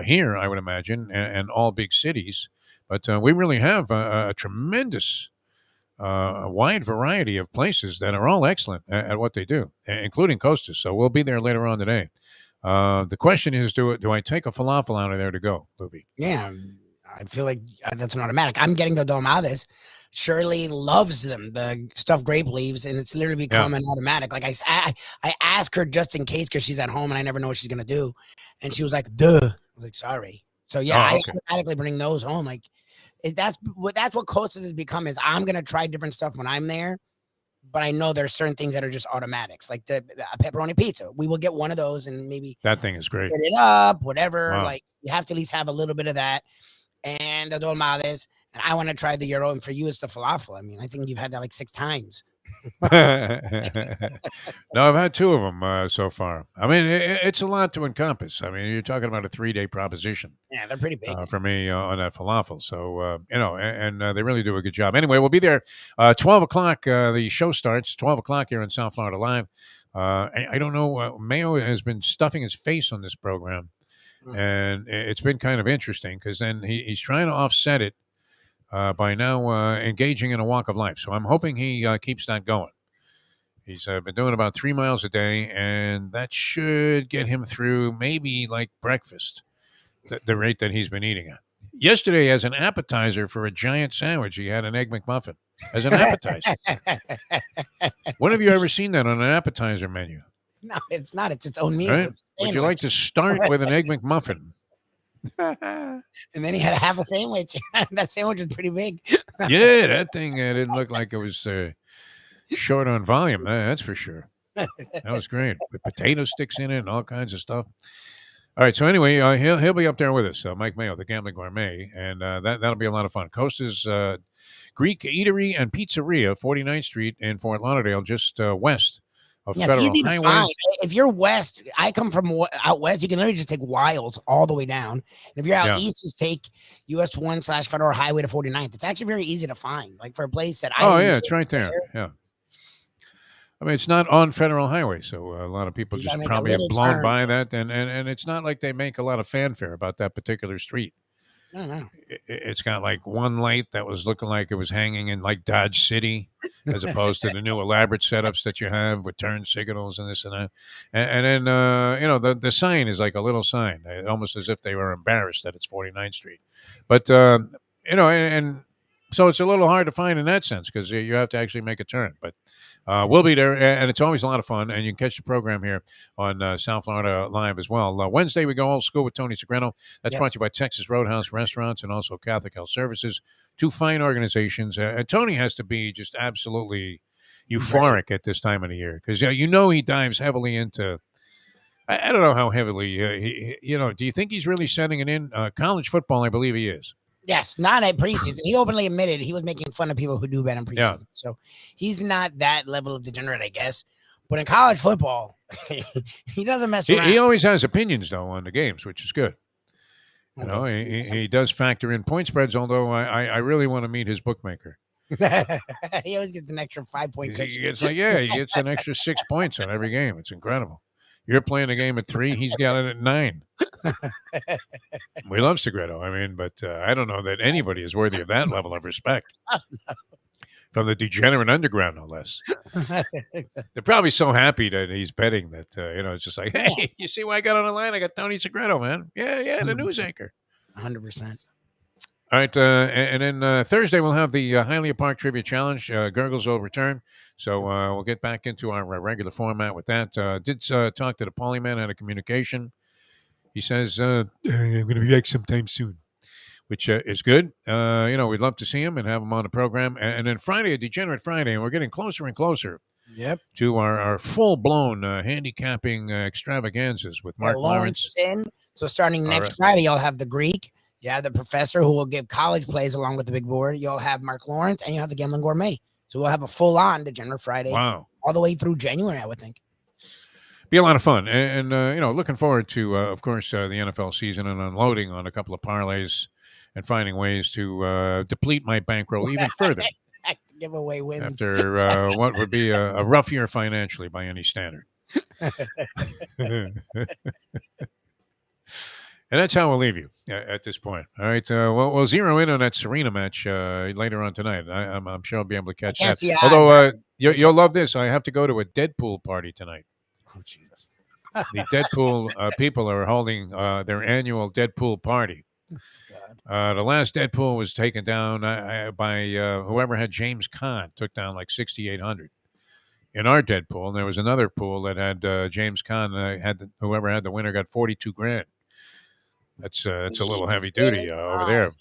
here, I would imagine, and all big cities. But we really have a tremendous wide variety of places that are all excellent at what they do, including Costas. So we'll be there later on today. The question is, do I take a falafel out of there to go, Lubie? Yeah, I feel like that's an automatic. I'm getting the dolmades. Shirley loves them, the stuffed grape leaves, and it's literally become an automatic. Like I asked her just in case because she's at home and I never know what she's going to do. And she was like, duh. I was like, sorry. So, yeah, I automatically bring those home. Like, that's what Costas has become is I'm going to try different stuff when I'm there. But I know there's certain things that are just automatics, like the pepperoni pizza. We will get one of those and maybe that thing is great. Get it up, whatever. Wow. Like you have to at least have a little bit of that. And the dolmades. And I want to try the gyro. And for you, it's the falafel. I mean, I think you've had that like 6 times. No, I've had 2 of them so far. I mean, it's a lot to encompass. I mean, you're talking about a 3-day proposition. Yeah, they're pretty big for me on that falafel. So, and they really do a good job. Anyway, we'll be there 12 o'clock. The show starts 12 o'clock here in South Florida Live. I don't know. Mayo has been stuffing his face on this program. And it's been kind of interesting because then he's trying to offset it by now engaging in a walk of life. So I'm hoping he keeps that going. He's been doing about 3 miles a day, and that should get him through maybe like breakfast, the rate that he's been eating at. Yesterday, as an appetizer for a giant sandwich, he had an Egg McMuffin as an appetizer. When have you ever seen that on an appetizer menu? No, it's not. It's its own meal. Right? Would you like to start with an Egg McMuffin? And then he had to have a sandwich. That sandwich was pretty big. Yeah, that thing didn't look like it was short on volume. That's for sure. That was great. With potato sticks in it and all kinds of stuff. All right. So anyway, he'll be up there with us, Mike Mayo, the Gambling Gourmet, and that'll be a lot of fun. Costa's Greek Eatery and Pizzeria, 49th Street in Fort Lauderdale, just west of Federal Highway. If you're west, I come from out west. You can literally just take Wiles all the way down. And if you're out east, just take US 1/Federal Highway to 49th. It's actually very easy to find. Like for a place that it's right there. Yeah. I mean, it's not on Federal Highway, so a lot of people just probably have blown by that, and it's not like they make a lot of fanfare about that particular street. No. It's got like one light that was looking like it was hanging in like Dodge City, as opposed to the new elaborate setups that you have with turn signals and this and that. And then the sign is like a little sign, almost as if they were embarrassed that it's 49th Street. But and so it's a little hard to find in that sense because you have to actually make a turn. But we'll be there, and it's always a lot of fun. And you can catch the program here on South Florida Live as well. Wednesday, we go old school with Tony Segreto. That's brought to you by Texas Roadhouse Restaurants and also Catholic Health Services, 2 fine organizations. And Tony has to be just absolutely euphoric at this time of the year because he dives heavily into. I don't know how heavily. Do you think he's really setting it in college football? I believe he is. Yes, not at preseason. He openly admitted he was making fun of people who do bet in preseason. Yeah. So he's not that level of degenerate, I guess. But in college football, he doesn't mess around. He always has opinions, though, on the games, which is good. He does factor in point spreads, although I really want to meet his bookmaker. He always gets an extra 5-point cushion. He gets an extra 6 points on every game. It's incredible. You're playing a game at 3. He's got it at 9. We love Segreto. I mean, but I don't know that anybody is worthy of that level of respect. From the degenerate underground, no less. They're probably so happy that he's betting that, it's just like, hey, you see why I got on the line? I got Tony Segreto, man. Yeah, the news anchor. 100%. All right, and then Thursday we'll have the Hialeah Park Trivia Challenge. Gurgles will return, so we'll get back into our regular format with that. Did talk to the Polyman, had a communication. He says, I'm going to be back sometime soon, which is good. We'd love to see him and have him on the program. And then Friday, a Degenerate Friday, and we're getting closer and closer to our full-blown handicapping extravaganzas with Mark Lawrence. Is in. So starting next Friday, you'll have the Greek. You have the professor who will give college plays along with the big board. You'll have Mark Lawrence, and you'll have the Gambling Gourmet. So we'll have a full-on Degenerate Friday. Wow. All the way through January, I would think. Be a lot of fun. And looking forward to, of course, the NFL season and unloading on a couple of parlays and finding ways to deplete my bankroll even further. Giveaway wins. After what would be a rough year financially by any standard. And that's how we'll leave you at this point. All right. We'll zero in on that Serena match later on tonight. I'm sure I'll be able to catch that. Although you'll love this. I have to go to a Deadpool party tonight. Oh, Jesus. The Deadpool people are holding their annual Deadpool party. The last Deadpool was taken down by whoever had James Caan, took down like 6,800. In our Deadpool, and there was another pool that had James Caan, whoever had the winner got 42 grand. That's a little heavy duty over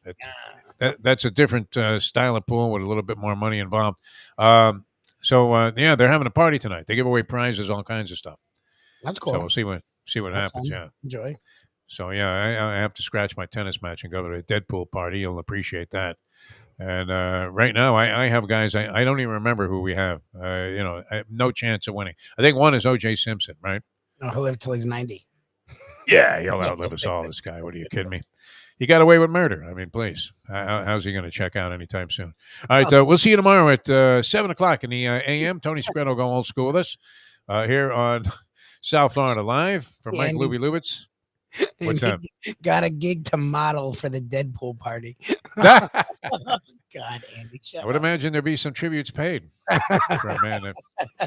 there. That's a different style of pool with a little bit more money involved. So they're having a party tonight. They give away prizes, all kinds of stuff. That's cool. So we'll see what happens. Fun. Yeah, enjoy. So I have to scratch my tennis match and go to a Deadpool party. You'll appreciate that. And right now, I have guys. I don't even remember who we have. I have no chance of winning. I think one is O.J. Simpson, right? No, he'll live till he's 90. Yeah, he'll outlive us all. This guy. What are you kidding me? He got away with murder. I mean, please. How's he going to check out anytime soon? All right, we'll see you tomorrow at 7 o'clock in the a.m. Tony Scred will go old school with us here on South Florida Live from Mike Lubie Lubitz. What's that? Got a gig to model for the Deadpool party. Oh, God, Andy, I would imagine there'd be some tributes paid for a man that...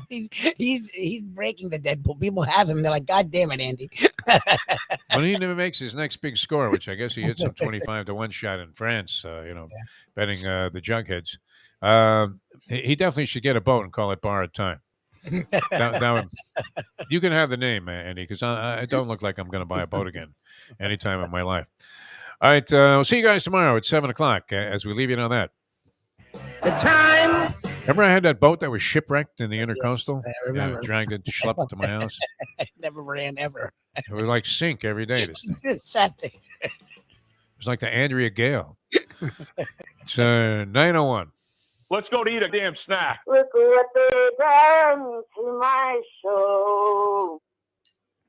he's breaking the Deadpool. People have him. They're like, God damn it, Andy. When he never makes his next big score, which I guess he hit some 25-1 shot in France, betting the Jugheads. He definitely should get a boat and call it Borrowed Time. You can have the name, Andy, because I don't look like I'm going to buy a boat again anytime in my life. All right, we'll see you guys tomorrow at 7 o'clock as we leave you on that. The time. Remember I had that boat that was shipwrecked in the Intercoastal? Yes, I remember. Yeah, dragged it, schlepped it to my house. It never ran, ever. It was like sink every day. Just sat there. It was like the Andrea Gale. It's 9:01. Let's go to eat a damn snack. Look what they done to my show.